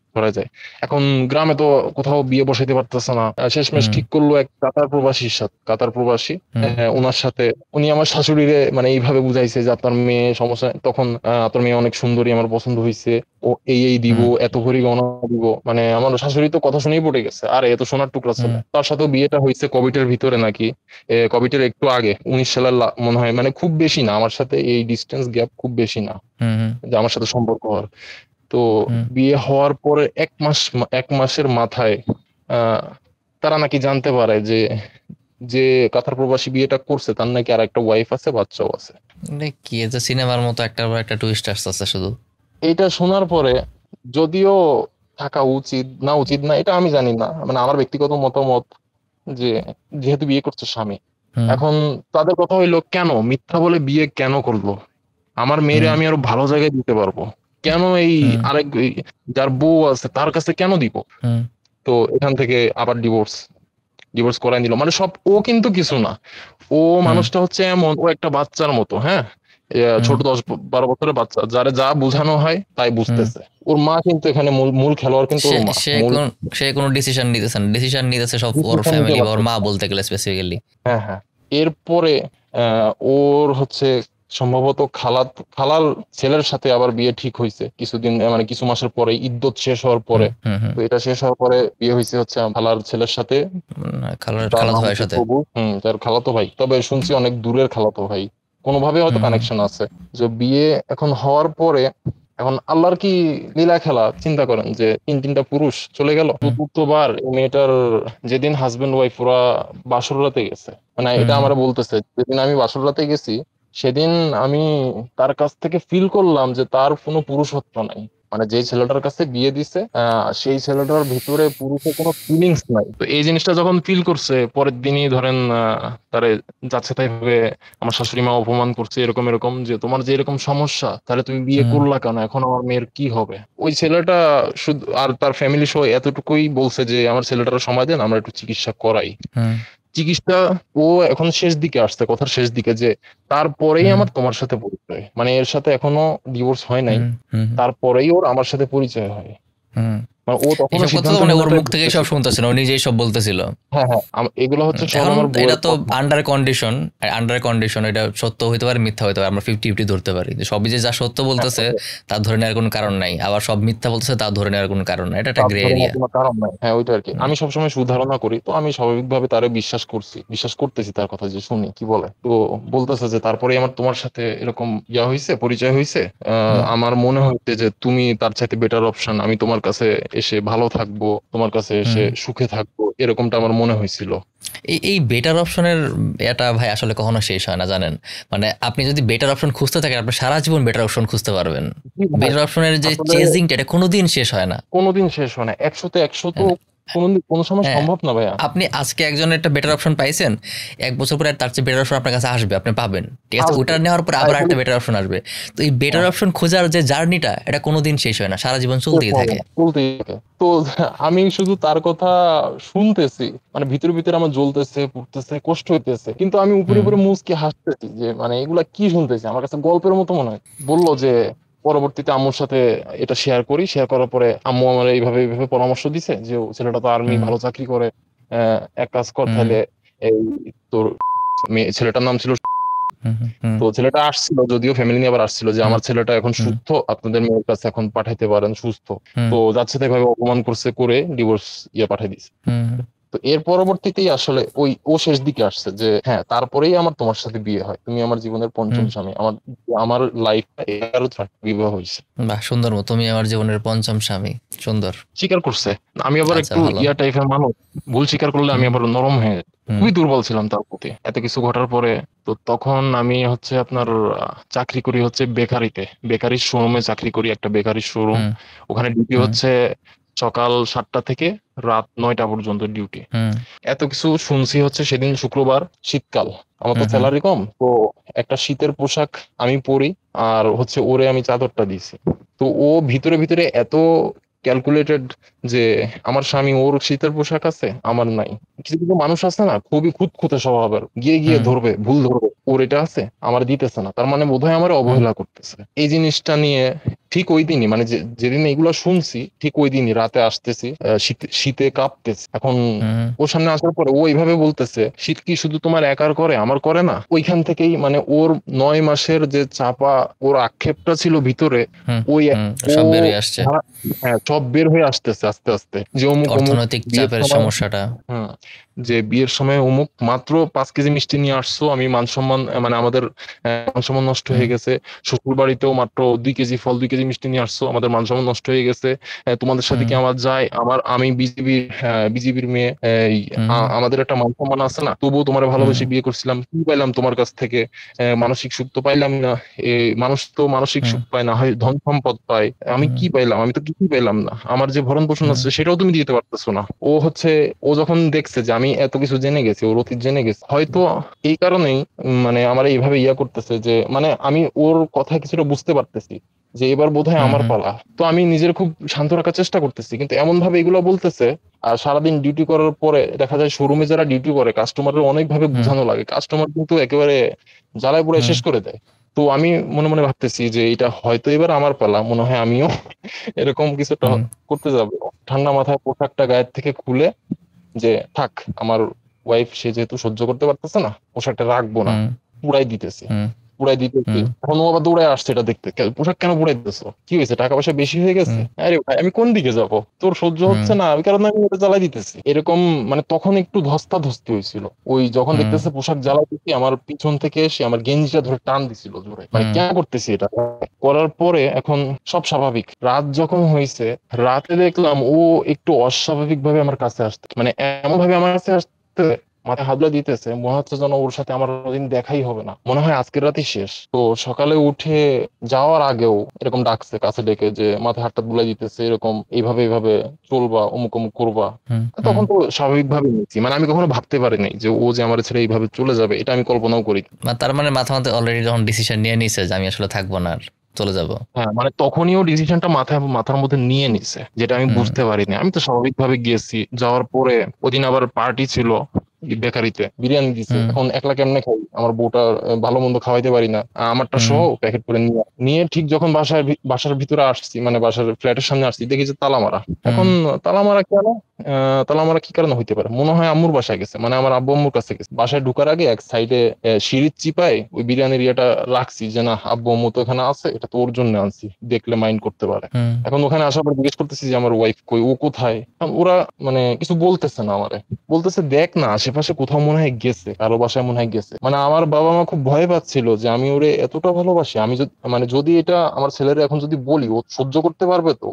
এখন গ্রামে তো কোথাও বিয়ে বসাইতে পারতেছে না, শেষমেশ ঠিক করলো এক কাতার প্রবাসী ওনার সাথে। উনি আমার শাশুড়িরে মানে এইভাবে বুঝাইছে যে আপনার মেয়ে সমস্যা, তখন আপনার মেয়ে অনেক সুন্দরী, আমার পছন্দ হয়েছে, ও এই দিব, এত ভরি গহনা দিব, মানে আমার শাশুড়ি তো কথা শুনেই পড়ে গেছে, আরে এত সোনার টুকরা ছিল। তার সাথেও বিয়েটা হয়েছে কোভিডের ভিতরে নাকি, কোভিডের একটু আগে, 19 সালের মনে হয়, মানে খুব বেশি না, আমার সাথে এই ডিস্টেন্স গ্যাপ খুব বেশি না যে আমার সাথে সম্পর্ক হওয়ার। তো বিয়ে হওয়ার পরে এক মাসের মাথায় তারা নাকি জানতে পারে যে যে কাতার প্রবাসী বিয়েটা করছে তার নাকি আর একটা ওয়াইফ আছে, বাচ্চাও আছে। কি এটা সিনেমার মতো একটা টুইস্ট আসছে শুধু। এইটা শোনার পরে যদিও থাকা উচিত না এটা আমি জানি না, মানে আমার ব্যক্তিগত মতামত যে যেহেতু বিয়ে করছে স্বামী, এখন তাদের কথা হইলো কেন মিথ্যা বলে বিয়ে কেন করলো, আমার মেয়েরে আমি আরো ভালো জায়গায় দিতে পারবো, কেন এই আরেক যার বউ আছে তার কাছে কেন দিব। তো এখান থেকে আবার ডিভোর্স করাই দিল, মানে সব ও কিন্তু কিছু না, ও মানুষটা হচ্ছে এমন, ও একটা বাচ্চার মতো, হ্যাঁ ছোট 10-12 বছরের বাচ্চা, যারা যা বোঝানো হয় তাই বুঝতেছে। ওর মা কিন্তু এখানে মূল খেলোয়াড়, কিন্তু ওর মা সে কোনো ডিসিশন নিতেছে সব ওর ফ্যামিলি বা ওর মা বলতে গেলে স্পেসিফিক্যালি। হ্যাঁ এরপরে ওর হচ্ছে সম্ভবত খালার ছেলের সাথে আবার বিয়ে ঠিক হয়েছে কিছুদিন, মানে কিছু মাসের পরে, ইদ্যত শেষ হওয়ার পরে। তো এটা শেষ হওয়ার পরে বিয়ে হয়েছে হচ্ছে খালার ছেলের সাথে, তার খালাতো ভাই, তবে শুনছি অনেক দূরের খালাতো ভাই, কোনোভাবে হয়তো কানেকশন আছে। যে বিয়ে এখন হওয়ার পরে এখন আল্লাহর কি লীলা খেলা, চিন্তা করেন যে তিনটা পুরুষ চলে গেল। চতুর্থবার মেয়েটার যেদিন হাজবেন্ড ওয়াইফ ওরা বাসর রাতে গেছে, মানে এটা আমরা বলতেছে যেদিন আমি বাসর রাতে গেছি সেদিন আমি তার কাছ থেকে ফিল করলাম যে তার কোনো পুরুষত্ব নাই, মানে যে ছেলেটার কাছে বিয়ে দিছে সেই ছেলেটার ভিতরে পুরুষের কোনো ফিলিংস নাই। তো এই জিনিসটা যখন ফিল করছে, পরের দিনই ধরেন তারে যাচ্ছে তাই ভাবে আমার শাশুড়ি মা অপমান করছে, এরকম যে তোমার যে এরকম সমস্যা তাহলে তুমি বিয়ে করলা কেন, এখন আমার মেয়ের কি হবে। ওই ছেলেটা শুধু আর তার ফ্যামিলি সহ এতটুকুই বলছে যে আমার ছেলেটার সময় দেন, আমরা একটু চিকিৎসা করাই। চিকিৎসা ও এখন শেষ দিকে আসছে, কথার শেষ দিকে, যে তারপরেই আমার তোমার সাথে পরিচয়, মানে এর সাথে এখনো ডিভোর্স হয় নাই, তারপরেই ওর আমার সাথে পরিচয় হয়। মানে ও তখনও এইসব কথা তো সিদ্ধান্ত মানে ওর নেওয়াটাই মুখ থেকেই সব বুঝতেছিল। শুনতেছিল, ও নিজেই সব বলতেছিল। হ্যাঁ হ্যাঁ, এগুলো হচ্ছে সব এখন আমার এটা বউয়ের তো কথা। আন্ডার কন্ডিশন, এটা সত্য হইতে পারে মিথ্যা হইতে পারে, আমরা 50-50 ধরতে পারি যে সবই যে যা সত্য হ্যাঁ, বলতেছে তা ধরে নেওয়ার কোনো কারণ নাই, আবার সব মিথ্যা বলতেছে তা ধরে নেওয়ার কোনো কারণ নাই, এটা একটা তার গ্রে ধরে না এরিয়া। কোনো কারণ নাই। হ্যাঁ ওইটা আর কি, আমি সবসময় সুধারণা করি, তো আমি স্বাভাবিকভাবে তারে বিশ্বাস করছি, বিশ্বাস করতেছি তার কথা, যে শুনি কি বলে। তো বলতেছে যে তারপরে আমার তোমার সাথে এরকম ইয়া হয়েছে, পরিচয় হয়েছে, আমার মনে হচ্ছে যে তুমি তার চাইতে বেটার অপশন, আমি তোমার কাছে এসে ভালো থাকবো, তোমার কাছে এসে সুখে থাকবো, এরকমটা আমার মনে হয়েছিল। এই এই বেটার অপশনের এটা ভাই আসলে কখনো শেষ হয় না জানেন। মানে আপনি যদি বেটার অপশন খুঁজতে থাকেন আপনি সারা জীবন বেটার অপশন খুঁজতে পারবেন। জি ভাই, বেটার অপশনের যে আসলে চেজিংটা এটা কোনোদিন শেষ হয় না। কোনোদিন শেষ হয় না, 100-তে 100 তো কোনো সময় হ্যাঁ, সম্ভব না ভাইয়া। আপনি আজকে একজনের একটা বেটার অপশন পাইছেন, 1 বছর পরে তার চেয়ে বেটার অপশন আপনার কাছে আসবে, আপনি পাবেন, ঠিক আছে, আসবে, ওটা নেওয়ার পরে তাই আবার বলে একটা বেটার অপশন আসবে। তো এই বেটার অপশন খোঁজার যে জার্নিটা এটা কোনোদিন শেষ হয় না, সারা জীবন শেষ চলতেই হবে থাকে। না, চলতেই থাকে। তো আমি শুধু তার কথা শুনতেছি, মানে ভিতরে ভিতরে আমার জ্বলতেছে, পুড়তেছে, কষ্ট হইতেছে, কিন্তু আমি উপরে হুম উপরে মুচকি হাসতেছি যে মানে এগুলা কি শুনতেছি, আমার কাছে গল্পের মতো মনে হয়। বললো যে পরবর্তীতে আম্মুর সাথে এটা শেয়ার করি, শেয়ার করার পরে আম্মু আমার এইভাবে এইভাবে পরামর্শ দিছে যে ও ছেলেটা তো আর্মি, হুম ভালো চাকরি করে, এক কাজ কর হুম তাহলে, এই তোর ছেলেটার নাম ছিল, হুম হুম তো ছেলেটা আসছিল, যদিও ফ্যামিলি নিয়ে আবার আসছিল, যে হুম আমার ছেলেটা এখন হুম সুস্থ, আপনাদের মেয়ের কাছে এখন পাঠাইতে পারেন, সুস্থ। হুম তো যাচ্ছে তাই ভাবে অপমান করছে, করে ডিভোর্স ইয়ে পাঠাই দিছে। হুম তো এর পরবর্তীতেই আসলে ওই ও শেষ দিকে আসছে যে হ্যাঁ তারপরেই আমার তোমার সাথে বিয়ে হয়, তুমি আমার জীবনের পঞ্চম হুম। স্বামী, আমার আমার লাইফটা 11 বিবাহ হয়েছে। বাহ সুন্দর, তুমি আমার জীবনের পঞ্চম স্বামী, সুন্দর। স্বীকার করছে। আমি আবার আচ্ছা একটু ভালো। ইয়া টাইপের মানুষ, ভুল স্বীকার করলে আমি হুম আবার নরম হয়ে যাই। হুম খুবই দুর্বল ছিলাম তার প্রতি, এত কিছু ঘটার পরে। তো তখন আমি হচ্ছে আপনার চাকরি করি হচ্ছে বেকারিতে, বেকারির শোরুমে চাকরি করি, একটা বেকারির শোরুম। হুম ওখানে ডিউটি হুম হচ্ছে সকাল 7টা থেকে রাত 9টা পর্যন্ত ডিউটি। হুম এত কিছু শুনছি হচ্ছে সেদিন শুক্রবার, শীতকাল, আমার তো হুম হুম স্যালারি কম, তো একটা শীতের পোশাক আমি পরি, আর হচ্ছে ওরে আমি চাদরটা দিছি। তো ও ভিতরে ভিতরে এত ক্যালকুলেটেড যে আমার স্বামী, ওর শীতের পোশাক আছে আমার নাই। কিছু কিছু মানুষ আছে না খুবই খুঁতখুঁতে স্বভাবের, গিয়ে গিয়ে হুম ধরবে, ভুল ধরবে, ওর এটা আছে আমার দিতেছে না, তার মানে বোধহয় আমার হুম অবহেলা করতেছে। এই জিনিসটা নিয়ে ঠিক ওই দিনই, মানে যেদিন এগুলো শুনছি ঠিক ওই দিনই রাতে আসতেছি, শীতে শীতে কাঁপতেছি। এখন হুম ওর সামনে আসার পরে ও এইভাবে বলতেছে, শীত কি শুধু তোমার একার করে, আমার করে না? ওইখান থেকেই মানে ওর 9 মাসের যে চাপা ওর আক্ষেপটা ছিল ভিতরে, হুম ওই হুম ও সব বেরিয়ে আসছে। হ্যাঁ সব বের হয়ে আসতেছে আস্তে আস্তে, যে অমুক অমুক অর্থনৈতিক বিয়ের চাপের সময়, সমস্যাটা। হুম, যে বিয়ের সময় অমুক মাত্র 5 কেজি মিষ্টি নিয়ে আসছো, আমি মান সম্মান মানে আমাদের মান সম্মান নষ্ট হুম হয়ে গেছে। শ্বশুর বাড়িতেও মাত্র 2 কেজি ফল, 2 কেজি মিষ্টি নিয়ে আসছো, আমাদের মান সম্মান নষ্ট হয়ে গেছে। তোমাদের সাথে হুম কি আমার যায়? আমি বিজিবির মেয়ে, হুম আমাদের একটা মান সম্মান আছে না? তবুও তোমার হুম ভালোবেসে বিয়ে করছিলাম, কি পাইলাম তোমার কাছ থেকে? মানসিক সুখ তো পাইলাম না। মানুষ তো মানসিক হুম সুখ পায় না, হয় ধন সম্পদ পায়, আমি হুম কি পাইলাম? আমি তো কিছুই পাইলাম না, আমার যে ভরণ পোষণ হুম আছে সেটাও তুমি দিতে পারতেছো না। ও হচ্ছে, ও যখন দেখছে যে আমি এত কিছু জেনে গেছি, ওর অতীত জেনে গেছি, হয়তো এই কারণেই মানে আমার এইভাবে ইয়া করতেছে, যে মানে আমি ওর কথা কিছুটা বুঝতে পারতেছি যে এবার বোধহয় হুম আমার হুম পালা। তো আমি নিজের খুব শান্ত রাখার চেষ্টা করতেছি, কিন্তু এমন ভাবে এগুলো বলতেছে। আর সারাদিন ডিউটি করার পরে দেখা যায় শোরুমে যারা ডিউটি করে কাস্টমারের অনেক ভাবে হুম বোঝানো লাগে, কাস্টমার কিন্তু একেবারে জ্বালায় পুড়ায় হুম শেষ করে দেয়। তো আমি মনে মনে ভাবতেছি যে এটা হয়তো এবার আমার পালা, মনে হয় আমিও এরকম কিছুটা হুম করতে যাবো। ঠান্ডা মাথায় পোশাকটা গায়ের থেকে খুলে, যে থাক, আমার ওয়াইফ সে যেহেতু সহ্য করতে পারতেছে না, পোশাকটা রাখবো না, হুম পুড়াই দিতেছি, হুম পুড়াই দিতেছি। হুম এখন ও আবার দৌড়ায় আসছে এটা দেখতে, পোশাক কেন পুড়াই দিতেছো, কি হয়েছে, টাকা পয়সা বেশি হয়ে গেছে? হুম আরে ভাই আমি কোন দিকে যাব, তোর সহ্য হুম হচ্ছে না, ওই কারণে আমি এটা জ্বালাই দিতেছি এরকম। মানে তখন একটু ধস্তাধস্তি হয়েছিল, ওই যখন হুম দেখতেছে পোশাক জ্বালাইতেছি, আমার পিছন থেকে এসে আমার গেঞ্জিটা ধরে টান দিছিল জোরে, মানে হুম কেন করতেছি এটা। করার পরে এখন সব স্বাভাবিক। রাত যখন হয়েছে, রাতে দেখলাম ও একটু অস্বাভাবিক ভাবে আমার কাছে আসতে, মানে এমন ভাবে আমার কাছে আসতে, মাথায় হাত বুলিয়ে দিতেছে, মনে হচ্ছে যেন ওর সাথে আমার দিন দেখাই হবে না, মনে হয় আজকের রাতই শেষ। তো সকালে উঠে যাওয়ার আগেও এরকম ডাকছে কাছে ডেকে, যে মাথায় হাতটা বুলাই দিতেছে, এরকম এইভাবে এইভাবে চলবা, অমুক অমুক করবা। হুম হুম। তখন তো স্বাভাবিক ভাবে নিচ্ছি, মানে আমি কখনো ভাবতে পারিনি যে ও যে আমার ছেড়ে এইভাবে চলে যাবে, এটা আমি কল্পনাও করি। তার মানে মাথা মাথায় অলরেডি যখন ডিসিশন নিয়ে নিছে যে আমি আসলে থাকবো না আর চলে যাব। হ্যাঁ মানে তখনই ও ডিসিশনটা মাথার মধ্যে নিয়ে নিছে, যেটা আমি হুম বুঝতে পারিনি। আমি তো স্বাভাবিক ভাবে গিয়েছি, যাওয়ার পরে ওদিন আবার পার্টি ছিল, বেকারিতে বিরিয়ানি দিছে, এখন একলা কেমনে খাই, আমার বউটা ভালো মন্দ খাওয়াইতে পারি না, আমারটা সহ প্যাকেট করে নিয়ে নিয়ে ঠিক যখন বাসার ভিতরে আসছি, মানে বাসার ফ্ল্যাটের সামনে আসছি, দেখি যে তালা মারা। এখন তালা মারা কেন, তালা মারা কি কারণে হইতে পারে, মনে হয় আম্মুর বাসায় গেছে, মানে আমার আব্বু আম্মুর কাছে গেছে। বাসায় ঢুকার আগে এক সাইডে সিঁড়ির চিপায় ওই বিরিয়ানির ইয়েটা রাখছি, যে না আব্বু আম্মু তো এখানে আছে, এটা তো ওর জন্য আনছি, দেখলে মাইন্ড করতে পারে। এখন ওখানে আসার পর জিজ্ঞেস করতেছি যে আমার ওয়াইফ কই, ও কোথায়। এখন ওরা মানে কিছু বলতেছে না আমারে, বলতেছে দেখ না আশেপাশে কোথাও মনে হয় গেছে, কারো বাসায় মনে হয় গেছে। মানে আমার বাবা মা খুব ভয় পাচ্ছিল যে আমি ওরে এতটা ভালোবাসি, আমি মানে যদি এটা আমার ছেলের এখন যদি বলি, ও সহ্য করতে পারবে তো,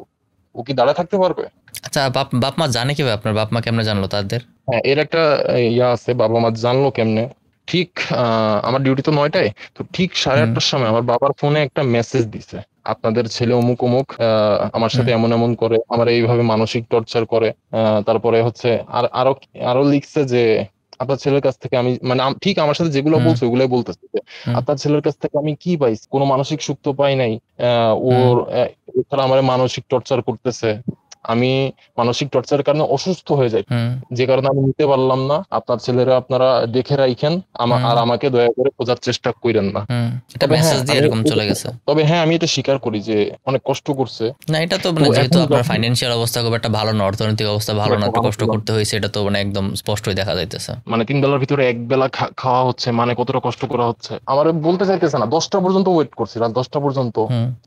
ও কি দাঁড়ায় থাকতে পারবে? আচ্ছা, বাপ মা জানে কিভাবে, আপনার বাপ মা কেমনে জানলো তাদের? হ্যাঁ, এর একটা ইয়া আছে, বাবা মা জানলো কেমনে। ঠিক আমার ডিউটি তো 9টায়, তো ঠিক 8:30টার সময় আমার বাবার ফোনে একটা মেসেজ দিছে, আপনাদের ছেলে অমুক অমুক আমার সাথে এমন এমন করে, আমার এইভাবে মানসিক টর্চার করে। তারপরে হচ্ছে আরো আরো লিখছে যে আপনার ছেলের কাছ থেকে আমি, মানে ঠিক আমার সাথে যেগুলো বলছে ওগুলাই বলতেছে যে আপনার ছেলের কাছ থেকে আমি কি পাইছি, কোনো মানসিক সুখ তো পাই নাই। ওর এছাড়া আমার মানসিক টর্চার করতেছে, আমি মানসিক টর্চারের কারণে অসুস্থ হয়ে যাই, যে কারণে আমি নিতে পারলাম না। আপনার ছেলেরা আপনারা দেখে রাখেন, আর আমাকে দয়া করে খোঁজার চেষ্টা করেন না। তবে হ্যাঁ, আমি এটা স্বীকার করি যে অনেক কষ্ট করছে। না, এটা তো মানে যেহেতু আপনার ফাইন্যান্সিয়াল অবস্থা খুব একটা ভালো না, অর্থনৈতিক অবস্থা ভালো না, তো কষ্ট করতে হয়েছে, এটা তো মানে একদম স্পষ্টই দেখা যাইতেছে। মানে 3 বেলার ভিতরে 1 বেলা খাওয়া হচ্ছে, মানে কতটা কষ্ট করা হচ্ছে। আমার বলতে চাইতেছে না, 10টা পর্যন্ত ওয়েট করছি, রাত 10টা পর্যন্ত।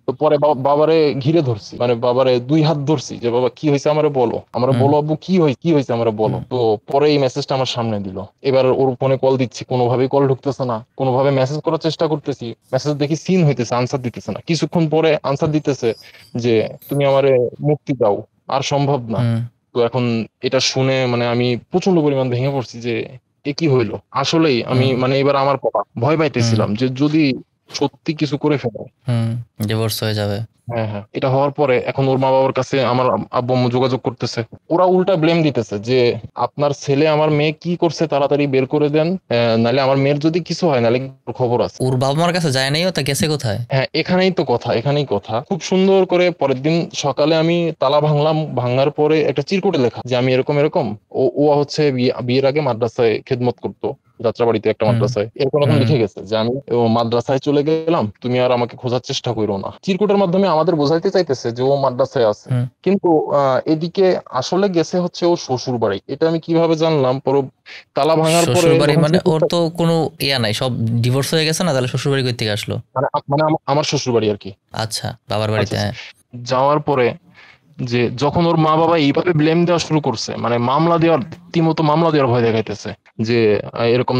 তো পরে বাবারে ঘিরে ধরছি, মানে বাবারে 2 হাত ধরছি যে বাবা কি হয়েছে আমারে বলো, আমরা বলো আব্বু কি হয়েছে আমরা বলো। তো পরে এই মেসেজটা আমার সামনে দিল। এবার ওর ফোনে কল দিচ্ছি, কোনোভাবেই কল ঢুকতেছে না, কোনোভাবে মেসেজ করার চেষ্টা করতেছি, মেসেজ দেখি সিন হইতেছে, আনসার দিতেছে না। কিছুক্ষণ পরে আনসার দিতেছে যে তুমি আমারে মুক্তি দাও, আর সম্ভব না। তো এখন এটা শুনে মানে আমি প্রচন্ড পরিমাণ ভেঙে পড়ছি যে এ কি হইলো। আসলেই আমি মানে এবার আমার ভয় পাইতেছিলাম যে যদি সত্যি কিছু করে ফেলে ডিভোর্স হয়ে যাবে। হ্যাঁ হ্যাঁ, এটা হওয়ার পরে এখন ওর মা বাবার কাছে আমার আব্বু আম্মু যোগাযোগ করতেছে, ওরা উল্টা ব্লেম দিতেছে যে আপনার ছেলে আমার মেয়ে কি করছে তাড়াতাড়ি বের করে দেন, নাহলে আমার মেয়ের যদি কিছু হয় নাহলে খবর আছে। ওর বাবা মার কাছে যায় নাই, ও তা গেছে কোথায়? হ্যাঁ, এখানেই কথা। খুব সুন্দর করে পরের দিন সকালে আমি তালা ভাঙলাম, ভাঙার পরে একটা চিরকুটে লেখা যে আমি এরকম এরকম, ও হচ্ছে বিয়ের আগে মাদ্রাসায় খেদমত করতো, যাত্রাবাড়িতে একটা মাদ্রাসায়, এরকম লিখে গেছে যে আমি মাদ্রাসায় চলে গেলাম, তুমি আর আমাকে খোঁজার চেষ্টা করো না। চিরকুটের মাধ্যমে আমাদের বোঝাইতে চাইতেছে যে ও মাদ্রাসায় আছে, কিন্তু এদিকে আসলে গেছে হচ্ছে ও শ্বশুর বাড়ি। এটা আমি কিভাবে জানলাম, পরে তালা ভাঙার পরে মানে ওর তো কোনো ইয়া নাই, সব ডিভোর্স হয়ে গেছে না, তাহলে শ্বশুর বাড়ি কই থেকে আসলো? মানে আমার শ্বশুর বাড়ি আর কি। আচ্ছা, বাবার বাড়িতে। যাওয়ার পরে যে যখন ওর মা বাবা এইভাবে ব্লেম দেওয়া শুরু করছে, মানে রীতিমতো মামলা দেওয়ার ভয় দেখাইতেছে যে এরকম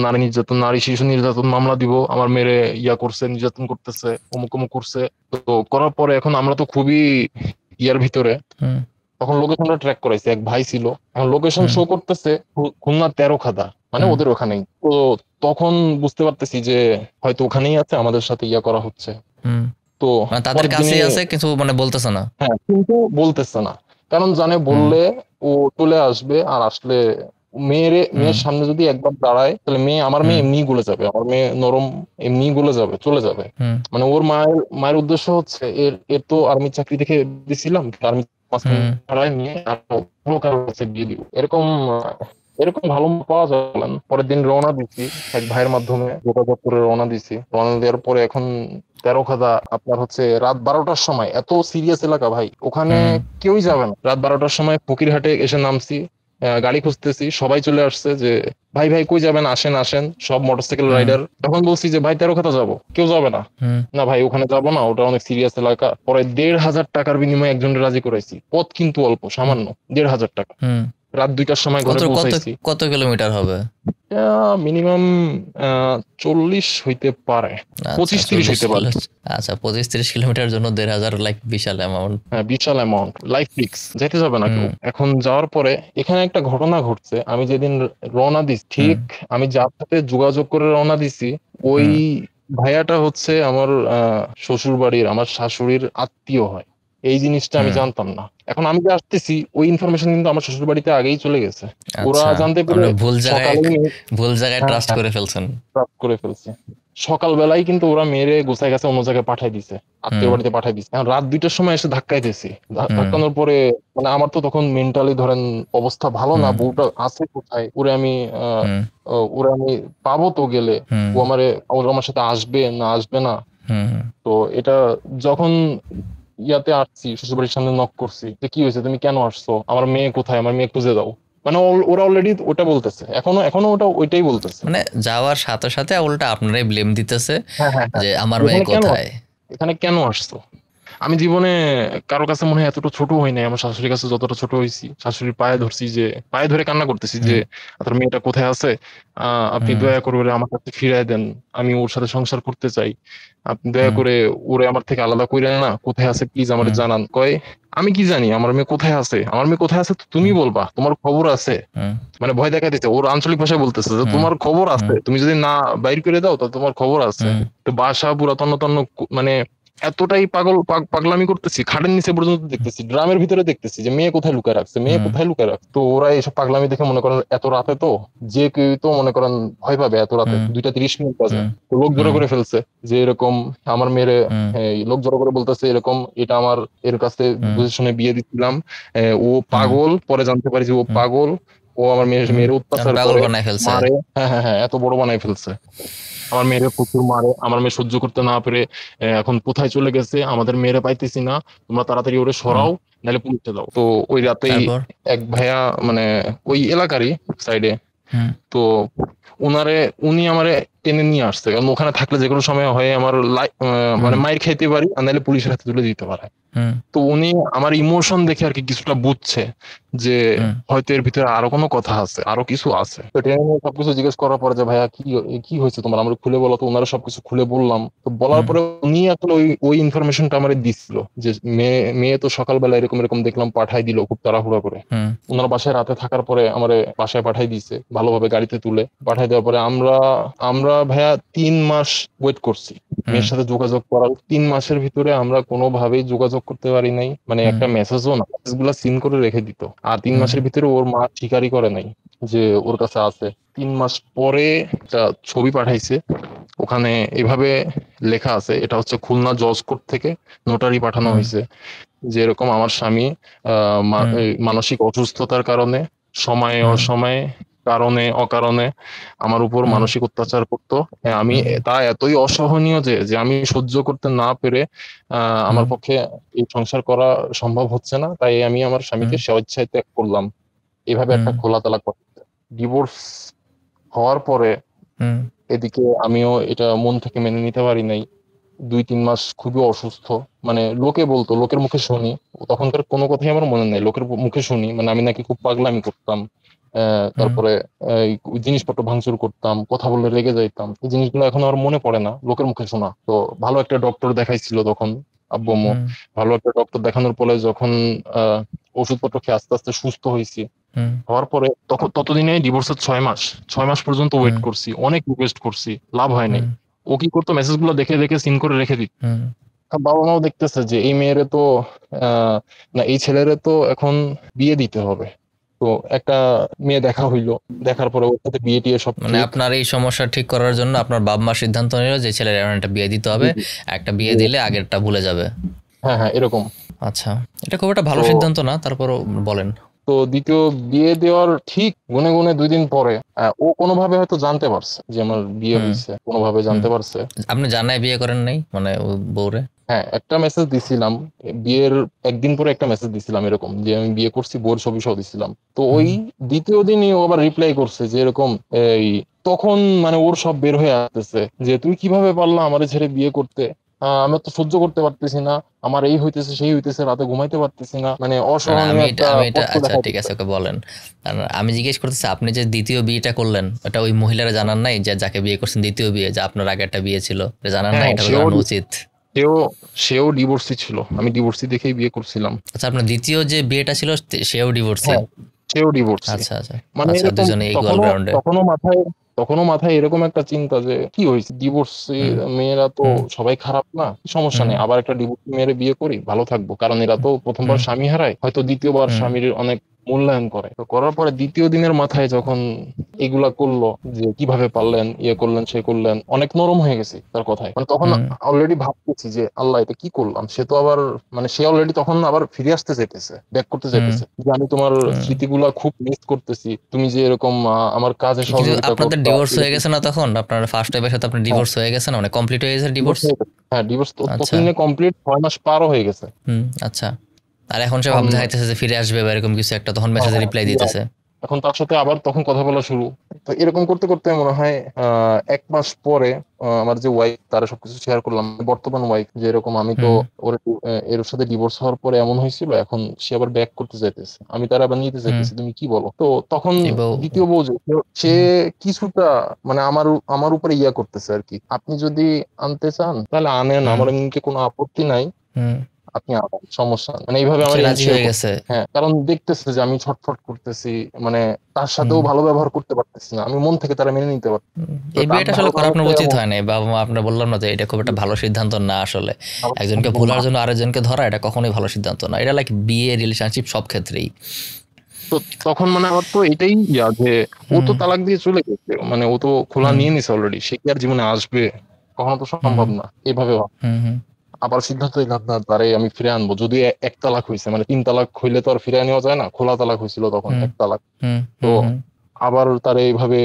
নারী শিশু নির্যাতন মামলা দিব, আমার মেরে ইয়া করছে, নির্যাতন করতেছে, অমুক অমুক করছে। তো করার পরে এখন আমরা তো খুবই ইয়ার ভিতরে, তখন লোকেশনটা ট্র্যাক করাইছে, এক ভাই ছিল, এখন লোকেশন শো করতেছে খুলনা 13 খাদা, মানে ওদের ওখানেই। তো তখন বুঝতে পারতেছি যে হয়তো ওখানেই আছে, আমাদের সাথে ইয়া করা হচ্ছে। তো তাদের কাছেই আছে, কিছু মানে বলতেছে না। হ্যাঁ, কিন্তু বলতেছে না, কারণ জানে বললে ও চলে আসবে, আর আসলে মেয়ের সামনে যদি একবার দাঁড়ায় তাহলে আমার মেয়ে এমনি গলে যাবে, আমার মেয়ে নরম, এমনি গলে যাবে, চলে যাবে। মানে ওর মায়ের উদ্দেশ্য হচ্ছে এর তো আর্মি চাকরি থেকে দিছিলাম, আর্মি ছাড়াই নিয়ে বিয়ে দিব, এরকম ভালো পাওয়া যাবে। পরের দিন রওনা দিচ্ছি, এক ভাইয়ের মাধ্যমে যোগাযোগ করে রওনা দিছি। রওনা দেওয়ার পরে এখন 13 খাদা আপনার হচ্ছে রাত 12টার সময়, এত সিরিয়াস এলাকা ভাই, ওখানে কেউই যাবে না। রাত 12টার সময় ফকিরহাটে এসে নামছি, গাড়ি খুঁজতেছি, সবাই চলে আসছে যে ভাই ভাই কই যাবেন, আসেন আসেন, সব মোটরসাইকেল রাইডার। তখন বলছি যে ভাই 13 খাদা যাবো, কেউ যাবে না। না ভাই ওখানে যাবো না, ওটা অনেক সিরিয়াস এলাকা। পরে 1,500 টাকার বিনিময়ে একজনের রাজি করাইছি, পথ কিন্তু অল্প, সামান্য 1,500 টাকা। রাত 2টার সময় ঘরে পৌঁছাইছি। কত কিলোমিটার হবে? মিনিমাম 40 হইতে পারে, 25-30 হইতে পারে। আচ্ছা, 25-30 কিলোমিটার জন্য 1,500, লাইক বিশাল অ্যামাউন্ট। হ্যাঁ, বিশাল অ্যামাউন্ট, লাইফ রিস্ক, যাইতে যাবে না কেউ। এখন যাওয়ার পরে এখানে একটা ঘটনা ঘটছে। আমি যেদিন রওনা দিছি, ঠিক আমি যার সাথে যোগাযোগ করে রওনা দিছি, ওই ভাইয়াটা হচ্ছে আমার শ্বশুর বাড়ির, আমার শাশুড়ির আত্মীয় হয়। এই জিনিসটা আমি জানতাম না। এখন আমি যে আসতেছি, ওই ইনফরমেশন কিন্তু আমার শ্বশুর বাড়িতে আগেই চলে গেছে। ওরা জানতে পেরে ভুল জায়গায় ট্রাস্ট করে ফেলছেন। ট্রাস্ট করে ফেলছে। সকালবেলায় কিন্তু ওরা মেরে গোছায় গেছে, অন্য জায়গায় পাঠাই দিছে, আত্মীয় হুম বাড়িতে পাঠাই দিছে। এখন রাত 2টার সময় এসে ধাক্কাইতেছি, হুম ধাক্কানোর পরে মানে আমার তো তখন মেন্টালি ধরেন অবস্থা ভালো না, হুম বউটা আছে কোথায়, ওরে আমি হুম ওরে আমি পাবো তো গেলে, হুম ও ও আমার সাথে আসবে না আসবে না। হুম হুম তো এটা যখন ইয়াতে আসছি, শ্বশুরবাড়ির সামনে নক করছি যে কি হয়েছে, তুমি কেন আসছো, আমার মেয়ে কোথায়, আমার মেয়ে খুঁজে দাও, মানে ওরা অলরেডি ওটা বলতেছে, এখনো এখনো ওটা ওইটাই বলতেছে। মানে যাওয়ার সাথে সাথে উল্টা আপনারাই ব্লেম দিতেছে হ্যাঁ হ্যাঁ হ্যাঁ, যে আমার মেয়ে এখানে কেন কোথায়। আসছো, এখানে কেন আসছো। আমি জীবনে কারো কাছে মনে হয় এতটা ছোট হই নাই, আমার শাশুড়ির কাছে যতটা ছোট হয়েছি, শাশুড়ির পায়ে ধরছি, যে পায়ে ধরে কান্না করতেছি যে হুম আপনার মেয়েটা কোথায় আছে, আপনি হুম দয়া করে ওরে আমার কাছে ফিরায় দেন, আমি ওর সাথে সংসার করতে চাই, আপনি দয়া হুম করে ওরে আমার থেকে আলাদা কইরেন না, কোথায় আছে প্লিজ আমার হুম জানান। কয় আমি কি জানি আমার মেয়ে কোথায় আছে, আমার মেয়ে কোথায় আছে তো তুমি হুম বলবা, তোমার খবর আছে। হুম মানে ভয় দেখাইতেছে, ওর আঞ্চলিক ভাষায় বলতেছে যে হুম তোমার খবর হুম আছে, তুমি যদি না বাইর করে দাও তো তোমার খবর আছে। হুম তো বাসা পুরা তন্ন তন্ন মানে এতটাই পাগলামি করতেছি, খাটের নিচে পর্যন্ত দেখতেছি, ড্রামের ভিতরে দেখতেছি যে মেয়ে কোথায় লুকায় রাখছে, মেয়ে হুম কোথায় লুকায় রাখছে। তো ওরা এইসব পাগলামি দেখে মনে করেন এত রাতে তো যে কেউ তো মনে করেন ভয় পাবে, এত রাতে হুম 2টা 30 মিনিট বাজে, হুম তো লোক জড়ো হুম করে ফেলছে যে এরকম আমার মেয়েরে, হুম এই লোক জড়ো করে বলতেছে এরকম, এটা আমার এর কাছে হুম বুঝে শুনে বিয়ে দিচ্ছিলাম, ও হুম পাগল, পরে জানতে পারি যে ও হুম পাগল, ও আমার হুম মেয়ের কারণ অত্যাচার পাগল করে, বানায় ফেলছে। মারে। হ্যাঁ হ্যাঁ হ্যাঁ, এত বড় বানাই ফেলছে, আমার মেয়েরে প্রচুর মারে, আমার মেয়ে সহ্য করতে না পেরে এখন কোথায় চলে গেছে, আমাদের মেয়েরে পাইতেছি না, তোমরা তাড়াতাড়ি ওরে হুম সরাও, নাহলে পুলিশে দাও। তো ওই রাতেই তারপর। এক ভাইয়া, মানে ওই এলাকারই সাইডে, হুম তো উনারে উনি আমারে টেনে নিয়ে আসছে, কারণ ওখানে থাকলে যে কোনো সময় হয় আমার হুম মানে মাইর খাইতে পারি, আর নাহলে পুলিশের হাতে তুলে দিতে পারে। হুম তো উনি আমার ইমোশন দেখে আর কি কিছুটা বুঝছে যে হুম হয়তো এর ভিতরে আরো কোনো কথা আছে, আরো কিছু আছে। তো ট্রেনে নিয়ে সবকিছু জিজ্ঞেস করার পরে যে ভাইয়া কি কি হয়েছে তোমার, আমরা খুলে বলো, তো ওনারা সবকিছু খুলে বললাম। তো বলার হুম পরে উনি আসলে ওই ওই ইনফরমেশনটা আমার দিছিল যে মেয়ে মেয়ে তো সকালবেলা এরকম এরকম দেখলাম পাঠাই দিল খুব তাড়াহুড়া করে। হুম ওনার বাসায় রাতে থাকার পরে আমারে বাসায় পাঠাই দিছে, ভালোভাবে গাড়িতে তুলে পাঠাই দেওয়ার পরে আমরা আমরা ভাইয়া 3 মাস ওয়েট করছি হুম মেয়ের সাথে যোগাযোগ করার। 3 মাসের ভিতরে আমরা কোনোভাবেই যোগাযোগ করতে পারি নাই, মানে হুম একটা মেসেজও না, মেসেজ গুলা সিন করে রেখে দিত। আর 3 মাসের ভিতরে ওর মা স্বীকারই করে নাই যে ওর কাছে আছে। 3 মাস পরে একটা ছবি পাঠাইছে, ওখানে এভাবে লেখা আছে, এটা হচ্ছে খুলনা জজ কোর্ট থেকে নোটারি পাঠানো হুম হয়েছে, যে এরকম আমার স্বামী হুম এই মানসিক অসুস্থতার কারণে সময়ে হুম অসময়ে কারণে অকারণে আমার উপর হুম মানসিক অত্যাচার করতো। হ্যাঁ, আমি হুম তা এতই অসহনীয় যে যে আমি সহ্য করতে না পেরে আমার হুম পক্ষে এই সংসার করা সম্ভব হচ্ছে না, তাই আমি আমার হুম স্বামীকে স্বেচ্ছায় ত্যাগ করলাম। এভাবে হুম একটা খোলা তালাক কথা। ডিভোর্স হওয়ার পরে হুম এদিকে আমিও এটা মন থেকে মেনে নিতে পারি নাই। 2-3 মাস খুবই অসুস্থ, মানে লোকে বলতো, লোকের মুখে শুনি, তখনকার কোনো কথাই আমার মনে নাই, লোকের মুখে শুনি মানে আমি নাকি খুব পাগলামি করতাম, হুম তারপরে এই জিনিসপত্র ভাঙচুর করতাম, কথা বললে রেগে যাইতাম। এই জিনিসগুলো এখন আর মনে পড়ে না, লোকের মুখে শোনা। তো ভালো একটা ডক্টর দেখাইছিল তখন আব্বু আম্মু, হুম ভালো একটা ডক্টর দেখানোর পরে যখন আহ ওষুধপত্র খেয়ে আস্তে আস্তে সুস্থ হয়েছি, হুম হওয়ার পরে তখন ততদিনে ডিভোর্সের 6 মাস, 6 মাস পর্যন্ত ওয়েট হুম করছি, অনেক রিকোয়েস্ট করছি, লাভ হয় নাই। হুম ও কি করতো, মেসেজ গুলো দেখে দেখে সিন করে রেখে দিত। হুম আর বাবা মাও দেখতেছে যে এই মেয়েরে তো না এই ছেলেরে তো এখন বিয়ে দিতে হবে। তো একটা মেয়ে দেখা হইলো, দেখার পরে ওর সাথে বিয়ে টিয়ে সব মানে ঠিক। আপনার এই সমস্যা ঠিক করার জন্য আপনার বাবা মা সিদ্ধান্ত নিল যে ছেলের এমন একটা বিয়ে দিতে জি হবে, জি একটা বিয়ে জি। দিলে আগেরটা ভুলে যাবে। হ্যাঁ হ্যাঁ এরকম। আচ্ছা, এটা খুব একটা ভালো তো সিদ্ধান্ত না, তারপরও বলেন। তো দ্বিতীয় বিয়ে দেওয়ার ঠিক গুনে গুনে 2 দিন পরে ও কোনোভাবে হয়তো জানতে পারছে যে আমার বিয়ে হুম হয়েছে, কোনোভাবে হুম জানতে পারছে। আপনি জানায় বিয়ে করেন নাই মানে ও বউরে? হ্যাঁ, একটা মেসেজ দিছিলাম, বিয়ের একদিন পরে একটা মেসেজ দিছিলাম এরকম যে আমি বিয়ে করছি, বোর ছবি সহ দিছিলাম। তো ওই হুম দ্বিতীয় দিনই ও আবার রিপ্লাই করছে যে এরকম এই, তখন মানে ওর সব বের হয়ে আসতেছে যে তুই কিভাবে পারলা আমারে ছেড়ে বিয়ে করতে, আমি তো সহ্য করতে পারতেছি না, আমার এই হইতেছে সেই হইতেছে, রাতে ঘুমাইতে পারতেছি না, মানে না না, অসহনীয় একটা আমি এটা কষ্ট আচ্ছা দেখা ঠিক দিচ্ছে। আছে, ওকে বলেন। আর আমি জিজ্ঞেস করতেছি, আপনি যে দ্বিতীয় বিয়েটা করলেন ওটা ওই মহিলারা জানান নাই যে যাকে বিয়ে করছেন দ্বিতীয় বিয়ে, যে আপনার আগে একটা বিয়ে ছিল, এটা জানান নাই? হ্যাঁ, এটা তো সেও জানানো উচিত। সেও সেও ডিভোর্সি ছিল, আমি ডিভোর্সি দেখেই বিয়ে করছিলাম। আচ্ছা, আপনার দ্বিতীয় যে বিয়েটা ছিল সেও ডিভোর্সি? হ্যাঁ, সেও ডিভোর্সি। আচ্ছা আচ্ছা মানে আচ্ছা, এরকম দুজনে ইকুয়াল তখনও গ্রাউন্ডে। তখনও মাথায় তখনও মাথায় এরকম একটা চিন্তা যে কি হয়েছে, ডিভোর্সি হুম মেয়েরা তো হুম সবাই খারাপ না, সমস্যা হুম নেই, আবার একটা ডিভোর্সি মেয়েরে বিয়ে করি, ভালো থাকবো, কারণ এরা তো প্রথমবার হুম স্বামী হারায়, হয়তো দ্বিতীয়বার হুম স্বামীর অনেক মূল্যায়ন করে। তো করার পরে দ্বিতীয় দিনের মাথায় যখন এগুলা করলো, যে কিভাবে পারলেন, ইয়ে করলেন, সে করলেন, অনেক নরম হয়ে গেছি তার কথায়। মানে তখন হুম অলরেডি ভাবতেছি যে আল্লাহ এটা কি করলাম। সে তো আবার মানে সে অলরেডি তখন আবার ফিরে আসতে চাইতেছে, ব্যাক করতে হুম চাইতেছে যে আমি তোমার হুম। স্মৃতিগুলা খুব মিস করতেছি, তুমি যে এরকম আমার কাজে কিন্তু সহযোগিতা আপনাদের করতা ডিভোর্স হয়ে এরকম। গেছে না তখন? আপনার ফার্স্ট ওয়াইফের সাথে আপনার হ্যাঁ, ডিভোর্স হয়ে গেছে না, মানে কমপ্লিট হয়ে গেছে ডিভোর্স ডিভোর্স? হয়ে গেছে। হ্যাঁ, ডিভোর্স আচ্ছা। ততদিনে কমপ্লিট 6 মাস পারও হয়ে গেছে। আচ্ছা। আর এখন সে এখন ভাবতে চাইতেছে যে ফিরে আসবে বা এরকম কিছু একটা, তখন হ্যাঁ, মেসেজে হ্যাঁ, রিপ্লাই ফিরে দিতেছে। আসবে। এখন তার সাথে আবার তখন কথা বলা শুরু। তো এরকম করতে করতে মনে হয় 1 মাস পরে আমার যে ওয়াইফ, তারা সবকিছু শেয়ার করলাম, বর্তমান ওয়াইফ, যে এরকম আমি তো হুম ওর এর সাথে ডিভোর্স হওয়ার পরে এমন হয়েছিল, এখন সে আবার ব্যাক করতে চাইতেছে, আমি তারা আবার নিতে হুম। চাইতেছি, তুমি কি বলো। তো তখন এই বউ। দ্বিতীয় বউ যে সে হুম কিছুটা মানে আমার আমার উপরে ইয়া করতেছে আর কি, আপনি যদি আনতে চান তাহলে আনেন, হুম আমার এমনিতে কোনো আপত্তি নাই, হুম। আপনি আনেন, সমস্যা নেই। মানে এইভাবে সে আমার রাজি ইনিশিয়াল হয়ে করতে, গেছে। হ্যাঁ, কারণ দেখতেছে যে আমি ছটফট করতেছি, মানে তার হুম সাথেও ভালো ব্যবহার করতে পারতেছি না, আমি মন থেকে তারা মেনে নিতে পারছি। হুম। তো এই তার বিয়েটা আসলে করা আপনার ধারণাটা উচিত এমন, হয় না। বাবা মা, আপনার বললাম না যে এটা খুব একটা ভালো সিদ্ধান্ত না আসলে। ভালো একজনকে সিদ্ধান্ত না। ভোলার জন্য আরেকজনকে ধরা এটা কখনোই ভালো সিদ্ধান্ত না। এটা লাইক বিয়ে, রিলেশনশিপ সব ক্ষেত্রেই। তো তখন মানে আমার তো এটাই ইয়া যে ও তো হুম তালাক দিয়ে চলে গেছে, মানে ও তো খোলা হুম নিয়ে নিছে অলরেডি, সে কি আর জীবনে আসবে? কখনো তো হুম সম্ভব না এইভাবে ভাব। হুম হুম আবার সিদ্ধান্ত নিলাম না তারে আমি ফিরে আনবো, যদি এক তালাক হয়েছে, মানে 3 তালাক হইলে তো আর ফিরে নেওয়া যায় না, খোলা তালাক হয়েছিল তখন হুম 1 তালাক। হুম তো হুম হুম আবার তারে এইভাবে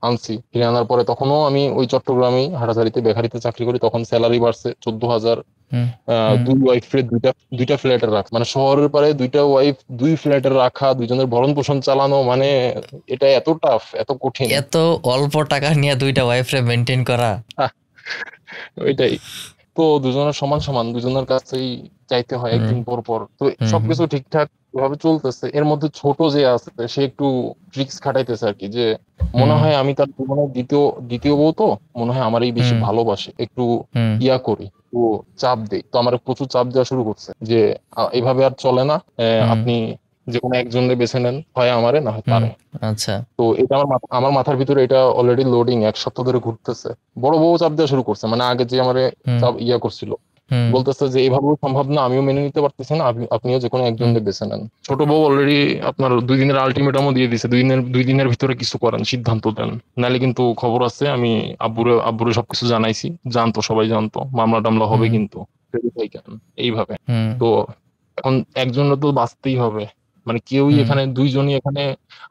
আনছি, ফিরে আনার পরে তখনও আমি ওই চট্টগ্রামেই হাটাজারিতে বেকারিতে চাকরি করি, তখন স্যালারি বাড়ছে 14,000। হুম হুম। দুই ওয়াইফের দুইটা দুইটা ফ্ল্যাটে রাখা, মানে শহরের পারে দুইটা ওয়াইফ, 2 ফ্ল্যাটে রাখা, দুইজনের ভরণ পোষণ চালানো, মানে এটা এত টাফ, এত কঠিন। এত অল্প টাকা নিয়ে দুইটা ওয়াইফরে মেনটেন করা! আহ, ওইটাই। তো দুজনের সমান সমান, দুজনের কাছেই চাইতে হয় হুম একদিন পর পর। তো হুম হুম সবকিছু ঠিকঠাক ভাবে চলতেছে, এর মধ্যে ছোট যে আছে সে একটু ট্রিক্স খাটাইতেছে আর কি, যে মনে হুম হয় আমি তার জীবনের দ্বিতীয় দ্বিতীয় বউ, তো মনে হয় আমারই বেশি হুম ভালোবাসে, একটু হুম ইয়া করি, তো চাপ দেই। তো আমার প্রচুর চাপ দেওয়া শুরু করছে যে এভাবে আর চলে না, হুম আপনি যে কোনো একজনকে বেছে নেন, হয় আমারে না হয় হুম। তারে। আচ্ছা। তো এটা আমার মাথার ভিতরে এটা অলরেডি লোডিং 1 সপ্তাহ ধরে ঘুরতেছে। বড় বউ চাপ দেওয়া শুরু করছে, মানে আগে যে আমারে হুম চাপ ইয়া করছিল, হুম বলতেছে যে এভাবেও সম্ভব না, আমিও মেনে নিতে পারতেছি না, আপনিও যে কোনো হুম। একজনকে বেছে নেন। ছোট বউ অলরেডি আপনার 2 দিনের আলটিমেটামও দিয়ে দিছে, 2 দিনের ভিতরে কিছু করেন, সিদ্ধান্ত দেন, নাহলে কিন্তু খবর আছে। আমি আব্বুরে সবকিছু জানাইছি, জানতো, সবাই জানতো, মামলা টামলা হবে হুম কিন্তু, ready থাকেন, এইভাবে। হুম তো এখন একজনের তো বাঁচতেই হবে, মানে কেউই হুম। এখানে, দুইজনই এখানে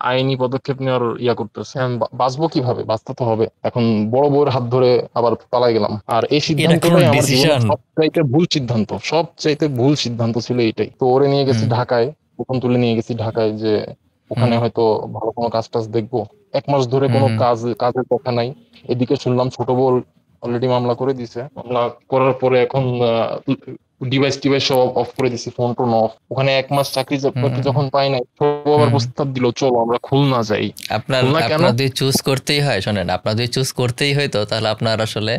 আইনি পদক্ষেপ নেওয়ার ইয়া করতেছে। আমি বাঁচবো কিভাবে? বাঁচতে তো হবে। এখন বড় বউয়ের হাত ধরে আবার পালাই গেলাম, আর এই এটা কোন সিদ্ধান্তটাই আমার জীবনের ডিসিশন! সবচাইতে ভুল সিদ্ধান্ত, সবচাইতে ভুল সিদ্ধান্ত ছিল এইটাই। তো ওরে নিয়ে গেছি হুম ঢাকায়, প্রথম তুলে নিয়ে গেছি ঢাকায়, যে হুম ওখানে হয়তো ভালো কোনো কাজ টাজ দেখবো। 1 মাস ধরে হুম কোনো হুম কাজের কথা নাই। এদিকে শুনলাম ছোট বউ অলরেডি মামলা করে দিছে, মামলা করার পরে এখন ডিভাইস টিভাইস সব অফ করে দিছি, ফোন টোন অফ। ওখানে 1 মাস চাকরি হুম বাকরি হুম যখন পাই নাই, ছোট আবার হুম। প্রস্তাব দিল, চলো আমরা খুলনা যাই। আপনার খুলনা কেন? আপনার যদি চুজ করতেই হয়, শোনেন, আপনার যদি চুজ করতেই হইতো তাহলে আপনার আসলে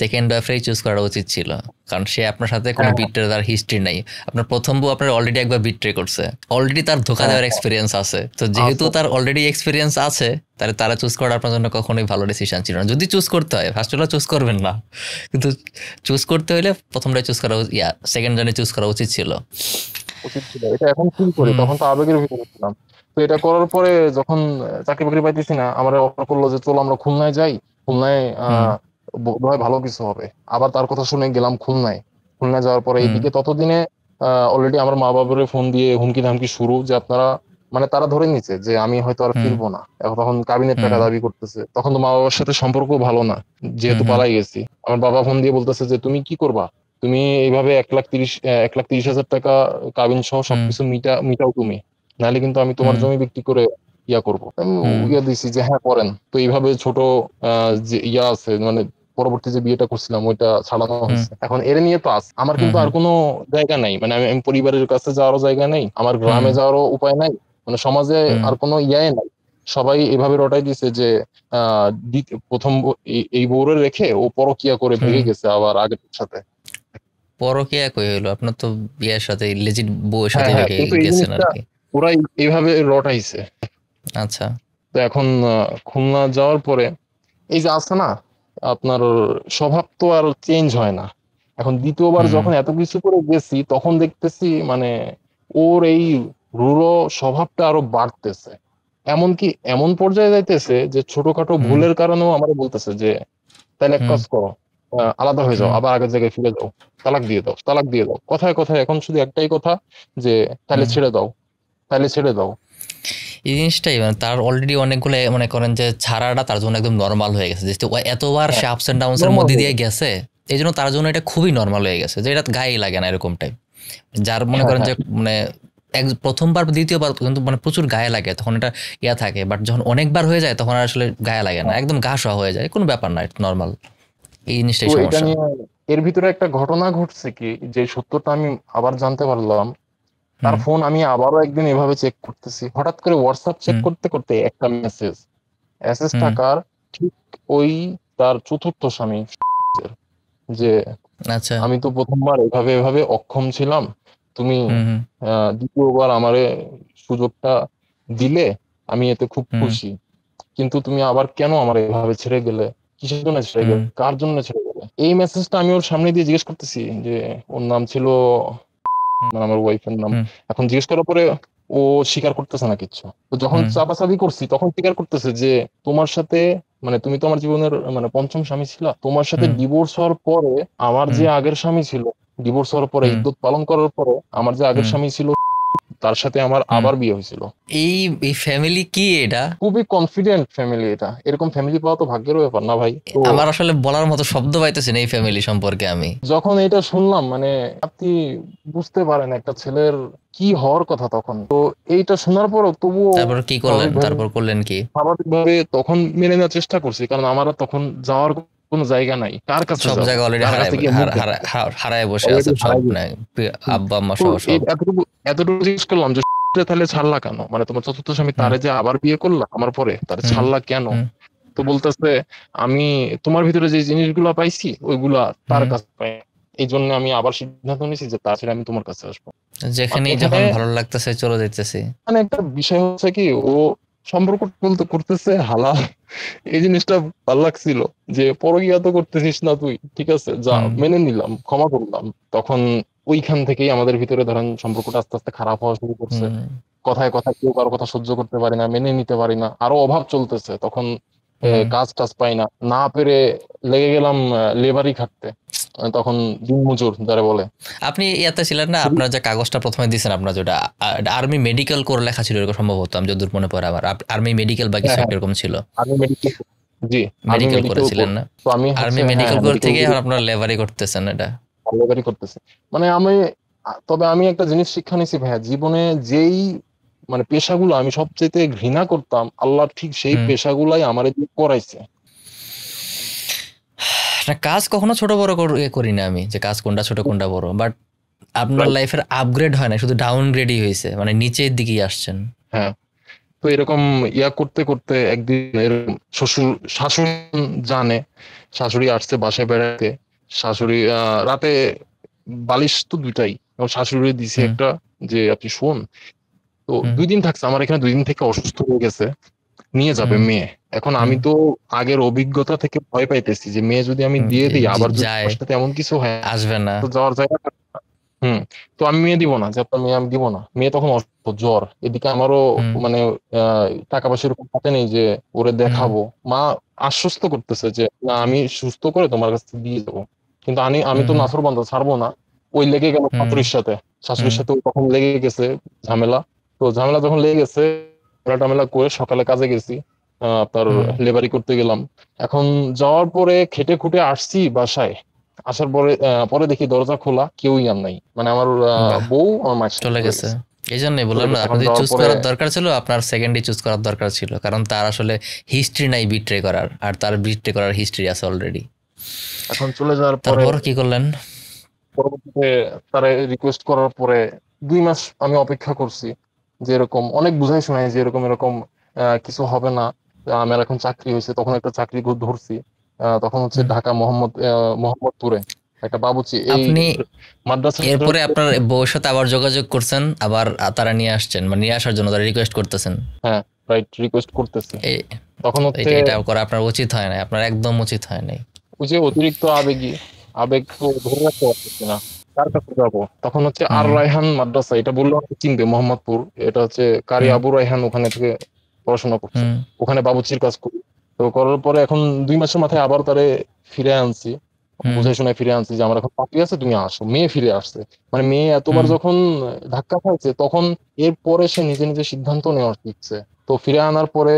সেকেন্ড ওয়াইফেই চুজ করা উচিত ছিল। কারণ সে আপনার সাথে কোনো হ্যাঁ, বিট্রে তার হিস্ট্রি নাই। আপনার প্রথম বউ আপনার অলরেডি একবার বিট্রে করছে, অলরেডি তার ধোকা হ্যাঁ, দেওয়ার এক্সপিরিয়েন্স আছে। তো যেহেতু আছে। তার অলরেডি এক্সপিরিয়েন্স আছে, তাহলে তারা চুজ করা আপনার জন্য কখনোই ভালো ডিসিশন ছিল না। যদি চুজ করতে হয় ফার্স্ট হলে চুজ করবেন না, কিন্তু চুজ করতে হলে প্রথমটাই চুজ করা, সেকেন্ড জনে চুজ করা উচিত ছিল। উচিত ছিল। এটা এখন ফিল করি, হুম তখন তো আবেগের ভিতরে ছিলাম। তো এটা করার পরে যখন চাকরি বাকরি পাইতেছি না, আমার অফার করলো যে চলো আমরা খুলনায় যাই, খুলনায় হুম বোধহয় ভালো কিছু হবে। আবার তার কথা শুনে গেলাম খুলনায়। খুলনায় যাওয়ার পরে হুম এইদিকে ততদিনে অলরেডি আমার মা বাবার ফোন দিয়ে হুমকি ধামকি শুরু, যে আপনারা, মানে তারা ধরে নিচ্ছে যে আমি হয়তো আর হুম ফিরবো না। এখন তখন কাবিনের টাকা হুম দাবি করতেছে, তখন তো মা বাবার সাথে সম্পর্ক ভালো না, হুম যেহেতু হুম পালাই গেছি। আমার বাবা ফোন দিয়ে বলতেছে যে তুমি কি করবা, তুমি এইভাবে 1,30,000 টাকা কাবিন সহ হুম সবকিছু মিটাও তুমি, নাহলে কিন্তু আমি তোমার হুম জমি বিক্রি করে ইয়া করবো। আমি হুম ইয়া দিছি যে হ্যাঁ করেন। তো এইভাবে ছোট যে ইয়া আছে, মানে পরবর্তী যে বিয়েটা করছিলাম ওইটা ছাড়ানো হুম হয়েছে। এখন এর নিয়ে তো আস আমার হুম কিন্তু আর হুম কোনো জায়গা নাই, মানে আমি পরিবারের কাছে যাওয়ারও জায়গা নেই, আমার হুম গ্রামে যাওয়ারও উপায় নাই, মানে সমাজে হুম। আর কোনো ইয়াই নাই। সবাই এভাবে রটাই দিছে যে প্রথম এই বউরে রেখে ও পরকিয়া করে হুম। ভেগে গেছে আবার আগের সাথে। পরকীয়া কই হইলো? আপনার তো বিয়ের সাথে লেজিট বউয়ের হ্যাঁ, সাথে হ্যাঁ, ভেগে কিন্তু এই গেছেন জিনিসটা আরকি। ওরা এইভাবে রটাইছে। আচ্ছা। তো এখন খুলনা যাওয়ার পরে এই যে আছে না, আপনার স্বভাব তো আর চেঞ্জ হয় না। এখন দ্বিতীয়বার হুম, যখন এত কিছু করে গেছি, তখন দেখতেছি মানে ওর এই রূঢ় স্বভাবটা আরো বাড়তেছে, এমনকি এমন পর্যায়ে যাইতেছে যে ছোটখাটো হুম ভুলের কারণেও আমার বলতেছে যে তাহলে এক হুম কাজ করো, আলাদা হয়ে যাও, হুম আবার আগের জায়গায় ফিরে যাও, তালাক দিয়ে দাও, তালাক দিয়ে দাও, কথায় কথায় এখন শুধু একটাই কথা যে তাহলে হুম। ছেড়ে দাও, তাহলে ছেড়ে দাও। এই জিনিসটাই মানে তার অলরেডি অনেকগুলো মনে করেন যে ছাড়াটা তার জন্য একদম নর্মাল হয়ে গেছে, যে ও এতবার সে হ্যাঁ, আপস এন্ড ডাউনস এর নর্মাল মধ্যে হয়ে দিয়ে গেছে। গেছে, এই জন্য তার জন্য এটা খুবই নর্মাল হয়ে গেছে, যে এটা গায়ে লাগে না এরকম টাইপ। যার মনে হ্যাঁ করেন হ্যাঁ যে মানে প্রথমবার দ্বিতীয়বার কিন্তু মানে প্রচুর গায়ে লাগে, তখন এটা ইয়া থাকে, বাট যখন অনেকবার হয়ে যায় তখন আর আসলে গায়ে লাগে না, হ্যাঁ। একদম গা শোয়া হয়ে যায়, কোনো ব্যাপার না, এটা নর্মাল। এই তো জিনিসটাই এটা সমস্যা। নিয়ে এর ভিতরে একটা ঘটনা ঘটছে কি, যে সত্যটা আমি আবার জানতে পারলাম। তার হুম ফোন আমি আবারও একদিন এভাবে চেক করতেছি, হঠাৎ করে হোয়াটসঅ্যাপ চেক হুম করতে করতে একটা মেসেজ, এসএস হুম। টাকার ঠিক ওই তার চতুর্থ স্বামী, যে আচ্ছা। আমি তো প্রথমবার এভাবে এভাবে অক্ষম ছিলাম, তুমি হুম হুম দ্বিতীয়বার আমারে সুযোগটা দিলে, আমি এতে খুব হুম খুশি, কিন্তু তুমি আবার কেন আমার এভাবে ছেড়ে গেলে, কিসের জন্য ছেড়ে হুম গেলে, কার জন্য ছেড়ে গেলে। এই মেসেজটা আমি ওর সামনে দিয়ে জিজ্ঞেস করতেছি যে, ওর নাম ছিল, মানে আমার ওয়াইফের নাম। হুম এখন জিজ্ঞেস করার পরে ও স্বীকার করতেছে না কিচ্ছু। তো যখন হুম চাপাচাপি করছি তখন স্বীকার করতেছে যে তোমার সাথে, মানে তুমি তো আমার জীবনের মানে পঞ্চম স্বামী ছিল, তোমার সাথে হুম ডিভোর্স হওয়ার পরে আমার হুম যে আগের স্বামী ছিল, ডিভোর্স হওয়ার পরে হুম ইদ্যত পালন করার পরে আমার যে আগের হুম স্বামী ছিল তার সাথে আমার হুম। আবার বিয়ে হয়েছিল। এই এই ফ্যামিলি কি এটা? খুবই কনফিডেন্ট ফ্যামিলি এটা, এরকম ফ্যামিলি পাওয়া তো ভাগ্যের ব্যাপার না ভাই। তো আমার আসলে বলার মতো শব্দ পাইতেছি না এই ফ্যামিলি সম্পর্কে আমি। যখন এটা শুনলাম, মানে আপনি বুঝতে পারেন একটা ছেলের কি হওয়ার কথা তখন। তো এইটা শোনার পরও তবুও তারপর কি করলেন, স্বাভাবিকভাবে তারপর করলেন কি? স্বাভাবিকভাবে তখন মেনে নেওয়ার চেষ্টা করছি, কারণ আমার আর তখন যাওয়ার কোনো জায়গা নাই, কার কাছে সব যাব, জায়গায় অলরেডি কার হারায় কাছে গিয়ে মুখ দেখাবো, হারায় বসে অলরেডি আছেন সব, হারাই মানে গেছি। হুম। আব্বা আম্মা তো সহ সব। এতটুকু এতটুকু জিজ্ঞেস করলাম যে তাহলে ছাড়লা কেন, মানে তোমার চতুর্থ স্বামী হুম তারে যে আবার বিয়ে করলা আমার পরে, তারে হুম ছাড়লা কেন? হুম তো বলতেছে আমি তোমার ভিতরে যে জিনিসগুলো পাইছি ওইগুলা তার হুম। কাছে পাই, এই জন্য আমি আবার সিদ্ধান্ত নিয়েছি যে তাছাড়া আমি তোমার কাছে আসবো। মানে যেখানেই এখানে যখন ভালো লাগতেছে চলে যাইতেছি। মানে একটা বিষয় হচ্ছে কি, ও সম্পর্ক বলতে করতেছে হালাল, এই জিনিসটা ভালো লাগছিল, যে পরকীয়া তো করতেছিস না তুই, ঠিক আছে যা, হুম মেনে নিলাম, ক্ষমা করলাম। তখন ওইখান থেকেই আমাদের ভিতরে ধরেন সম্পর্কটা আস্তে আস্তে খারাপ হওয়া শুরু করছে। হুম কথায় কথায় কেউ কারো কথা সহ্য করতে পারি না, মেনে নিতে পারি না, আরো অভাব চলতেছে তখন। হুম। কাজ টাজ পাই না, না পেরে লেগে গেলাম লেবারি খাটতে। তখন দিনমজুর যারা বলে। আপনি ইয়াতে ছিলেন না, আপনার যে কাগজটা প্রথমে দিয়েছেন, আপনার যেটা আর্মি মেডিকেল করে লেখা ছিল এরকম সম্ভবত, আমি যতদূর মনে পড়ে আমার আর্মি মেডিকেল বা হ্যাঁ কিছু একটা হ্যাঁ, এরকম ছিল। আর্মি মেডিকেল, জি, আর্মি মেডিকেল মেডিকেল করেছিলেন কোর্স। না? তো আমি হচ্ছে আর্মি হ্যাঁ মেডিকেল হ্যাঁ কোর মেডিকেল থেকে এখন আপনারা লেবারি করতেছেন এটা। লেবারি করতেছি। মানে আমি তবে আমি একটা জিনিস শিক্ষা নিছি ভাইয়া, জীবনে যেই মানে পেশাগুলো আমি সবচেয়ে ঘৃণা করতাম, আল্লাহ ঠিক সেই হুম। পেশাগুলাই আমার দিয়ে করাইছে। না, কাজ কখনো ছোট বড় করি না আমি, যে কাজ কোনটা ছোট কোনটা বড়, বাট আপনার Right? লাইফের আপগ্রেড হয় না, শুধু ডাউনগ্রেডই হয়েছে, মানে নিচের দিকেই আসছেন। হ্যাঁ। তো এরকম ইয়া করতে করতে একদিন এরকম শাশুড়ি জানে, শাশুড়ি আসছে বাসায় বেড়াতে। শাশুড়ি রাতে বালিশ তো দুইটাই, এবং শাশুড়ি দিছে হুম একটা, যে আপনি শোন। তো হুম 2 দিন থাকছে আমার এখানে, 2 দিন থেকে অসুস্থ হয়ে গেছে, নিয়ে যাবে হুম মেয়ে। এখন হুম আমি তো আগের অভিজ্ঞতা থেকে ভয় পাইতেছি যে মেয়ে যদি আমি হুম। দিয়ে দিই, আবার যদি যায়, আমার সাথে এমন কিছু হয়, আসবে না। তো যাওয়ার জায়গা। হুম। তো আমি মেয়ে দিব না, যে আপনার মেয়ে আমি দিব না। মেয়ে তখন অসুস্থ, জ্বর, এদিকে আমারও হুম মানে টাকা পয়সা এরকম হাতে নেই যে ওরে হুম দেখাবো। মা আশ্বস্ত করতেছে যে না, আমি সুস্থ করে তোমার কাছে দিয়ে দেবো, কিন্তু আমি আমি হুম তো হুম নাছোড়বান্দা, ছাড়বো না। ওই লেগে গেল হুম শাশুড়ির সাথে, হুম শাশুড়ির সাথে ওই তখন লেগে গেছে ঝামেলা। তো ঝামেলা যখন লেগে গেছে, টামেলা করে সকালে কাজে গেছি, আপনার হুম লেবারি করতে গেলাম। এখন যাওয়ার পরে খেটে খুঁটে আসছি বাসায়, আসার পরে পরে দেখি দরজা খোলা, কেউই আর নাই, মানে আমার বাহ, বউ আমার মায়ের সাথে চলে চলে গেছে। গেছে। এই জন্যই চলে বললাম না, গেছে, আপনি এখন যদি যাওয়ার চুজ পরে করার দরকার ছিল, আপনার সেকেন্ডে চুজ করার দরকার ছিল, কারণ তার আসলে হিস্ট্রি নাই বিট্রে করার, আর তার বিট্রে করার হিস্ট্রি আছে অলরেডি। এখন চলে যাওয়ার পরে তারপর কি করলেন? পরবর্তীতে তারা রিকোয়েস্ট করার পরে 2 মাস আমি অপেক্ষা করছি, যে এরকম অনেক বুঝাই শোনাই যে এরকম এরকম কিছু হবে না। আমার এখন চাকরি হয়েছে, তখন একটা চাকরি ধরছি। তখন হচ্ছে হুম। ঢাকা মোহাম্মদপুরে একটা বাবুচি, এই আপনি মাদ্রাসা। এরপরে আপনার বউয়ের সাথে আবার যোগাযোগ করছেন, আবার তারা নিয়ে আসছেন, মানে নিয়ে আসার জন্য তারা রিকোয়েস্ট করতেছেন। হ্যাঁ, রাইট, রিকোয়েস্ট করতেছি। এই তখন হচ্ছে এটা এটা করা আপনার উচিত হয় না, আপনার একদম উচিত হয় নাই। ওই যে অতিরিক্ত আবেগী, আবেগ তো ধরে রাখতে পারতেছি না। কার কাছে যাবো? তখন হচ্ছে আর হুম রায়হান মাদ্রাসা, এটা বললো আমাকে চিনবে, মোহাম্মদপুর। এটা হচ্ছে কারি হুম আবু রায়হান, ওখানে থেকে পড়াশোনা করছে, হুম ওখানে বাবুর্চির কাজ করি। তো করার পরে এখন 2 মাসের মাথায় আবার তারে ফিরে আনছি, হুম বুঝাই শুনে ফিরে আনছি যে আমার এখন চাকরি আছে, তুমি আসো। মেয়ে ফিরে আসছে, মানে মেয়ে এতবার হুম যখন ধাক্কা খাইছে, তখন এরপরে সে নিজে নিজে সিদ্ধান্ত নেওয়া শিখছে। তো ফিরে আনার পরে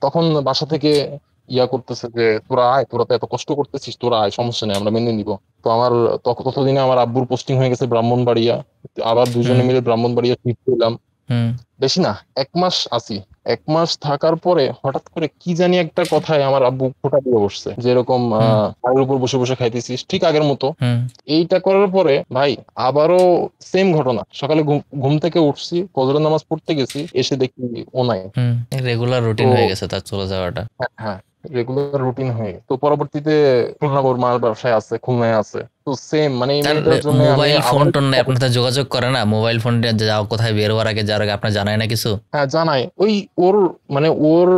তখন বাসা থেকে ইয়া করতেছে যে তোরা আয়, তোরা তো এত কষ্ট করতেছিস, তোরা আয়, সমস্যা নেই, আমরা মেনে নিব। তো আমার ততদিনে আমার আব্বুর পোস্টিং হয়ে গেছে ব্রাহ্মণবাড়িয়া, আবার দুজনে হুম মিলে ব্রাহ্মণবাড়িয়া শিফট হইলাম। হুম বেশি না, 1 মাস আছি। 1 মাস থাকার পরে হঠাৎ করে কি জানি একটা কথায় আমার আব্বু ফোঁটা দিয়ে বসছে, যেরকম হুম পায়ের উপর বসে বসে খাইতেছিস, ঠিক আগের মতো। হুম এইটা করার পরে ভাই আবারও সেম ঘটনা। সকালে ঘুম ঘুম থেকে উঠছি, ফজরের নামাজ পড়তে গেছি, এসে দেখি ও নাই। হুম রেগুলার তো রুটিন হয়ে গেছে তার চলে যাওয়াটা। হ্যাঁ হ্যাঁ, রেগুলার রুটিন হয়ে গেছে। তো পরবর্তীতে খুলনা, ওর মার ব্যবসায় আছে, খুলনায় আছে। তো সেম, মানে এই তার মেয়েটার জন্য আমি মোবাইল ফোন আবার টোন আপনার সাথে যোগাযোগ করে না? মোবাইল ফোন যাও কোথায় বের হওয়ার আগে যাওয়ার আগে আপনার জানায় না কিছু? হ্যাঁ জানাই। ওই ওর মানে ওর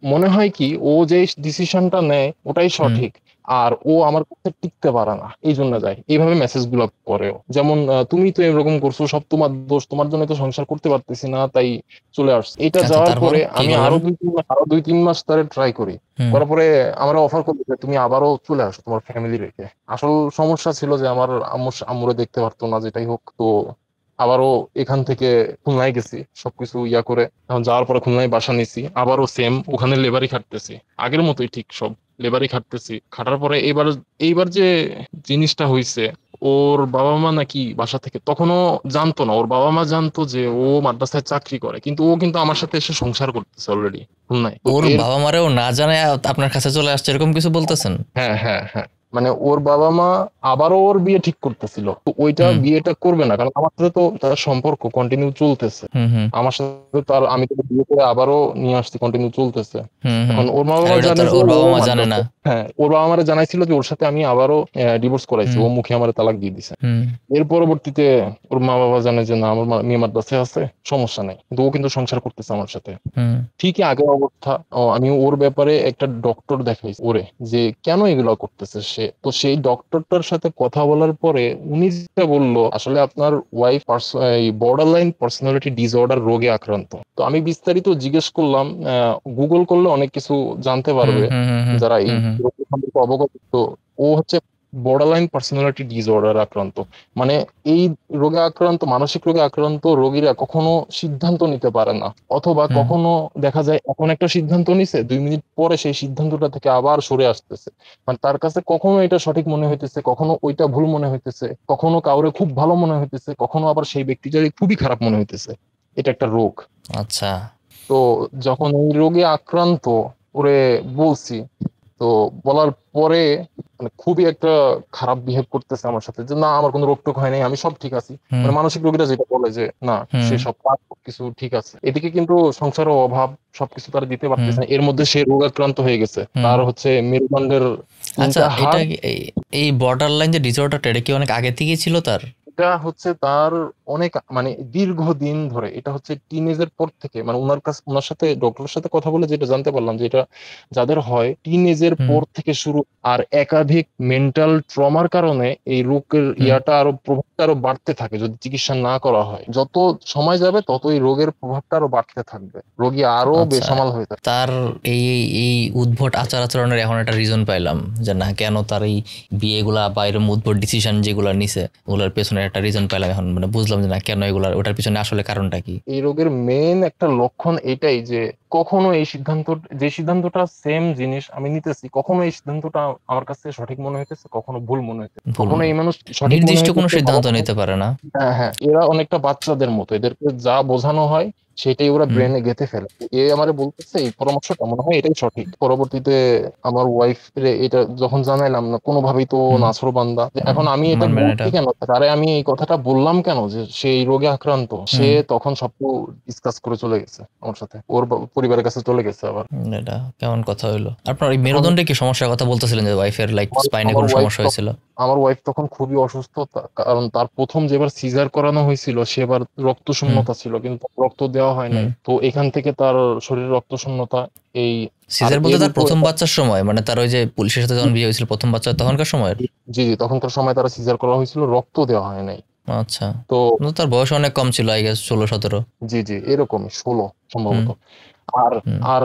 মনে হয় কি, ও যে ডিসিশনটা নেয় ওটাই হুম সঠিক, আর ও আমার কাছে টিকতে পারে না, এই জন্য যায় এইভাবে মেসেজ গুলো করেও। যেমন তুমি তো এরকম করছো, সব তোমার দোষ, তোমার জন্য তো সংসার করতে পারতেছি না, তাই চলে আসছে। এটা আচ্ছা, যাওয়ার তারপর পরে কি আমি করলেন? আরো 2-3 মাস তারে ট্রাই করি। হুম করার পরে আমার অফার করলো যে তুমি আবারও চলে আসো তোমার ফ্যামিলি রেখে। আসল সমস্যা ছিল যে আমার আম্মুরে দেখতে পারতো না, যেটাই হোক। তো আবারও এখান থেকে খুলনায় গেছি, সবকিছু ইয়া করে। এখন যাওয়ার পরে খুলনায় বাসা নিছি, আবারও সেম ওখানে লেবারি খাটতেছি, আগের মতোই ঠিক সব লেবারি খাটতেছি। খাটার পরে এইবার এইবার যে জিনিসটা হইছে, ওর বাবা মা নাকি বাসা থেকে তখনও জানতো না। ওর বাবা মা জানতো যে ও মাদ্রাসায় চাকরি করে, কিন্তু ও কিন্তু আমার সাথে এসে সংসার করতেছে অলরেডি খুলনায়। তো ওর এর বাবা মারেও না জানায় আপনার কাছে চলে আসছে এরকম কিছু বলতেছেন? হ্যাঁ হ্যাঁ হ্যাঁ, মানে ওর বাবা মা আবারও ওর বিয়ে ঠিক করতেছিল। তো ওইটা হুম বিয়েটা করবে না, কারণ আমার সাথে তো তার সম্পর্ক কন্টিনিউ চলতেছে। হুম হুম আমার সাথে তার, আমি তো বিয়ে করে আবারও নিয়ে আসছি, কন্টিনিউ চলতেছে। হুম হুম এখন ওর মা আর বাবা ওটা জানে তার যে ওর ও বাবা মা জানে না? মাদ্রাসা, হ্যাঁ ওর বাবা আমারে জানাইছিল যে ওর সাথে আমি আবারও ডিভোর্স করাইছি, হুম ও মুখে আমার তালাক দিয়ে দিছে। হুম এর পরবর্তীতে ওর মা বাবা জানে যে না, আমার মেয়ে মাদ্রাসায় আছে, সমস্যা নাই, কিন্তু ও কিন্তু সংসার করতেছে আমার সাথে। হুম ঠিকই আগের অবস্থা। আমি ওর ব্যাপারে একটা ডক্টর দেখাইছি ওরে, যে কেন এগুলো করতেছে সে। তো সেই ডক্টরটার সাথে কথা বলার পরে উনি যেটা বললো, আসলে আপনার ওয়াইফ এই বর্ডার লাইন পার্সোনালিটি ডিসঅর্ডার রোগে আক্রান্ত। তো আমি বিস্তারিত জিজ্ঞেস করলাম, গুগল করলে অনেক কিছু জানতে হুম পারবে হুম হুম যারা এই হুম হুম রোগ সম্পর্কে অবগত। তো ও হচ্ছে বর্ডার লাইন পার্সোনালিটি ডিসঅর্ডার আক্রান্ত। মানে এই রোগে আক্রান্ত, মানসিক রোগে আক্রান্ত রোগীরা কখনো সিদ্ধান্ত নিতে পারে না, অথবা হুম কখনো দেখা যায় এখন একটা সিদ্ধান্ত নিছে, 2 মিনিট পরে সেই সিদ্ধান্তটা থেকে আবার সরে আসতেছে। মানে তার কাছে কখনো এটা সঠিক মনে হইতেছে, কখনো ওইটা ভুল মনে হইতেছে, কখনো কাউরে খুব ভালো মনে হইতেছে, কখনো আবার সেই ব্যক্তিটাকে খুবই খারাপ মনে হইতেছে। এটা একটা রোগ। আচ্ছা তো যখন এই রোগে আক্রান্ত ওরে বলছি, তো বলার পরে মানে খুবই একটা খারাপ বিহেভ করতেছে আমার সাথে, যে না আমার কোনো রোগ টোক হয় নাই, আমি সব ঠিক আছি। হুম মানে মানসিক রোগীরা যেটা বলে যে না, হুম সে সব কাজ কিছু ঠিক আছে। এদিকে কিন্তু সংসারের অভাব, সবকিছু তারা দিতে হুম পারতেছে না, এর মধ্যে সে রোগাক্রান্ত হয়ে গেছে। হুম তার হচ্ছে মেরুদণ্ডের আচ্ছা, 3টা এটা হাড়। এই বর্ডার লাইন যে ডিসঅর্ডারটা এটা কি অনেক আগে থেকেই ছিল তার? এটা হচ্ছে তার অনেক, মানে দীর্ঘদিন ধরে। এটা হচ্ছে টিনেজের পর থেকে, মানে ওনার সাথে ডক্টরের সাথে কথা বলে যেটা জানতে পারলাম, যে এটা যাদের হয় টিনেজের হুম পর থেকে শুরু। আর একাধিক মেন্টাল ট্রমার কারণে এই রোগের হুম ইয়াটা আরো, প্রভাবটা আরো বাড়তে থাকে যদি চিকিৎসা না করা হয়। যত সময় যাবে তত এই রোগের প্রভাবটা আরো বাড়তে থাকবে, রোগী আরো আচ্ছা, বেসামাল হয়ে থাকবে। তার এই এই উদ্ভট আচার আচরণের এখন একটা রিজন পাইলাম যে না কেন তার এই বিয়েগুলা বা এরকম উদ্ভট ডিসিশন যেগুলো নিছে ওগুলোর পেছনে একটা রিজন পাইলাম এখন, মানে বুঝলাম যে না কেন এগুলা, ওটার পিছনে আসলে কারণটা কি। এই রোগের মেন একটা লক্ষণ এটাই যে কখনো এই সিদ্ধান্ত, যে সিদ্ধান্তটা সেম জিনিস আমি নিতেছি, কখনো এই সিদ্ধান্তটা আমার কাছে সঠিক মনে হইতেছে, কখনো ভুল মনে হইতেছে। ভুল কখনো এই মানুষ সঠিক মনে নির্দিষ্ট কোনো হইতেছে, সিদ্ধান্ত নিতে পারে না। হ্যাঁ হ্যাঁ, এরা অনেকটা বাচ্চাদের মতো, এদেরকে যা বোঝানো হয় সেটাই ওরা হুম ব্রেনে গেঁথে ফেলে। এ আমারে বলতেছে এই পরামর্শটা মনে হয় এটাই সঠিক। পরবর্তীতে আমার ওয়াইফ রে এটা যখন জানাইলাম, না কোনোভাবেই তো হুম নাছোড়বান্দা, যে এখন আমি এটা মানবে না বলছি এটা। কেন, তারে আমি এই কথাটা বললাম কেন যে সে এই রোগে আক্রান্ত, সে হুম তখন সব ডিসকাস করে চলে গেছে আমার সাথে, ওর পরিবারের কাছে চলে গেছে আবার। এটা কেমন কথা হইলো? আপনার ওই এখন মেরুদণ্ডে কি সমস্যার কথা বলতেছিলেন যে ওয়াইফের লাইক আমার স্পাইনে আমার কোনো ওয়াইফ সমস্যা হয়েছিল? আমার ওয়াইফ তখন খুবই অসুস্থ, কারণ তার প্রথম যেবার সিজার করানো হয়েছিল সেবার রক্ত হুম শূন্যতা ছিল, কিন্তু রক্ত দেওয়ার দেওয়া হয় নাই, তো এখান থেকে তার শরীরে রক্ত শূন্যতা। এই সিজার বলতে তার প্রথম বাচ্চার সময়, মানে তার ওই যে পুলিশের সাথে যখন বিয়ে হয়েছিল প্রথম বাচ্চা তখনকার সময়ের? জি জি, তখনকার সময় তারা সিজার করা হয়েছিল, রক্ত দেওয়া হয় নাই। আচ্ছা, তো তার বয়স অনেক কম ছিল, আই গেস 16-17। জি জি, এরকমই 16 সম্ভবত। আর হুম, আর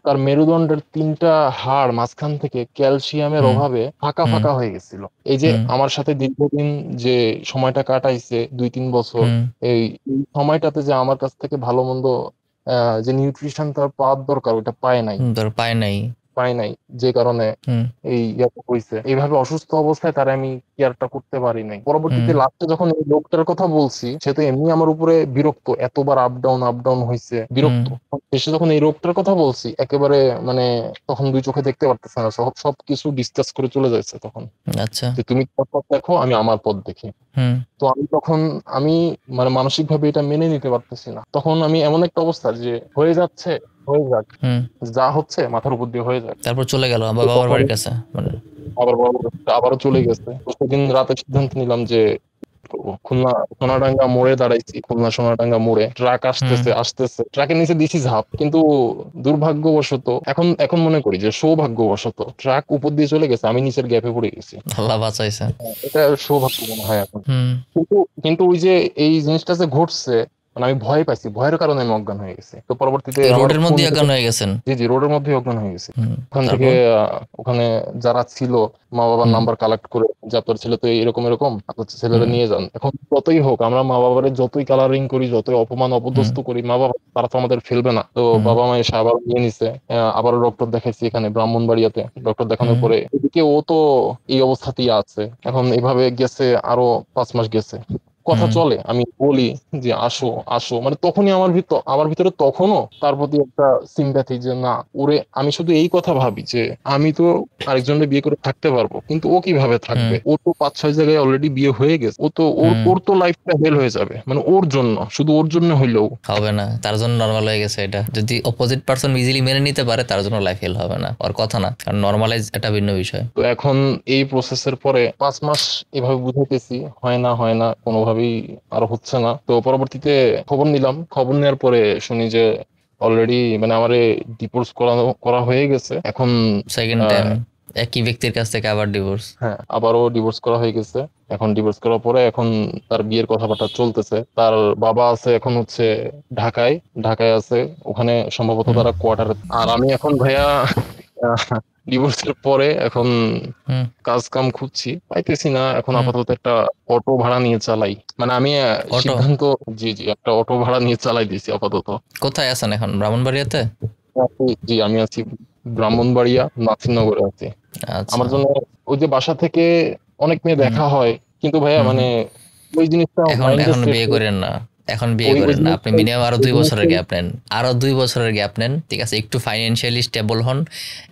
তার মেরুদণ্ডের 3টা হাড় মাঝখান থেকে ক্যালসিয়ামের হুম, অভাবে ফাঁকা হুম, ফাঁকা হয়ে গেছিল। এই যে হুম, আমার সাথে দীর্ঘদিন যে সময়টা কাটাইছে 2-3 বছর, হুম, এই এই সময়টাতে যে আমার কাছ থেকে ভালো মন্দ যে নিউট্রিশন তার পাওয়ার দরকার ওটা পায় নাই, তোর পায় নাই। পায় নাই, যে কারণে হুম, এই ইয়াটা হইছে। এইভাবে অসুস্থ অবস্থায় তারা আমি কেয়ারটা করতে পারি নাই। হুম, পরবর্তীতে লাস্টে যখন এই লোকটার কথা বলছি, সে তো এমনি আমার উপরে বিরক্ত, এতবার আপ ডাউন হইছে, হুম, বিরক্ত। শেষে যখন এই রোগটার কথা বলছি, একেবারে মানে তখন দুই চোখে দেখতে পারতেছে না, সবকিছু ডিসকাস করে চলে যাচ্ছে তখন, আচ্ছা, যে তুমি তোমার পথ দেখো, আমি আমার পথ দেখি। হুম, তো আমি তখন আমি মানে মানসিক ভাবে এটা মেনে নিতে পারতেছি না। তখন আমি এমন একটা অবস্থা যে হয়ে যাচ্ছে, হয়ে যাক, হুম। যা হচ্ছে মাথার উপর দিয়ে হয়ে যাক। তারপর চলে গেল আবার তো বাবার তখন বাড়ির কাছে মানে? আবার বড় আবারও চলে গেছে। তো সেদিন রাতে সিদ্ধান্ত নিলাম যে করবো। খুলনা সোনাডাঙ্গা মোড়ে দাঁড়াইছি, খুলনা সোনাডাঙ্গা মোড়ে ট্রাক হুম, আসতেছে, ট্রাকের নিচে দিছি ঝাঁপ, কিন্তু দুর্ভাগ্যবশত, এখন এখন মনে করি যে সৌভাগ্যবশত ট্রাক উপর দিয়ে চলে গেছে, আমি নিচের গ্যাপে পড়ে গেছি। আল্লাহ বাঁচাইছে। এটা সৌভাগ্য মনে হয় এখন। হুম। কিন্তু কিন্তু ওই যে এই জিনিসটা যে ঘটছে, মানে আমি ভয় পাইছি, ভয়ের কারণে আমি অজ্ঞান হয়ে গেছি। তো পরবর্তীতে এই আমার রোডের ফোন মধ্যে থেকে, অজ্ঞান হয়ে গেছেন? জি জি, রোডের মধ্যে অজ্ঞান হয়ে গেছি। হুম। ওখান থেকে তারপর? ওখানে যারা ছিল মা বাবার হুম, নাম্বার কালেক্ট করে, যে আপনার ছেলে তো এরকম এরকম, আপনার ছেলেরা হুম, নিয়ে যান। এখন যতই হোক, আমরা মা বাবার যতই কালারিং করি, যতই অপমান হুম, অপদস্থ করি, মা বাবা তারা তো আমাদের ফেলবে না। তো হুম, বাবা মা এসে আবার নিয়ে নিছে। আবারও ডক্টর দেখাইছি এখানে ব্রাহ্মণবাড়িয়াতে। ডক্টর দেখানোর হুম, পরে এদিকে ও তো এই অবস্থাতেই আছে। এখন এভাবে গেছে আরো 5 মাস গেছে। কথা হুম, চলে, আমি বলি যে আসো আসো, মানে তখনই আমার ভিতরে তখনও তার প্রতি একটা সিম্প্যাথি, যে না, ওরে আমি শুধু এই কথা ভাবি যে আমি তো আরেকজনের বিয়ে করে থাকতে পারবো, কিন্তু ও কিভাবে হুম, থাকবে? ও তো 5-6 জায়গায় অলরেডি বিয়ে হয়ে গেছে, ও তো ওর হুম। ওর তো লাইফটা হেল হয়ে যাবে, মানে ওর জন্য, শুধু ওর জন্য হইলেও। হবে না, তার জন্য নর্মাল হয়ে গেছে এটা। যদি অপোজিট পার্সন ইজিলি মেনে নিতে পারে তার জন্য লাইফ হেল হবে না, ওর কথা না, কারণ নর্মালাইজ একটা ভিন্ন বিষয়। তো এখন এই প্রসেসের পরে 5 মাস এভাবে বুঝাইতেছি, হয় না হয় না, কোনোভাবেই আর হচ্ছে না। তো পরবর্তীতে খবর নিলাম, খবর নেওয়ার পরে শুনি যে অলরেডি মানে আমারে ডিভোর্স করা হয়ে গেছে এখন। সেকেন্ড টাইম আহ, একই ব্যক্তির কাছ থেকে আবার ডিভোর্স? হ্যাঁ, আবারও ডিভোর্স করা হয়ে গেছে। এখন ডিভোর্স করার পরে এখন তার বিয়ের কথাবার্তা চলতেছে। তার বাবা আছে এখন হচ্ছে ঢাকায়, ঢাকায় আছে, ওখানে সম্ভবত হুম, তারা কোয়ার্টারে। আর আমি এখন ভাইয়া ডিভোর্সের পরে এখন হুম। কাজ কাম খুঁজছি, পাইতেছি না। এখন হুম। আপাতত একটা অটো ভাড়া নিয়ে চালাই, মানে আমি অটো? সিদ্ধান্ত, জি জি, একটা অটো ভাড়া নিয়ে চালাই দিছি আপাতত। কোথায় আছেন এখন, ব্রাহ্মণবাড়িয়াতে? জি, আমি আছি ব্রাহ্মণবাড়িয়া নাসিরনগরে আছি। আচ্ছা। আমার জন্য ওই যে বাসা থেকে অনেক মেয়ে হুম, দেখা হয়, কিন্তু ভাইয়া হুম, মানে হুম। ওই জিনিসটা এখন মাইন্ডে এখন সেট, বিয়ে করেন না, এখন বিয়ে ওই ওই করেন না, আপনি জিনিসটা মিনিমাম আরো ওই 2 বছরের জিনিসটাই। গ্যাপ নেন। আরো 2 বছরের গ্যাপ নেন, ঠিক আছে? একটু ফাইন্যান্সিয়ালি স্টেবল হন,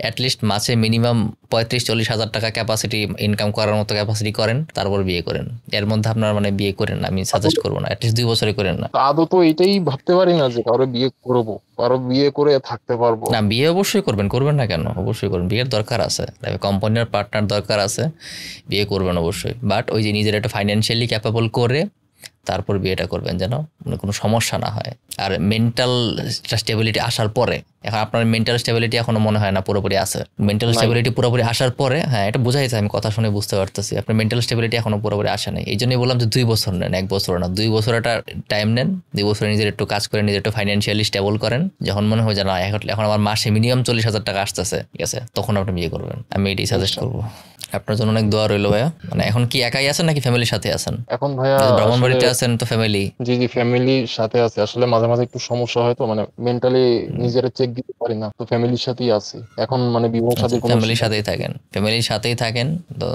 অ্যাটলিস্ট মাসে মিনিমাম 35-40 হাজার টাকা ক্যাপাসিটি ইনকাম করার মতো ক্যাপাসিটি করেন, তারপর বিয়ে করেন। এর মধ্যে আপনার মানে বিয়ে করেন না, আমি সাজেস্ট করবো না, অ্যাটলিস্ট 2 বছরে করেন না। আদৌ এটাই ভাবতে পারি না যে কারো বিয়ে করবো, কারো বিয়ে করে থাকতে পারবো। না, বিয়ে অবশ্যই করবেন, করবেন না কেন? অবশ্যই করবেন, বিয়ের দরকার আছে, কোম্পানির পার্টনার দরকার আছে, বিয়ে করবেন অবশ্যই। বাট ওই যে নিজের একটা ফাইন্যান্সিয়ালি ক্যাপেবল করে তারপর বিয়েটা করবেন, যেন মানে কোনো সমস্যা না হয়। আর মেন্টাল স্টেবিলিটি আসার পরে, এখন আপনার মেন্টাল স্টেবিলিটি এখনো মনে হয় না পুরোপুরি আছে। মেন্টাল নাই, স্টেবিলিটি পুরোপুরি আসার পরে, হ্যাঁ এটা বোঝা যাচ্ছে, আমি কথা শুনে বুঝতে পারতেছি আপনার মেন্টাল স্টেবিলিটি এখনো পুরোপুরি আসে নাই। এই জন্যই বললাম যে 2 বছর নেন, 1 বছর না, 2 বছর একটা টাইম নেন। 2 বছরে নিজের একটু কাজ করে নিজের একটু ফাইন্যান্সিয়ালি স্টেবল করেন, যখন মনে হয় যে না এখন আমার মাসে মিনিমাম 40 হাজার টাকা আসতেছে, ঠিক আছে, তখন আপনি বিয়ে করবেন, আমি এটাই সাজেস্ট আচ্ছা। করবো। আপনার জন্য অনেক দোয়া রইলো ভাইয়া। মানে এখন কি একাই আছেন নাকি ফ্যামিলির সাথে আছেন? এখন ভাইয়া যেহেতু আসলে, ব্রাহ্মণবাড়িতে আছেন তো ফ্যামিলি। জি জি, ফ্যামিলির সাথে আছে। আসলে মাঝে মাঝে একটু সমস্যা হয়, তো মানে মেন্টালি নিজের চেক দিতে পারি না, তো ফ্যামিলির সাথেই আছি এখন, মানে বিবাহ আচ্ছা, শাদীর কোনো ফ্যামিলির সিদ্ধান্ত। সাথেই থাকেন, ফ্যামিলির সাথেই থাকেন। তো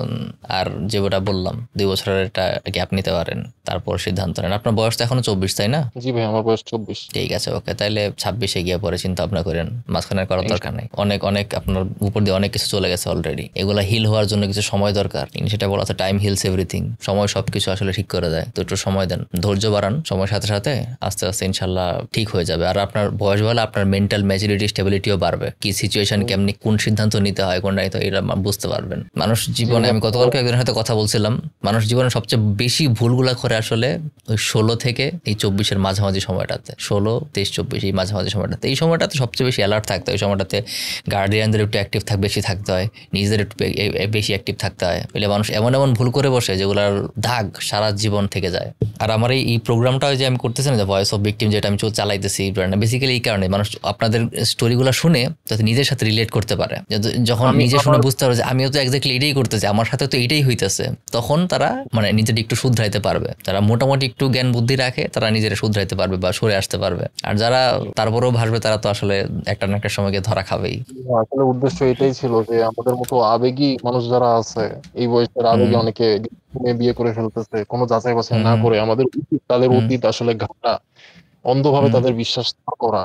আর যেটা বললাম 2 বছরের একটা গ্যাপ নিতে পারেন, তারপর সিদ্ধান্ত নেন। আপনার বয়স তো এখনো 24, তাই না? জি ভাই, আমার বয়স 24। ঠিক আছে, ওকে, তাইলে 26-এ গিয়ে পরে চিন্তা ভাবনা করেন, মাঝখানে আর করার দরকার নেই। অনেক অনেক আপনার উপর দিয়ে অনেক কিছু চলে গেছে অলরেডি, এগুলা হিল হওয়ার জন্য কিছু সময় দরকার। সেটা বলা আছে, টাইম হিলস এভরিথিং। সময় সবকিছু আসলে ঠিক করে দেয়, তো একটু সময় দেন, ধৈর্য বাড়ান, সময়ের সাথে সাথে আস্তে আস্তে ইনশাল্লাহ ঠিক হয়ে যাবে। আর আপনার বয়স বাড়লে আপনার মেন্টাল ম্যাচুরিটি স্টেবিলিটিও বাড়বে, কি সিচুয়েশন হুম, কেমনি কোন সিদ্ধান্ত নিতে হয় কোনটা নিতে হয় এটা বুঝতে পারবেন। মানুষ জি জীবনে, ভাই, আমি আপনি তো, গতকালকে একজনের সাথে কথা বলছিলাম, মানুষ জীবনে সবচেয়ে বেশি ভুলগুলা করে আসলে ওই 16 থেকে এই 24-এর মাঝামাঝি সময়টাতে, 16, 23, 24 এই মাঝামাঝি সময়টাতে। এই সময়টাতে সবচেয়ে বেশি অ্যালার্ট থাকতে হয়। এই সময়টাতে গার্ডিয়ানদের একটু অ্যাক্টিভ বেশি থাকতে হয়, নিজেদের একটু বেশি অ্যাক্টিভ থাকতে হয়। বলে মানুষ এমন এমন ভুল করে বসে যেগুলোর দাগ সারা জীবন থেকে যায়। আর আমার এই প্রোগ্রামটা যে আমি করতেছি না, যে ভয়েস অফ ভিকটিম, যেটা আমি চালাইতেছি, বেসিক্যালি এই কারণে মানুষ আপনাদের স্টোরিগুলো শুনে যাতে নিজের সাথে রিলেট করতে পারে। যখন নিজে শুনে বুঝতে পারবে যে আমিও তো এক্স্যাক্টলি এটাই করতেছি, আমার সাথে তো এটাই হইতেছে, তখন তারা মানে নিজেদের একটু শুধরাইতে পারবে। যারা মোটামুটি একটু জ্ঞান বুদ্ধি রাখে তারা নিজেরা শুধরাইতে পারবে বা সরে আসতে পারবে। আর যারা তারপরেও ভাসবে তারা তো আসলে একটা না একটা সময় গিয়ে ধরা খাবেই। আসলে উদ্দেশ্য এটাই ছিল যে আমাদের মতো আবেগী মানুষ যারা আছে, এই বয়সের আবেগে অনেকে মেয়ে বিয়ে করে ফেলতেছে কোনো যাচাই বাছাই না করে। আমাদের উচিত তাদের অতীত আসলে ঘাটা, অন্ধভাবে তাদের বিশ্বাস না করা।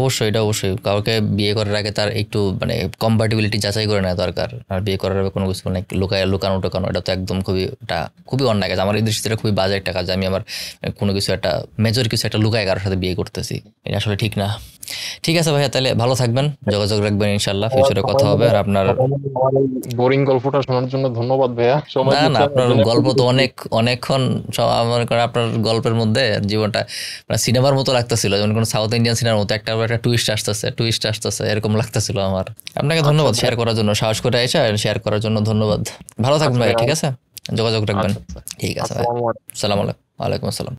অবশ্যই, এটা অবশ্যই কাউকে বিয়ে করার আগে তার একটু মানে কম্প্যাটিবিলিটি যাচাই করে নেওয়া দরকার। আর বিয়ে করার আগে কোনো কিছু মানে লুকানো টোকানো, এটা তো একদম খুবই অন্যায় কাজ। আমার এই দৃষ্টিতে খুবই বাজে একটা কাজ। আমি আমার কোনো কিছু একটা মেজর কিছু একটা লুকায় কারোর সাথে বিয়ে করতেছি, এটা আসলে ঠিক না। ঠিক আছে ভাইয়া, তাহলে ভালো থাকবেন, যোগাযোগ রাখবেন, ইনশাল্লাহ ফিউচারে কথা হবে। আর আপনার বোরিং গল্পটা শোনার জন্য ধন্যবাদ ভাইয়া। না, আপনার গল্প তো অনেকক্ষণ আমার আপনার গল্পের মধ্যে জীবনটা মানে সিনেমার মতো লাগতেছিল, যেমন কোনো সাউথ ইন্ডিয়ান সিনেমার মতো একটা টুইস্ট আসতেছে এরকম লাগতেছিল আমার। আপনাকে ধন্যবাদ শেয়ার করার জন্য, সাহস করে এসে শেয়ার করার জন্য ধন্যবাদ। ভালো থাকবেন ভাই, ঠিক আছে, যোগাযোগ রাখবেন। ঠিক আছে ভাই, সালাম আলাইকুম। ওয়ালাইকুম আসসালাম।